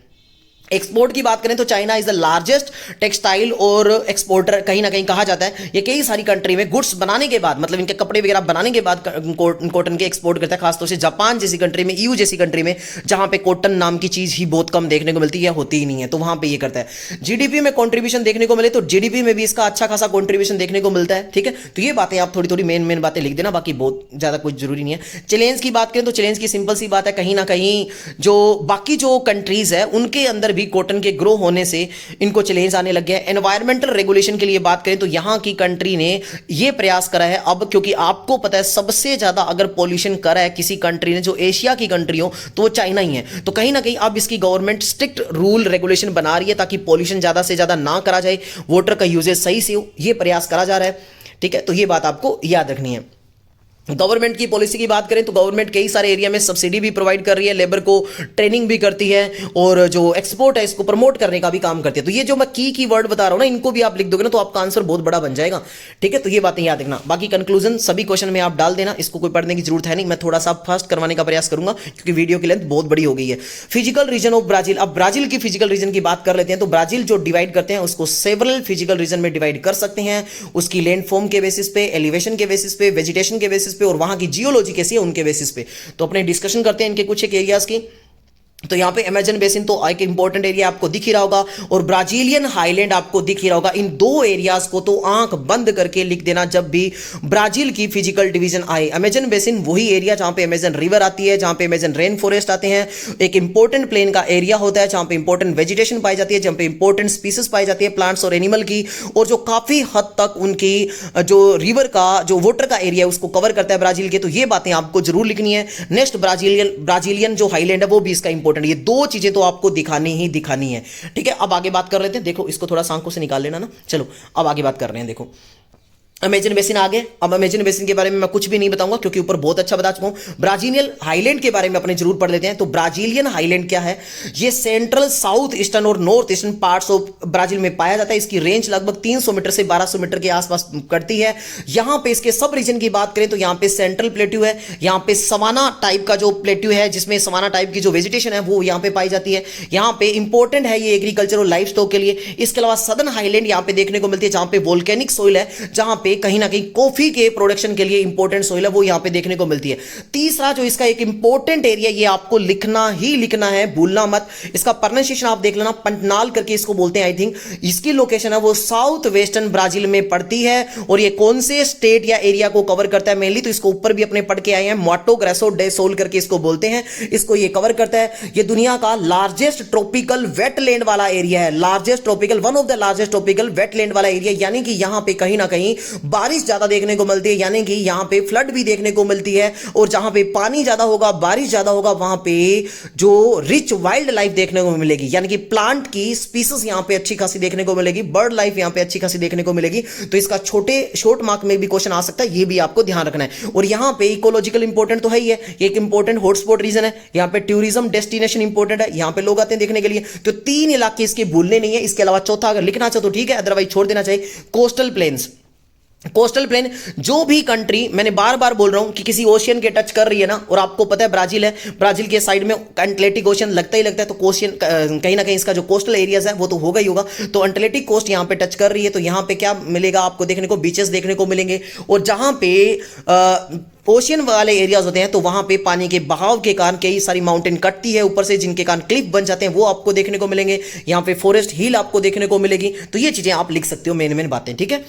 एक्सपोर्ट की बात करें तो China is the largest textile और एक्सपोर्टर कहीं ना कहीं कहा जाता है। ये कई सारी कंट्री में गुड्स बनाने के बाद, मतलब इनके कपड़े वगैरह बनाने के बाद कॉटन के एक्सपोर्ट करता है, खासतौर से जापान जैसी कंट्री में, ईयू जैसी कंट्री में, जहां पे कॉटन नाम की चीज ही बहुत कम देखने को मिलती है या होती ही नहीं है, तो वहां पे ये करता है। जीडीपी में कॉन्ट्रीब्यूशन देखने को मिले तो जीडीपी में भी इसका अच्छा खासा कॉन्ट्रीब्यूशन देखने को मिलता है। ठीक है, तो ये बातें आप थोड़ी थोड़ी मेन बातें लिख देना, बाकी बहुत ज्यादा कुछ जरूरी नहीं है। चैलेंज की बात करें तो चैलेंज की सिंपल सी बात है, कहीं ना कहीं जो बाकी जो कंट्रीज है उनके अंदर भी कॉटन के ग्रो होने से इनको चैलेंज आने लग गया है। एनवायरमेंटल रेगुलेशन के लिए बात करें तो यहां की कंट्री ने यह प्रयास करा है अब, क्योंकि आपको पता है सबसे ज्यादा अगर पॉल्यूशन करा है किसी कंट्री ने, जो एशिया की कंट्री हो, तो वो चाइना ही है। तो कहीं ना कहीं अब इसकी गवर्नमेंट स्ट्रिक्ट रूल रेगुलेशन बना रही है ताकि पॉल्यूशन ज्यादा से ज्यादा ना करा जाए, वाटर का यूजेज सही से हो, यह प्रयास करा जा रहा है। ठीक है, तो यह बात आपको याद रखनी है। गवर्नमेंट की पॉलिसी की बात करें तो गवर्नमेंट कई सारे एरिया में सब्सिडी भी प्रोवाइड कर रही है, लेबर को ट्रेनिंग भी करती है और जो एक्सपोर्ट है इसको प्रमोट करने का भी काम करती है। तो ये जो मैं की वर्ड बता रहा हूं ना, इनको भी आप लिख दोगे ना तो आपका आंसर बहुत बड़ा बन जाएगा। ठीक है, तो ये बातें याद रखना। बाकी कंक्लूजन सभी क्वेश्चन में आप डाल देना, इसको कोई पढ़ने की जरूरत है नहीं। मैं थोड़ा सा फास्ट करवाने का प्रयास करूंगा क्योंकि वीडियो की लेंथ बहुत बड़ी हो गई है। फिजिकल रीजन ऑफ ब्राजील, अब ब्राजील की फिजिकल रीजन की बात कर लेते हैं। तो ब्राजील जो डिवाइड करते हैं उसको सेवरल फिजिकल रीजन में डिवाइड कर सकते हैं, उसकी लैंड फॉर्म के बेसिस पे, एलिवेशन के बेसिस पे, वेजिटेशन के बेसिस पे और वहां की जियोलॉजी कैसी है उनके बेसिस पे। तो अपने डिस्कशन करते हैं इनके कुछ एक एरियाज की। तो यहां पे अमेजन बेसिन तो एक इंपॉर्टेंट एरिया आपको दिख ही रहा होगा और ब्राजीलियन हाईलैंड आपको दिख ही रहा होगा। इन दो एरियाज को तो आंख बंद करके लिख देना जब भी ब्राजील की फिजिकल डिवीजन आए। अमेजन बेसिन वही एरिया जहां पे अमेजन रिवर आती है, जहां पे अमेजन रेन फॉरेस्ट आते हैं, एक इंपॉर्टेंट प्लेन का एरिया होता है जहां पे इंपॉर्टेंट वेजिटेशन पाई जाती है, जहां पे इंपॉर्टेंट स्पीसीज पाई जाती है प्लांट्स और एनिमल की, और जो काफी हद तक उनकी जो रिवर का जो वाटर का एरिया है उसको कवर करता है ब्राजील के। तो ये बातें आपको जरूर लिखनी है। नेक्स्ट ब्राजीलियन जो हाईलैंड है वो भी इसका इंपॉर्टेंट, ये दो चीजें तो आपको दिखानी ही दिखानी है। ठीक है, अब आगे बात कर लेते हैं। देखो इसको थोड़ा सांखों से निकाल लेना ना। चलो अब आगे बात कर रहे हैं। देखो अमेजन बेसिन आ गए। अब अमेजन बेसिन के बारे में मैं कुछ भी नहीं बताऊंगा क्योंकि ऊपर बहुत अच्छा बता चुका हूं। ब्राजीलियन हाईलैंड के बारे में अपने जरूर पढ़ लेते हैं। तो ब्राजीलियन हाईलैंड क्या है? ये सेंट्रल, साउथ ईस्टर्न और north eastern parts of Brazil में पाया जाता है। इसकी रेंज लगभग 300 मीटर से 1200 मीटर के आसपास करती है। यहां पे इसके सब रीजन की बात करें तो यहां पे सेंट्रल प्लेट्यू है, यहां पे सवाना टाइप का जो प्लेट्यू है जिसमें सवाना टाइप की जो वेजिटेशन है वो यहां पे पाई जाती है। यहां पे इंपॉर्टेंट है ये एग्रीकल्चर और लाइफ स्टॉक के लिए। इसके अलावा सदर्न हाईलैंड यहां पे देखने को मिलती है जहां पे वोल्केनिक सोइल है, जहां पे कहीं ना कहीं कॉफी के प्रोडक्शन के लिए इंपॉर्टेंट सोइल है वो यहां पे देखने को मिलती है। तीसरा जो इसका एक इंपॉर्टेंट एरिया, ये आपको लिखना ही लिखना है, भूलना मत। इसका प्रोनाउंसिएशन आप देख लेना, पंटनाल करके इसको बोलते हैं। आई थिंक इसकी लोकेशन है वो साउथ वेस्टर्न ब्राजील में पड़ती है। और ये कौन से स्टेट या एरिया को कवर करता है मेनली, तो इसको ऊपर भी अपने पढ़ के आए हैं, माटो ग्रेसो डे सोल करके इसको बोलते हैं। इसको ये कवर करता है। ये दुनिया का लार्जेस्ट ट्रॉपिकल वेटलैंड वाला एरिया है। Largest tropical, one of the largest tropical wetland वाला एरिया, यानी कि यहां पे कहीं ना कहीं बारिश ज्यादा देखने को मिलती है, यानी कि यहां पे फ्लड भी देखने को मिलती है। और जहां पे पानी ज्यादा होगा, बारिश ज्यादा होगा, वहां पे जो रिच वाइल्ड लाइफ देखने को मिलेगी, यानी कि प्लांट की स्पीसीज यहां पे अच्छी खासी देखने को मिलेगी, बर्ड लाइफ यहां पे अच्छी खासी देखने को मिलेगी। तो इसका शॉर्ट मार्क में भी क्वेश्चन आ सकता है, ये भी आपको ध्यान रखना है। और यहां पे इकोलॉजिकल इंपॉर्टेंट तो है ही है, एक इंपॉर्टेंट हॉटस्पॉट रीजन है। यहां पे टूरिज्म डेस्टिनेशन इंपॉर्टेंट है, यहां पे लोग आते हैं देखने के लिए। तो 3 इलाके इसके भूलने नहीं है। इसके अलावा चौथा अगर लिखना चाहो तो ठीक है, अदरवाइज छोड़ देना चाहिए। कोस्टल प्लेन्स, कोस्टल प्लेन, जो भी कंट्री, मैंने बार बार बोल रहा हूं कि किसी ओशियन के टच कर रही है ना, और आपको पता है ब्राजील है, ब्राजील के साइड में अटलांटिक ओशियन लगता ही लगता है, तो कोशियन कहीं ना कहीं इसका जो कोस्टल एरियाज है वो तो होगा ही होगा। तो अटलांटिक कोस्ट यहां पे टच कर रही है, तो यहां पे क्या मिलेगा आपको देखने को? बीचेस देखने को मिलेंगे। और जहां पे ओशियन वाले एरियाज होते हैं तो वहां पे पानी के बहाव के कारण कई सारी माउंटेन कटती है ऊपर से, जिनके कारण क्लिफ बन जाते हैं, वो आपको देखने को मिलेंगे। यहां पे फॉरेस्ट हिल आपको देखने को मिलेगी। तो ये चीजें आप लिख सकते हो, मेन बातें। ठीक है,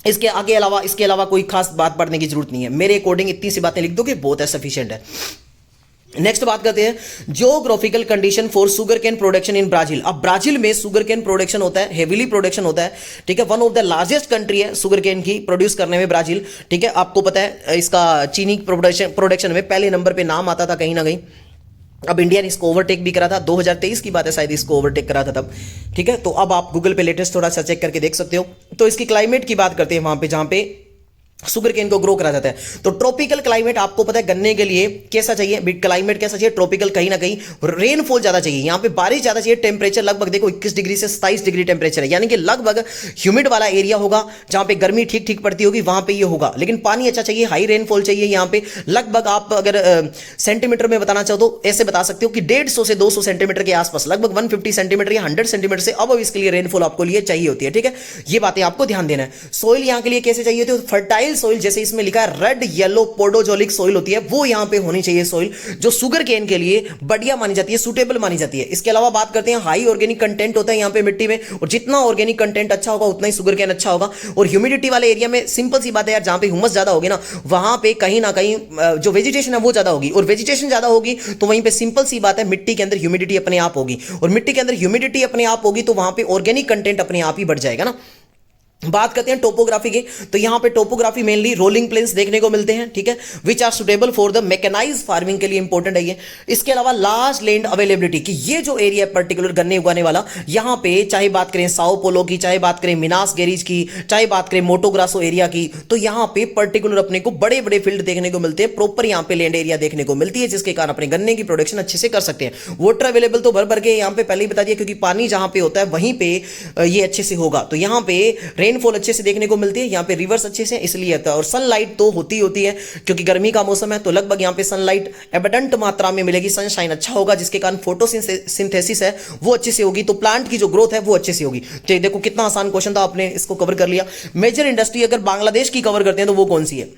इसके अलावा कोई खास बात पढ़ने की जरूरत नहीं है। मेरे अकॉर्डिंग इतनी सी बातें लिख दोगे बहुत है, सफिशिएंट है। नेक्स्ट बात करते हैं geographical condition for sugar cane production in Brazil. अब ब्राजील में शुगर केन प्रोडक्शन होता है, हेवीली प्रोडक्शन होता है। ठीक है, one of the largest country है शुगर केन की प्रोड्यूस करने में ब्राजील। ठीक है, आपको पता है इसका चीनी प्रोडक्शन में पहले नंबर पे नाम आता था कहीं ना कहीं। अब इंडिया ने इसको ओवरटेक भी करा था, 2023 की बात है शायद, इसको ओवरटेक करा था तब। ठीक है, तो अब आप गूगल पे लेटेस्ट थोड़ा सा चेक करके देख सकते हो। तो इसकी क्लाइमेट की बात करते हैं वहां पे जहां पे शुगर केन को ग्रो करा जाता है। तो ट्रॉपिकल क्लाइमेट आपको पता है गन्ने के लिए कैसा चाहिए, क्लाइमेट कैसा चाहिए? ट्रॉपिकल, कहीं ना कहीं रेनफॉल ज्यादा चाहिए, यहां पे बारिश ज्यादा चाहिए। टेम्परेचर लगभग देखो 21 डिग्री से 27 डिग्री टेम्परेचर है, यानी कि लगभग ह्यूमिड वाला एरिया होगा जहां पे गर्मी ठीक ठीक पड़ती होगी, वहां पे ये होगा। लेकिन पानी अच्छा चाहिए, हाई रेनफॉल चाहिए। यहां पे लगभग आप अगर सेंटीमीटर में बताना चाहो तो ऐसे बता सकते हो कि 150 से 200 सेंटीमीटर के आसपास, लगभग 150 सेंटीमीटर या 100 सेंटीमीटर से अब इसके लिए रेनफॉल आपको लिए चाहिए होती है। ठीक है, ये बातें आपको ध्यान देना है। सोइल यहां के लिए कैसे चाहिए होती है? फर्टाइल सोइल, जैसे इसमें लिखा है रेड येलो पोडोजोलिक सोइल होती है, वो यहां पे होनी चाहिए सोइल, जो शुगर केन के लिए बढ़िया मानी जाती है, सुटेबल मानी जाती है। इसके अलावा बात करते हैं हाई ऑर्गेनिक कंटेंट होता है यहां पे मिट्टी में, और जितना ऑर्गेनिक कंटेंट अच्छा होगा उतना ही शुगर केन अच्छा होगा। और ह्यूमिडिटी वाले एरिया में सिंपल सी बात है यार, जहां पे ह्यूमस ज्यादा होगी ना, वहां पे कहीं ना कहीं जो वेजिटेशन है वो ज्यादा होगी, और वेजिटेशन ज्यादा होगी तो वहीं पे सिंपल सी बात है मिट्टी के अंदर ह्यूमिडिटी अपने आप होगी, और मिट्टी के अंदर ह्यूमिडिटी अपने आप होगी तो वहां पे ऑर्गेनिक कंटेंट अपने आप ही बढ़ जाएगा ना। बात करते हैं टोपोग्राफी की, तो यहां पे टोपोग्राफी मेनली रोलिंग प्लेन्स देखने को मिलते हैं, ठीक है, which are suitable for the mechanize farming के लिए इंपॉर्टेंट है ये। इसके अलावा लार्ज लैंड अवेलेबिलिटी की, ये जो एरिया पर्टिकुलर गन्ने उगाने वाला, यहां पे चाहे बात करें साओ पोलो की, चाहे बात करें मिनास गेरिज की, चाहे बात करें मोटो ग्रासो एरिया की, तो यहां पे पर्टिकुलर अपने को बड़े बड़े फील्ड देखने को मिलते हैं, प्रॉपर यहां पे लैंड एरिया देखने को मिलती है, जिसके कारण अपने गन्ने की प्रोडक्शन अच्छे से कर सकते हैं। वाटर अवेलेबल तो भर भर के यहां पे पहले ही बता दिया, क्योंकि पानी जहां पे होता है वहीं पे ये अच्छे से होगा, तो यहां पे रेनफॉल अच्छे से देखने को मिलती है, यहां पे रिवर्स अच्छे से इसलिए आता है, और सनलाइट तो होती है, क्योंकि गर्मी का मौसम है, तो लगभग यहां पे सनलाइट एबंडेंट मात्रा में मिलेगी, सनशाइन अच्छा होगा, जिसके कारण फोटोसिंथेसिस है वो अच्छे से होगी, तो प्लांट की जो ग्रोथ है वो अच्छे से होगी। तो देखो कितना आसान क्वेश्चन था, आपने इसको कवर कर लिया। मेजर इंडस्ट्री अगर बांग्लादेश की कवर करते हैं तो वो कौन सी है?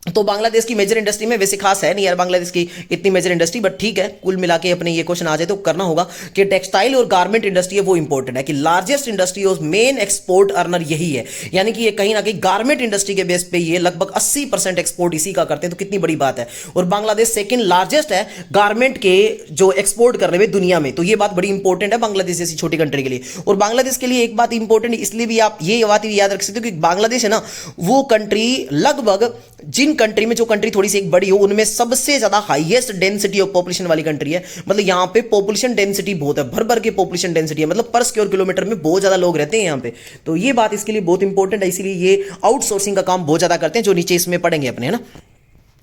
तो बांग्लादेश की मेजर इंडस्ट्री में वैसे खास है नहीं यार बांग्लादेश की इतनी मेजर इंडस्ट्री, बट ठीक है, कुल मिला के अपने ये क्वेश्चन आ जाए तो करना होगा कि टेक्सटाइल और गारमेंट इंडस्ट्री है वो इंपॉर्टेंट है, कि लार्जेस्ट इंडस्ट्री और मेन एक्सपोर्ट अर्नर यही है, यानी कि ये कहीं ना कहीं गारमेंट इंडस्ट्री के बेस पे ये लगभग 80% एक्सपोर्ट इसी का करते हैं, तो कितनी बड़ी बात है। और बांग्लादेश सेकेंड लार्जेस्ट है गारमेंट के जो एक्सपोर्ट करने में दुनिया में, तो ये बात बड़ी इंपॉर्टेंट है बांग्लादेश जैसी छोटी कंट्री के लिए। और बांग्लादेश के लिए एक बात इंपॉर्टेंट इसलिए भी आप ये बात याद रख सकते हो कि बांग्लादेश है ना वो कंट्री लगभग जिन कंट्री में जो कंट्री थोड़ी सी एक बड़ी हो उनमें सबसे ज्यादा हाईएस्ट डेंसिटी ऑफ पॉपुलेशन वाली कंट्री है, मतलब यहां पे पॉपुलेशन डेंसिटी बहुत है, भर भर के पॉपुलेशन डेंसिटी है, मतलब पर स्क्वायर किलोमीटर में बहुत ज्यादा लोग रहते हैं यहां पे, तो ये बात इसके लिए बहुत इंपॉर्टेंट है, इसीलिए ये आउटसोर्सिंग का काम बहुत ज्यादा करते हैं, जो नीचे इसमें पढ़ेंगे अपने, है ना।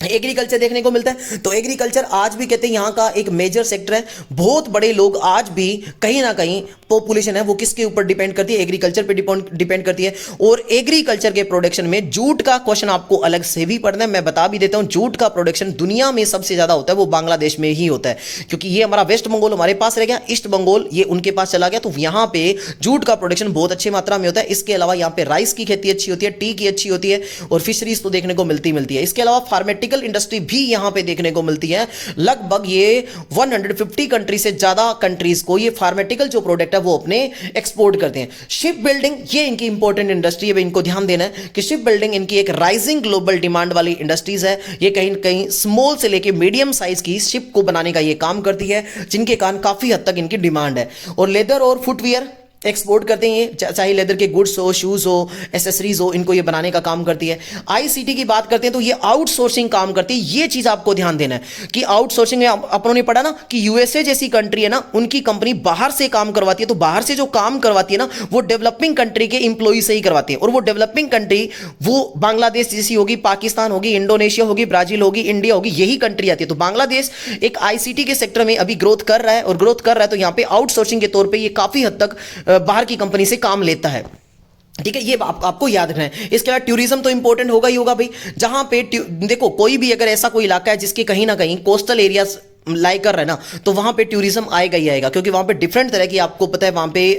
एग्रीकल्चर देखने को मिलता है, तो एग्रीकल्चर आज भी कहते हैं यहां का एक मेजर सेक्टर है, बहुत बड़े लोग आज भी कहीं ना कहीं पॉपुलेशन है वो किसके ऊपर डिपेंड करती है? एग्रीकल्चर पे डिपेंड करती है। और एग्रीकल्चर के प्रोडक्शन में जूट का क्वेश्चन आपको अलग से भी पढ़ना है, मैं बता भी देता हूं, जूट का प्रोडक्शन दुनिया में सबसे ज्यादा होता है वो बांग्लादेश में ही होता है, क्योंकि ये हमारा वेस्ट बंगाल हमारे पास रह गया, ईस्ट बंगाल ये उनके पास चला गया, तो यहां पे जूट का प्रोडक्शन बहुत अच्छी मात्रा में होता है। इसके अलावा यहां पे राइस की खेती अच्छी होती है, टी की अच्छी होती है, और फिशरीज तो देखने को मिलती है। इसके अलावा फार्मेटिकल इंडस्ट्री भी यहां पे देखने को मिलती है, लगभग ये 150 कंट्री से ज्यादा कंट्रीज को ये फार्मेटिकल जो प्रोडक्ट है वो अपने एक्सपोर्ट करते हैं। शिप बिल्डिंग ये इनकी इंपॉर्टेंट इंडस्ट्री है, इनको ध्यान देना है कि शिप बिल्डिंग इनकी एक राइजिंग ग्लोबल डिमांड वाली इंडस्ट्रीज है, ये कहीं कहीं स्मॉल से लेके मीडियम साइज की शिप को बनाने का ये काम करती है, जिनके कारण काफी हद तक इनकी डिमांड है। और लेदर और फुटवियर एक्सपोर्ट करते हैं, ये चाहे लेदर के गुड्स हो, शूज हो, एसेसरीज हो, इनको ये बनाने का काम करती है। आईसीटी की बात करते हैं तो ये आउटसोर्सिंग काम करती है, ये चीज आपको ध्यान देना है कि आउटसोर्सिंग में अपनों ने पढ़ा ना कि यूएसए जैसी कंट्री है ना, उनकी कंपनी बाहर से काम करवाती है, तो बाहर से जो काम करवाती है ना वो डेवलपिंग कंट्री के इंप्लॉई से ही करवाती है, और वो डेवलपिंग कंट्री वो बांग्लादेश जैसी होगी, पाकिस्तान होगी, इंडोनेशिया होगी, ब्राजील होगी, इंडिया होगी, यही कंट्री आती है। तो बांग्लादेश एक आईसीटी के सेक्टर में अभी ग्रोथ कर रहा है, और ग्रोथ कर रहा है तो यहां पे आउटसोर्सिंग के तौर पर ये काफी हद तक बाहर की कंपनी से काम लेता है, ठीक है, ये आपको याद रखना है। इसके बाद टूरिज्म तो इंपॉर्टेंट होगा ही होगा भाई, जहां पे देखो कोई भी अगर ऐसा कोई इलाका है जिसके कहीं ना कहीं कोस्टल एरियाज लाइक कर रहा है ना, तो वहां पे टूरिज्म आएगा ही आएगा, क्योंकि वहां पे डिफरेंट तरह की आपको पता है वहां पे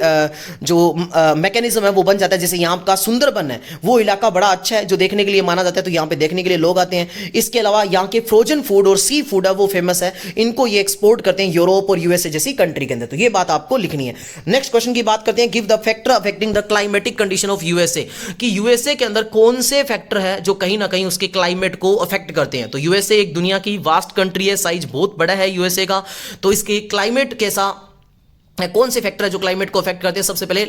जो मैकेनिज्म है वो बन जाता है। जैसे यहाँ का सुंदरबन है, वो इलाका बड़ा अच्छा है जो देखने के लिए माना जाता है, तो यहाँ पे देखने के लिए लोग आते हैं। इसके अलावा यहाँ के फ्रोजन फूड और सी फूड है वो फेमस है, इनको ये एक्सपोर्ट करते हैं यूरोप और यूएसए जैसी कंट्री के अंदर, तो ये बात आपको लिखनी है। नेक्स्ट क्वेश्चन की बात करते हैं, give the factor affecting the climatic condition of USA, कि यूएसए के अंदर कौन से फैक्टर है जो कहीं ना कहीं उसके क्लाइमेट को अफेक्ट करते हैं। तो यूएसए एक दुनिया की वास्ट कंट्री है, साइज बहुत बड़ा है यूएसए का, तो इसके क्लाइमेट कैसा, कौन से फैक्टर है जो क्लाइमेट को अफेक्ट करते हैं। सबसे पहले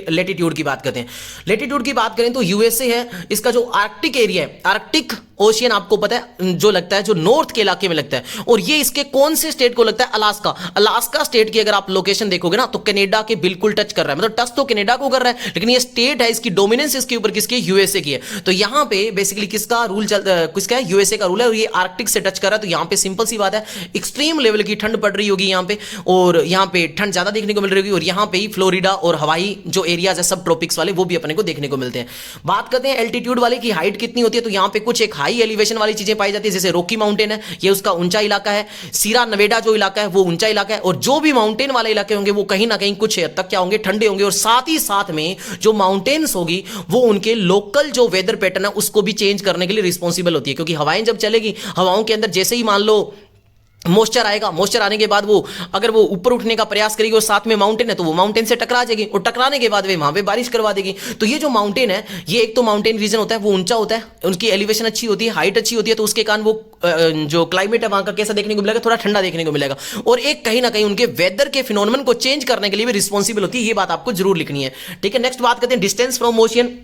लेटीट्यूड की बात करते हैं। लेटीट्यूड की बात करें तो यूएसए है, इसका जो आर्कटिक एरिया है, आर्कटिक ओशियन आपको पता है जो लगता है, जो नॉर्थ के इलाके में लगता है, और ये इसके कौन से स्टेट को लगता है? अलास्का। अलास्का स्टेट की अगर आप लोकेशन देखोगे ना तो कनाडा के बिल्कुल टच कर रहा है, मतलब टच तो कनाडा को कर रहा है, लेकिन ये स्टेट है, इसकी डोमिनेंस इसके ऊपर किसकी? यूएसए की है। तो यहां पे बेसिकली किसका रूल किसका है? यूएसए का रूल है, और ये आर्कटिक से टच कर रहा है, तो यहां पे सिंपल सी बात है, एक्सट्रीम लेवल की ठंड पड़ रही होगी यहां पे, और यहां पे ठंड ज्यादा देखने को मिल रही होगी, और यहां पे ही फ्लोरिडा और हवाई जो एरियाज है सब ट्रॉपिक्स वाले वो भी अपने को देखने को मिलते हैं। बात करते हैं एल्टीट्यूड वाले की हाइट कितनी होती है, तो यहां पे कुछ एक हाई एलिवेशन वाली पाई जाती है, जैसे रॉकी माउंटेन है, ये उसका ऊंचा इलाका है, सीरा नवेडा जो इलाका है वो ऊंचा इलाका है, और जो भी माउंटेन वाले इलाके होंगे वो कहीं ना कहीं कुछ हद तक क्या होंगे? ठंडे होंगे, और साथ ही साथ में जो माउंटेन्स होगी वो उनके लोकल जो वेदर पैटर्न है उसको भी चेंज करने के लिए रिस्पॉन्सिबल होती है, क्योंकि हवाएं जब चलेगी, हवाओं के अंदर जैसे ही मान लो मॉइस्चर आएगा, मॉइस्चर आने के बाद वो अगर वो ऊपर उठने का प्रयास करेगी और साथ में माउंटेन है तो वो माउंटेन से टकरा जाएगी और टकराने के बाद वे वहां पे बारिश करवा देगी। तो ये जो माउंटेन है, ये एक तो माउंटेन रीजन होता है, वो ऊंचा होता है, उनकी एलिवेशन अच्छी होती है, हाइट अच्छी होती है, तो उसके कारण वो जो क्लाइमेट है वहां का कैसा देखने को मिलेगा, थोड़ा ठंडा देखने को मिलेगा। और एक कहीं ना कहीं उनके वेदर के फिनोमेनन को चेंज करने के लिए भी रिस्पॉन्सिबल होती है, ये बात आपको जरूर लिखनी है। ठीक है, नेक्स्ट बात करते हैं डिस्टेंस फ्रॉम ओशियन।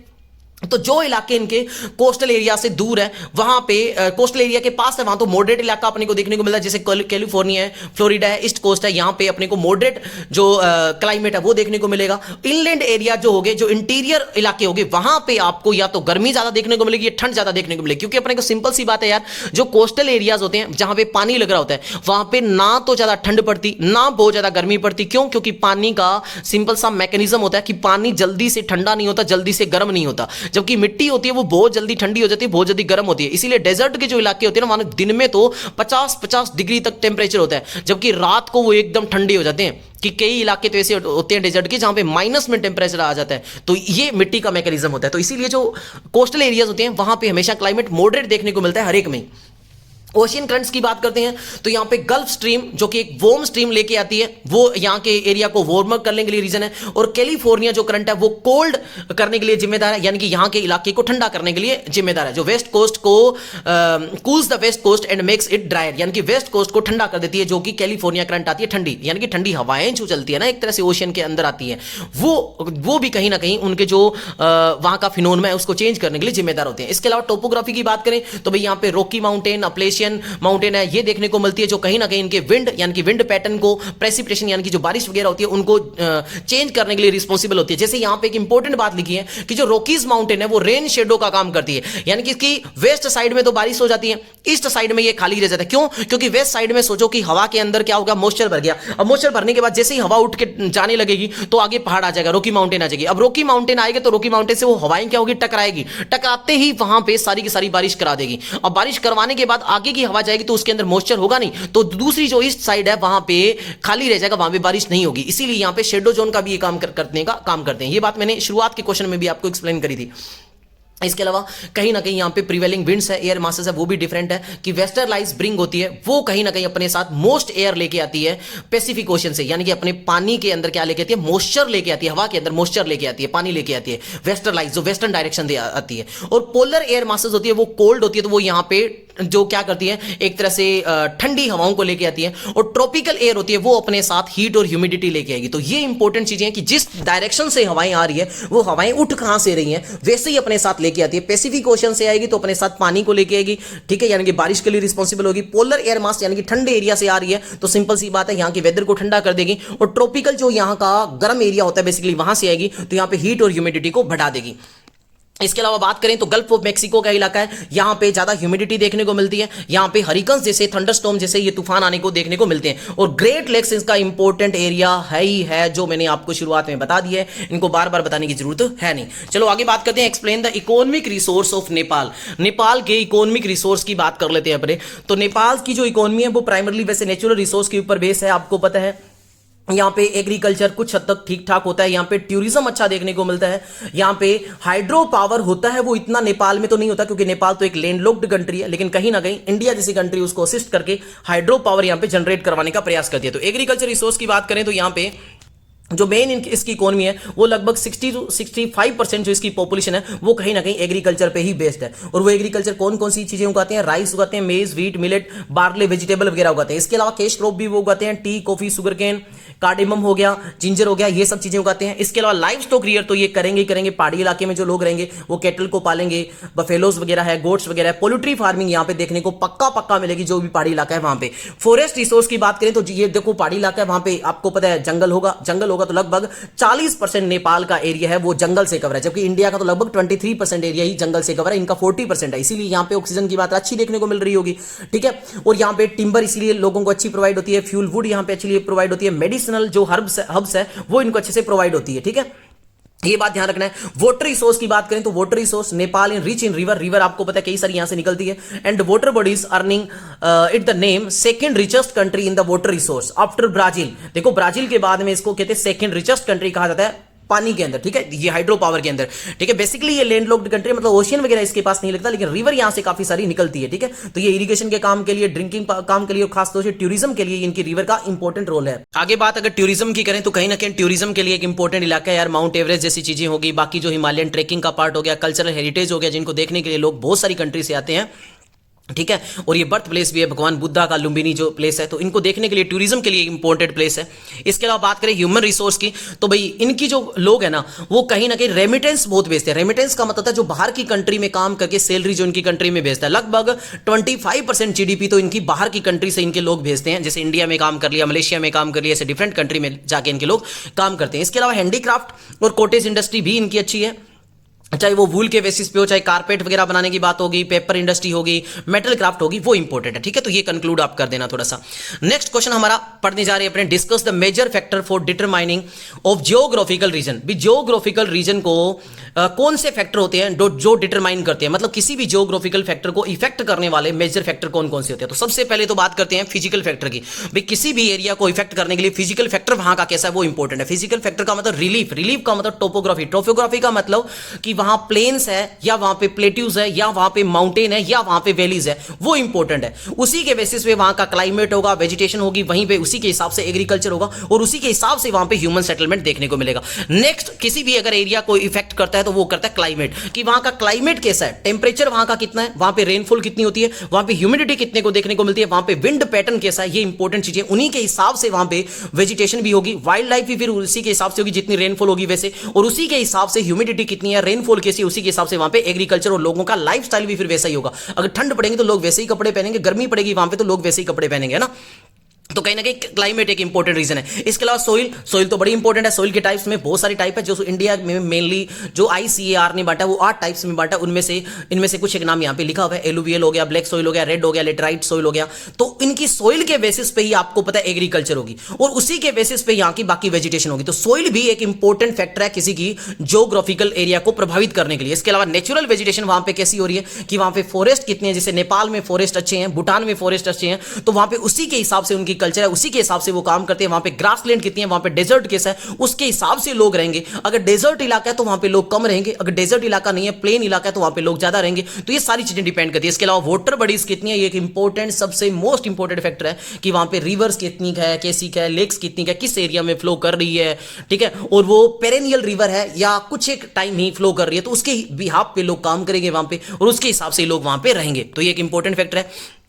तो जो इलाके इनके कोस्टल एरिया से दूर है, वहां पे कोस्टल एरिया के पास है, वहां तो मॉडरेट इलाका अपने को देखने को मिलता है, जैसे कैलिफोर्निया है, फ्लोरिडा है, ईस्ट कोस्ट है, यहां पे अपने को मॉडरेट जो क्लाइमेट है वो देखने को मिलेगा। इनलैंड एरिया जो होगे, जो इंटीरियर इलाके होंगे, वहां पे आपको या तो गर्मी ज्यादा देखने को मिलेगी या ठंड ज्यादा देखने को मिलेगी, क्योंकि अपने को सिंपल सी बात है यार, जो कोस्टल एरियाज होते हैं जहां पे पानी लग रहा होता है, वहां पे ना तो ज्यादा ठंड पड़ती ना बहुत ज्यादा गर्मी पड़ती। क्यों? क्योंकि पानी का सिंपल सा मैकेनिज्म होता है कि पानी जल्दी से ठंडा नहीं होता, जल्दी से गर्म नहीं होता, जबकि मिट्टी होती है वो बहुत जल्दी ठंडी हो जाती है, बहुत जल्दी गर्म होती है। इसीलिए डेजर्ट के जो इलाके होते हैं ना, वहां दिन में तो 50-50 डिग्री तक टेम्परेचर होता है, जबकि रात को वो एकदम ठंडे हो जाते हैं। कि कई इलाके तो ऐसे होते हैं डेजर्ट के जहां पे माइनस में टेम्परेचर आ जाता है, तो ये मिट्टी का मैकेनिज्म होता है। तो इसीलिए जो कोस्टल एरियाज होते हैं वहां पे हमेशा क्लाइमेट मॉडरेट देखने को मिलता है हर एक में। ओशियन करंट्स की बात करते हैं तो यहां पे गल्फ स्ट्रीम जो कि एक वार्म स्ट्रीम लेके आती है, वो यहां के एरिया को वार्म करने के लिए रीजन है, और कैलिफोर्निया जो करंट है वो कोल्ड करने के लिए जिम्मेदार है, यानी कि यहां के इलाके को ठंडा करने के लिए जिम्मेदार है। जो वेस्ट कोस्ट को cools the west coast and makes it drier, यानी कि वेस्ट कोस्ट को ठंडा कर देती है, जो कि कैलिफोर्निया करंट आती है ठंडी, यानी कि ठंडी हवाएं जो चलती है ना एक तरह से ओशियन के अंदर आती है, वो भी कहीं ना कहीं उनके जो वहां का फिनोमेना है उसको चेंज करने के लिए जिम्मेदार होते हैं। इसके अलावा टोपोग्राफी की बात करें तो भाई यहां पे रॉकी माउंटेन, अपलेशियन माउंटेन है, ये देखने को मिलती है, जो कहीं ना कहीं इनके विंड यानी कि विंड पैटर्न को, प्रेसिपिटेशन यानी कि जो बारिश वगैरह होती है उनको चेंज करने के लिए रिस्पॉन्सिबल होती है। जैसे यहां पे एक इंपॉर्टेंट बात लिखी है कि जो रॉकीज माउंटेन है वो रेन शेडो का काम करती है, यानी कि इसकी वेस्ट साइड में तो बारिश हो जाती है, ईस्ट साइड में ये खाली रह जाता है। क्यों? क्योंकि वेस्ट साइड में सोचो कि हवा के अंदर क्या होगा, मॉइस्चर भर गया। अब मॉइस्चर भरने के बाद जैसे ही हवा उठ के जाने लगेगी तो आगे पहाड़ आ जाएगा, रॉकी माउंटेन आ जाएगी। अब रॉकी माउंटेन आएगा तो रॉकी माउंटेन से वो हवाएं क्या होगी, टकराएगी, टकराते ही वहां पे सारी की सारी बारिश करा देगी। अब बारिश करवाने के बाद आगे की हवा जाएगी तो उसके अंदर मॉइस्चर होगा नहीं, तो दूसरी जो ईस्ट साइड है वहां पे खाली रह जाएगा, वहां पे बारिश नहीं होगी। इसीलिए यहां पे शेडो जोन का भी ये काम करते हैं। ये बात मैंने शुरुआत के क्वेश्चन में भी आपको एक्सप्लेन करी थी। इसके अलावा कहीं ना कहीं यहां पे प्रिवेलिंग विंड्स है, एयर मासेस है, वो भी डिफरेंट है कि वेस्टर्लाइज ब्रिंग होती है, वो कहीं ना कहीं अपने साथ मोस्ट एयर लेके आती है पैसिफिक ओशन से, यानी कि अपने पानी के अंदर क्या लेके आती है, मॉइस्चर लेके आती है, हवा के अंदर मॉइस्चर लेके आती है, पानी लेके आती है, वेस्टर्लाइज जो वेस्टर्न डायरेक्शन दे आती है। और पोलर एयर मासेस होती है, वो कोल्ड होती है, तो वो यहां पे जो क्या करती है, एक तरह से ठंडी हवाओं को लेके आती है। और ट्रॉपिकल एयर होती है, वो अपने साथ हीट और ह्यूमिडिटी लेके आएगी। तो ये इंपॉर्टेंट चीजें हैं कि जिस डायरेक्शन से हवाएं आ रही है वो हवाएं उठ कहां से रही हैं वैसे ही अपने साथ लेके आती है। पैसिफिक ओशन से आएगी तो अपने साथ पानी को लेके आएगी, ठीक है, यानी कि बारिश के लिए रिस्पॉन्सिबल होगी। पोलर एयर मास यानी कि ठंडे एरिया से आ रही है तो सिंपल सी बात है यहां के वेदर को ठंडा कर देगी। और ट्रॉपिकल जो यहां का गर्म एरिया होता है बेसिकली वहां से आएगी तो यहां पे हीट और ह्यूमिडिटी को बढ़ा देगी। इसके अलावा बात करें तो गल्फ ऑफ मैक्सिको का इलाका है, यहां पे ज्यादा ह्यूमिडिटी देखने को मिलती है, यहां पे हरिकन्स जैसे थंडरस्टॉर्म जैसे ये तूफान आने को देखने को मिलते हैं। और ग्रेट लेक्स इसका इंपॉर्टेंट एरिया है ही है, जो मैंने आपको शुरुआत में बता दिया है, इनको बार बार बताने की जरूरत है नहीं। चलो आगे बात करते हैं, explain the economic resource of Nepal. Nepal के इकोनॉमिक रिसोर्स की बात कर लेते हैं अपने। तो नेपाल की जो इकोनॉमी है वो प्राइमरली वैसे नेचुरल रिसोर्स के ऊपर बेस है, आपको पता है। यहाँ पे एग्रीकल्चर कुछ हद तक ठीक ठाक होता है, यहाँ पे टूरिज्म अच्छा देखने को मिलता है, यहाँ पे हाइड्रो पावर होता है, वो इतना नेपाल में तो नहीं होता क्योंकि नेपाल तो एक लैंडलॉक्ड कंट्री है, लेकिन कहीं ना कहीं इंडिया जैसी कंट्री उसको असिस्ट करके हाइड्रो पावर यहाँ पे जनरेट करवाने का प्रयास करती है। तो एग्रीकल्चर रिसोर्स की बात करें तो यहाँ पे जो मेन इसकी इकोनॉमी है वो लगभग 60 to 65% जो इसकी पॉपुलेशन है वो कहीं ना कहीं एग्रीकल्चर पे ही बेस्ड है। और वो एग्रीकल्चर कौन कौन सी चीजें उगाते हैं, राइस उगाते हैं, मेज, व्हीट, मिलेट, बार्ले, वेजिटेबल वगैरह उगाते हैं। इसके अलावा कैश क्रॉप भी वो उगाते हैं, tea, coffee, sugar cane, cardamom हो गया, जिंजर हो गया, ये सब चीजें उगाते हैं। इसके अलावा लाइव स्टॉक रियर तो ये करेंगे ही करेंगे, पहाड़ी इलाके में जो लोग रहेंगे वो कैटल को पालेंगे, बफेलोज वगैरह है, गोट्स वगैरह है। पोल्ट्री फार्मिंग यहाँ पे देखने को पक्का मिलेगी जो भी पहाड़ी इलाका है वहां पे। फॉरेस्ट रिसोर्स की बात करें तो ये देखो पहाड़ी इलाका है, वहां पे आपको पता है जंगल होगा तो लगभग 40% नेपाल का एरिया है वो जंगल से कवर है, जबकि इंडिया का तो लगभग 23% एरिया ही जंगल से कवर है, इनका 40% है। इसीलिए यहाँ पे ऑक्सीजन की बात अच्छी देखने को मिल रही होगी, ठीक है। और यहाँ पे टिम्बर इसीलिए लोगों को अच्छी प्रोवाइड होती है, फ्यूल वुड यहाँ पे अच्छी प्रोवाइड होती है, मेडिसिनल जो हर्ब्स है वो इनको अच्छे से प्रोवाइड होती है, ठीक है। ये बात ध्यान रखना है। वाटर रिसोर्स की बात करें तो water resource Nepal in rich in river आपको पता है कई सारी यहां से निकलती है, and water bodies earning it the name second richest country in the water resource after Brazil. देखो ब्राजील के बाद में इसको कहते हैं सेकंड रिचेस्ट कंट्री कहा जाता है पानी के अंदर, ठीक है, ये हाइड्रो पावर के अंदर, ठीक है। बेसिकली ये लैंडलॉक्ड कंट्री, मतलब ओशियन वगैरह इसके पास नहीं लगता, लेकिन रिवर यहां से काफी सारी निकलती है, ठीक है। तो ये इरिगेशन के काम के लिए, ड्रिंकिंग काम के लिए, खासतौर से टूरिज्म के लिए इनकी रिवर का इंपॉर्टेंट रोल है। आगे बात अगर टूरिज्म की करें तो कहीं ना कहीं टूरिज्म के लिए एक इंपॉर्टेंट इलाका है यार, माउंट एवरेस्ट जैसी चीजें होगी, बाकी जो हिमालयन ट्रेकिंग का पार्ट हो गया, कल्चरल हेरिटेज हो गया, जिनको देखने के लिए लोग बहुत सारी कंट्री से आते हैं, ठीक है। और ये बर्थ प्लेस भी है भगवान बुद्धा का, लुम्बिनी जो प्लेस है, तो इनको देखने के लिए टूरिज्म के लिए इंपॉर्टेंट प्लेस है। इसके अलावा बात करें ह्यूमन रिसोर्स की, तो भाई इनकी जो लोग है ना वो कहीं ना कहीं रेमिटेंस बहुत भेजते हैं। रेमिटेंस का मतलब है जो बाहर की कंट्री में काम करके सैलरी जो इनकी कंट्री में भेजता है, लगभग 25% जीडीपी तो इनकी बाहर की कंट्री से इनके लोग भेजते हैं। जैसे इंडिया में काम कर लिया, मलेशिया में काम कर लिया, ऐसे डिफरेंट कंट्री में जाके इनके लोग काम करते हैं। इसके अलावा हैंडीक्राफ्ट और कॉटेज इंडस्ट्री भी इनकी अच्छी है, चाहे वो वूल के बेसिस पे हो, चाहे कारपेट वगैरह बनाने की बात होगी, पेपर इंडस्ट्री होगी, मेटल क्राफ्ट होगी, वो इंपॉर्टेंट है, ठीक है। तो ये कंक्लूड आप कर देना थोड़ा सा। नेक्स्ट क्वेश्चन हमारा पढ़ने जा रहे हैं अपने, discuss the major factor for determining of geographical region. भी जियोग्राफिकल रीजन को कौन से फैक्टर होते हैं जो डिटरमाइन करते हैं, मतलब किसी भी जियोग्राफिकल फैक्टर को इफेक्ट करने वाले मेजर फैक्टर कौन कौन से होते हैं। तो सबसे पहले तो बात करते हैं फिजिकल फैक्टर की। भाई किसी भी एरिया को इफेक्ट करने के लिए फिजिकल फैक्टर वहां का कैसा है वो इंपॉर्टेंट है। फिजिकल फैक्टर का मतलब रिलीफ का मतलब टोपोग्राफी, टोपोग्राफी का मतलब कि वहां प्लेन्स है या वहां पे प्लेट्यूज है या वहां पे माउंटेन है या वहां पे वैलीज है, वो इंपॉर्टेंट है। उसी के बेसिस पे वहां का क्लाइमेट होगा, वेजिटेशन होगी, वहीं पे उसी के हिसाब से एग्रीकल्चर होगा और उसी के हिसाब से वहां पे ह्यूमन सेटलमेंट देखने को मिलेगा। नेक्स्ट, किसी भी अगर एरिया को इफेक्ट करता है तो वो करता है क्लाइमेट, कि वहां का क्लाइमेट कैसा है, टेंपरेचर वहां का कितना है, वहां पे रेनफॉल कितनी होती है, वहां पे ह्यूमिडिटी कितने को देखने को मिलती है, वहां पे विंड पैटर्न कैसा है, ये इंपॉर्टेंट चीजें। उन्हीं के हिसाब से वहां पे वेजिटेशन भी होगी, वाइल्ड लाइफ भी फिर उसी के हिसाब से होगी, जितनी रेनफॉल होगी वैसे, और उसी के हिसाब से ह्यूमिडिटी कितनी है, रेनफॉल कैसी है, उसी के हिसाब से वहां पे एग्रीकल्चर और लोगों का लाइफस्टाइल भी फिर वैसा ही होगा। अगर ठंड पड़ेगी तो लोग वैसे ही कपड़े पहनेंगे, गर्मी पड़ेगी वहां पे तो लोग वैसे ही कपड़े पहनेंगे, है ना। तो कहीं ना कहीं क्लाइमेट एक इंपॉर्टेंट रीजन है। इसके अलावा सोइल तो बड़ी इंपॉर्टेंट है। सोइल के टाइप्स में बहुत सारी टाइप है, जो इंडिया में मेनली जो ICAR ने बांटा वो 8 टाइप्स में बांटा, उनमें से कुछ एक नाम यहाँ पे लिखा हुआ है। एलुवियल हो गया, ब्लैक सोइल हो गया, रेड हो गया, लेटराइट सोइल हो गया। तो इनकी सोइल के बेसिस पे ही आपको पता है एग्रीकल्चर होगी और उसी के बेसिस पे यहाँ की बाकी वेजिटेशन होगी। तो सोइल भी एक इंपॉर्टेंट फैक्टर है किसी की जियोग्राफिकल एरिया को प्रभावित करने के लिए। इसके अलावा नेचुरल वेजिटेशन वहां पे कैसी हो रही है, कि वहां पे फॉरेस्ट कितने हैं, जैसे नेपाल में फॉरेस्ट अच्छे हैं, भूटान में फॉरेस्ट अच्छे हैं, तो वहां पे उसी के हिसाब से उनकी कल्चर है, उसी के हिसाब से वो काम करते हैं। वहां पे ग्रासलैंड कितनी है, वहां पे डेजर्ट कैसा है, उसके हिसाब से लोग रहेंगे। अगर डेजर्ट इलाका है तो वहां पे लोग कम रहेंगे, अगर डेजर्ट इलाका नहीं है, प्लेन इलाका है, तो वहां पे लोग ज्यादा रहेंगे। तो ये सारी चीजें डिपेंड करती है। इसके अलावा वाटर बॉडीज कितनी है, ये एक इंपॉर्टेंट, सबसे मोस्ट इंपॉर्टेंट फैक्टर है, कि वहां पे रिवर्स कितनी है, कैसी है, लेक्स कितनी है, किस एरिया में फ्लो कर रही है, ठीक है, और वो पेरेनियल रिवर है या कुछ एक टाइम ही फ्लो कर रही है, तो उसके बिहाफ पे लोग काम करेंगे वहां पे और उसके हिसाब से लोग वहां पे रहेंगे। तो ये एक इंपॉर्टेंट फैक्टर है।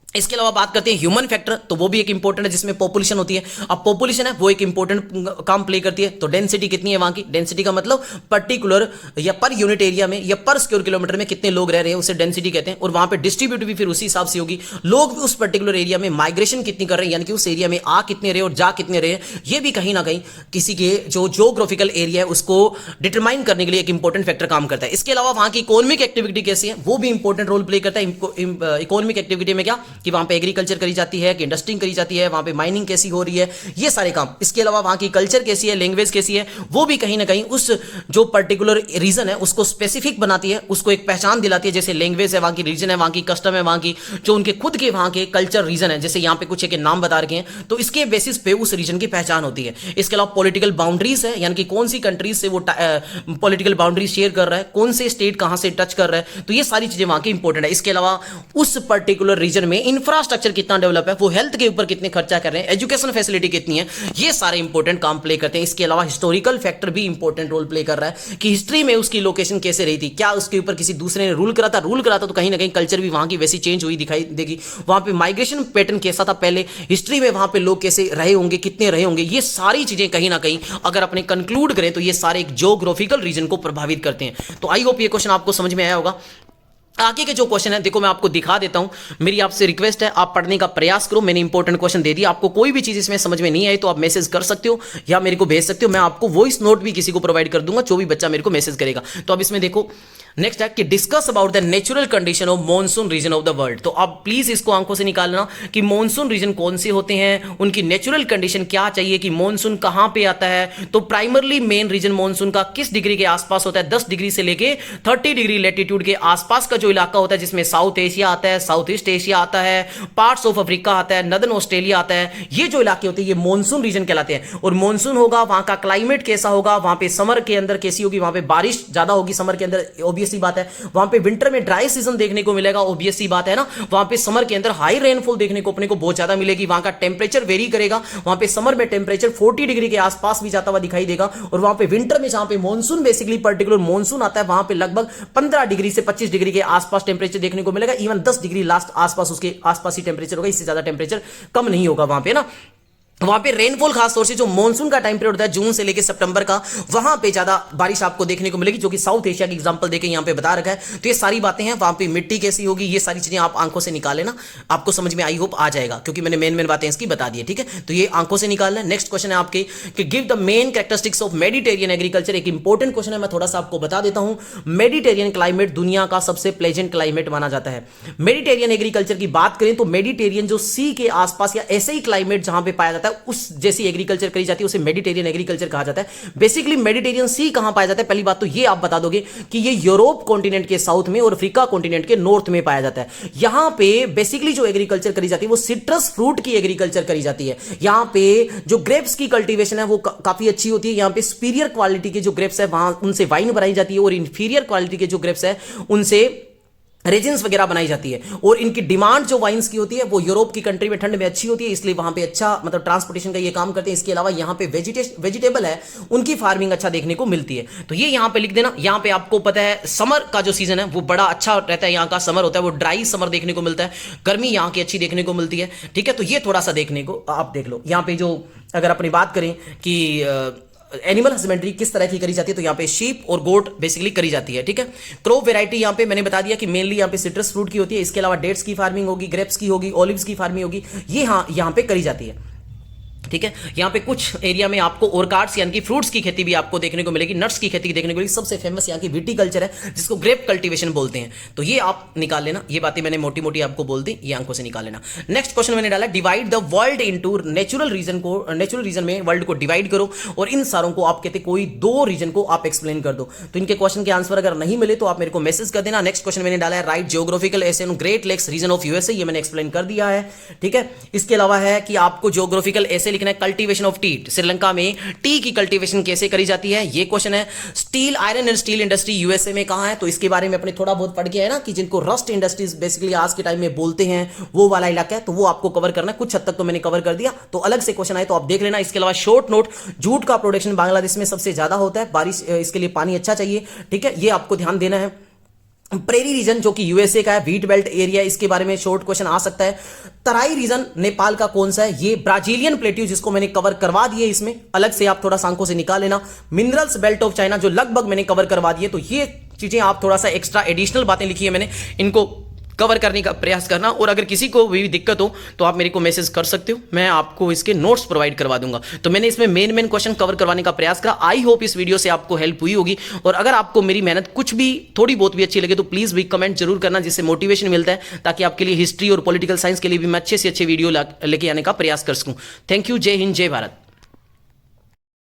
इसके अलावा बात करते हैं ह्यूमन फैक्टर, तो वो भी एक इंपॉर्टेंट है, जिसमें पॉपुलेशन होती है। अब पॉपुलेशन है वो एक इंपॉर्टेंट काम प्ले करती है। तो डेंसिटी कितनी है वहां की, डेंसिटी का मतलब पर्टिकुलर या पर यूनिट एरिया में या पर स्क्वायर किलोमीटर में कितने लोग रह रहे हैं, उसे डेंसिटी कहते हैं। और वहां पे डिस्ट्रीब्यूट भी फिर उसी हिसाब से होगी। लोग भी उस पर्टिकुलर एरिया में माइग्रेशन कितनी कर रहे हैं, यानी कि उस एरिया में आ कितने रहे और जा कितने रहे, ये भी कहीं ना कहीं किसी के जो जियोग्राफिकल एरिया है उसको डिटरमाइन करने के लिए एक इंपॉर्टेंट फैक्टर काम करता है। इसके अलावा वहां की इकोनॉमिक एक्टिविटी कैसी है, वो भी इंपॉर्टेंट रोल प्ले करता है। इकोनॉमिक एक्टिविटी में क्या, कि वहां पे एग्रीकल्चर करी जाती है, कि इंडस्ट्रिंग करी जाती है, वहां पे माइनिंग कैसी हो रही है, ये सारे काम। इसके अलावा वहां की कल्चर कैसी है, लैंग्वेज कैसी है, वो भी कहीं ना कहीं उस जो पर्टिकुलर रीजन है उसको स्पेसिफिक बनाती है, उसको एक पहचान दिलाती है। जैसे लैंग्वेज है, वहां की रीजन है, वहां की कस्टम है, वहां की जो उनके खुद के वहां के कल्चर रीजन है, जैसे यहां पे कुछ एक नाम बता रखे हैं, तो इसके बेसिस पे उस रीजन की पहचान होती है। इसके अलावा पॉलिटिकल बाउंड्रीज है, यानी कि कौन सी कंट्रीज से वो पॉलिटिकल बाउंड्रीज शेयर कर रहा है, कौन से स्टेट कहां से टच कर रहा है, तो ये सारी चीजें वहां की इंपॉर्टेंट है। इसके अलावा उस पर्टिकुलर रीजन में इंफ्रास्ट्रक्चर कितना डेवलप है, वो हेल्थ के ऊपर कितने खर्चा कर रहे हैं, एजुकेशन फैसिलिटी कितनी है, ये सारे इंपॉर्टेंट काम प्ले करते हैं। इसके अलावा हिस्टोरिकल फैक्टर भी इंपॉर्टेंट रोल प्ले कर रहा है, कि हिस्ट्री में उसकी लोकेशन कैसे रही थी, क्या उसके ऊपर किसी दूसरे ने रूल करा था तो कहीं ना कहीं कल्चर भी वहां की वैसी चेंज हुई दिखाई देगी। वहां पे माइग्रेशन पैटर्न कैसा था पहले, हिस्ट्री में वहां पे लोग कैसे रहे होंगे, कितने रहे होंगे, ये सारी चीजें कहीं ना कहीं अगर अपने कंक्लूड करें तो ये सारे एक जियोग्राफिकल रीजन को प्रभावित करते हैं। तो आई होप ये क्वेश्चन आपको समझ में आया होगा। आगे के जो क्वेश्चन है देखो मैं आपको दिखा देता हूं, मेरी आपसे रिक्वेस्ट है आप पढ़ने का प्रयास करो। मैंने इंपॉर्टेंट क्वेश्चन दे दिया, आपको कोई भी चीज इसमें समझ में नहीं आई तो आप मैसेज कर सकते हो या मेरे को भेज सकते हो, मैं आपको वॉइस नोट भी किसी को प्रोवाइड कर दूंगा जो भी बच्चा मेरे को मैसेज करेगा। तो अब इसमें देखो नेक्स्ट है कि discuss about the natural condition of monsoon region of the world. तो अब प्लीज इसको आंखों से निकालना कि मॉनसून रीजन कौन से होते हैं, उनकी नेचुरल कंडीशन क्या चाहिए, कि मॉनसून कहां पे आता है। तो प्राइमरली मेन रीजन मॉनसून का किस डिग्री के आसपास होता है, 10 डिग्री से लेके 30 डिग्री लैटिट्यूड के आसपास का जो जो इलाका होता है जिसमें साउथ एशिया आता है, साउथ ईस्ट एशिया आता है, पार्ट्स ऑफ अफ्रीका आता है, नदर्न ऑस्ट्रेलिया आता है, ये जो इलाके होते हैं ये मॉनसून रीजन कहलाते हैं। और मॉनसून होगा, वहां का क्लाइमेट कैसा होगा, वहां पे समर के अंदर कैसी होगी, वहां पे बारिश ज्यादा होगी समर के अंदर, ऑब्वियस सी बात है। वहां पे विंटर में ड्राई सीजन देखने को मिलेगा, ऑब्वियस सी बात है ना। वहां पे समर के अंदर हाई रेनफॉल देखने को अपने को बहुत ज्यादा मिलेगी। वहां का टेम्परेचर वेरी करेगा, वहां पे समर में टेम्परेचर 40 डिग्री के आसपास भी जाता हुआ दिखाई देगा। और वहां पे विंटर में जहां पे मॉनसून बेसिकली पर्टिकुलर मॉनसून आता है, वहां पे लगभग 15 डिग्री से 25 डिग्री के आसपास टेम्परेचर देखने को मिलेगा। इवन 10 डिग्री लास्ट आसपास उसके आसपास ही टेम्परेचर होगा, इससे ज्यादा टेम्परेचर कम नहीं होगा वहां पे ना। वहां पे रेनफॉल खास तौर से जो मॉनसून का टाइम पीरियड होता है जून से लेकर सितंबर का, वहां पे ज्यादा बारिश आपको देखने को मिलेगी, जो कि साउथ एशिया की एग्जांपल देके यहां पे बता रखा है। तो ये सारी बातें हैं, वहां पे मिट्टी कैसी होगी, ये सारी चीजें आप आंखों से निकाल लेना, आपको समझ में आई होप आ जाएगा, क्योंकि मैंने मेन बातें इसकी बता दी है, ठीक है। तो ये आंखों से निकालना है। नेक्स्ट क्वेश्चन है आपके कि give the main characteristics of Mediterranean agriculture. एक इंपॉर्टेंट क्वेश्चन है, मैं थोड़ा सा आपको बता देता हूं। मेडिटेरियन क्लाइमेट दुनिया का सबसे प्लेजेंट क्लाइमेट माना जाता है। मेडिटेरियन एग्रीकल्चर की बात करें तो मेडिटेरियन जो सी के आसपास या ऐसे ही क्लाइमेट जहां पे पाया जाता है, उस जैसी एग्रीकल्चर करी जाती है उसे मेडिटेरियन एग्रीकल्चर कहा जाता है। बेसिकली मेडिटेरियन सी कहां पाया जाता है, पहली बात तो ये आप बता दोगे कि ये यूरोप कॉन्टिनेंट के साउथ में और अफ्रीका कॉन्टिनेंट के नॉर्थ में पाया जाता है। यहां पे बेसिकली जो एग्रीकल्चर करी जाती है वो सिट्रस फ्रूट की एग्रीकल्चर करी जाती है। यहां पे जो ग्रेप्स की कल्टीवेशन है वो काफी अच्छी होती है। यहां पे सुपीरियर क्वालिटी के जो ग्रेप्स है वहां उनसे वाइन बनाई जाती है, और इंफीरियर क्वालिटी के जो ग्रेप्स है उनसे रेजिन्स वगैरह बनाई जाती है। और इनकी डिमांड जो वाइन्स की होती है वो यूरोप की कंट्री में ठंड में अच्छी होती है, इसलिए वहां पे अच्छा मतलब ट्रांसपोर्टेशन का ये काम करते हैं। इसके अलावा यहां पे वेजिटेबल है उनकी फार्मिंग अच्छा देखने को मिलती है। तो ये यहां पे लिख देना। यहां पे आपको पता है समर का जो सीजन है वो बड़ा अच्छा रहता है, यहां का समर होता है वो ड्राई समर देखने को मिलता है, गर्मी यहां की अच्छी देखने को मिलती है, ठीक है। तो ये थोड़ा सा देखने को आप देख लो। यहां पे जो अगर अपनी बात करें कि एनिमल हस्बेंड्री किस तरह की करी जाती है, तो यहाँ पे शीप और गोट बेसिकली करी जाती है, ठीक है। क्रॉप वेराइटी यहाँ पे मैंने बता दिया कि मेनली यहाँ पे सिट्रस फ्रूट की होती है। इसके अलावा डेट्स की फार्मिंग होगी, ग्रेप्स की होगी, ऑलिव्स की फार्मिंग होगी, ये हाँ यहाँ पे करी जाती है, ठीक है। यहाँ पे कुछ एरिया में आपको ओरकार्ड्स यानी कि फ्रूट्स की खेती भी आपको देखने को मिलेगी, नट्स की खेती देखने को मिलेगी। सबसे फेमस यहाँ की विटीकल्चर है जिसको ग्रेप कल्टीवेशन बोलते हैं। तो ये आप निकाल लेना, ये बातें मैंने मोटी मोटी आपको बोल दी, ये आंखों से निकाल लेना। नेक्स्ट क्वेश्चन मैंने डाला divide the world into natural region में वर्ल्ड को डिवाइड करो, और इन सारों को आप कहते कोई दो रीजन को आप एक्सप्लेन कर दो। तो इनके क्वेश्चन के आंसर अगर नहीं मिले तो आप मेरे को मैसेज कर देना। नेक्स्ट क्वेश्चन मैंने डाला है write geographical essay in Great Lakes region of USA, ये मैंने एक्सप्लेन कर दिया है, ठीक है। इसके अलावा है कि आपको जियोग्राफिकल एसे लिखना है कल्टीवेशन ऑफ टी, श्रीलंका में टी की कल्टीवेशन कैसे करी जाती है, ये क्वेश्चन है। Steel iron and steel industry USA में कहां है, तो इसके बारे में अपने थोड़ा बहुत पढ़ गया है ना कि जिनको रस्ट इंडस्ट्रीज बेसिकली आज के टाइम में बोलते हैं वो वाला इलाका है, तो वो आपको कवर करना है। कुछ हद तक तो मैंने कवर कर दिया, तो अलग से क्वेश्चन आए तो आप देख लेना। इसके अलावा शॉर्ट नोट, जूट का प्रोडक्शन बांग्लादेश में सबसे ज्यादा होता है, बारिश इसके लिए पानी अच्छा चाहिए, ठीक है, ये आपको ध्यान देना है। प्रेरी रीजन जो कि यूएसए का है, व्हीट बेल्ट एरिया, इसके बारे में शॉर्ट क्वेश्चन आ सकता है। तराई रीजन नेपाल का कौन सा है, ये ब्राजीलियन प्लेट्यू जिसको मैंने कवर करवा दिए, इसमें अलग से आप थोड़ा सा आंखों से निकाल लेना। मिनरल्स बेल्ट ऑफ चाइना जो लगभग मैंने कवर करवा दिए, तो ये चीजें आप थोड़ा सा एक्स्ट्रा एडिशनल बातें लिखी है मैंने, इनको कवर करने का प्रयास करना। और अगर किसी को भी दिक्कत हो तो आप मेरे को मैसेज कर सकते हो, मैं आपको इसके नोट्स प्रोवाइड करवा दूंगा। तो मैंने इसमें मेन क्वेश्चन कवर करवाने का प्रयास करा। आई होप इस वीडियो से आपको हेल्प हुई होगी, और अगर आपको मेरी मेहनत कुछ भी थोड़ी बहुत भी अच्छी लगे तो प्लीज भी कमेंट जरूर करना, जिससे मोटिवेशन मिलता है, ताकि आपके लिए हिस्ट्री और पॉलिटिकल साइंस के लिए भी मैं अच्छे से अच्छे वीडियो लेके आने का प्रयास कर सकूं। थैंक यू, जय हिंद, जय भारत।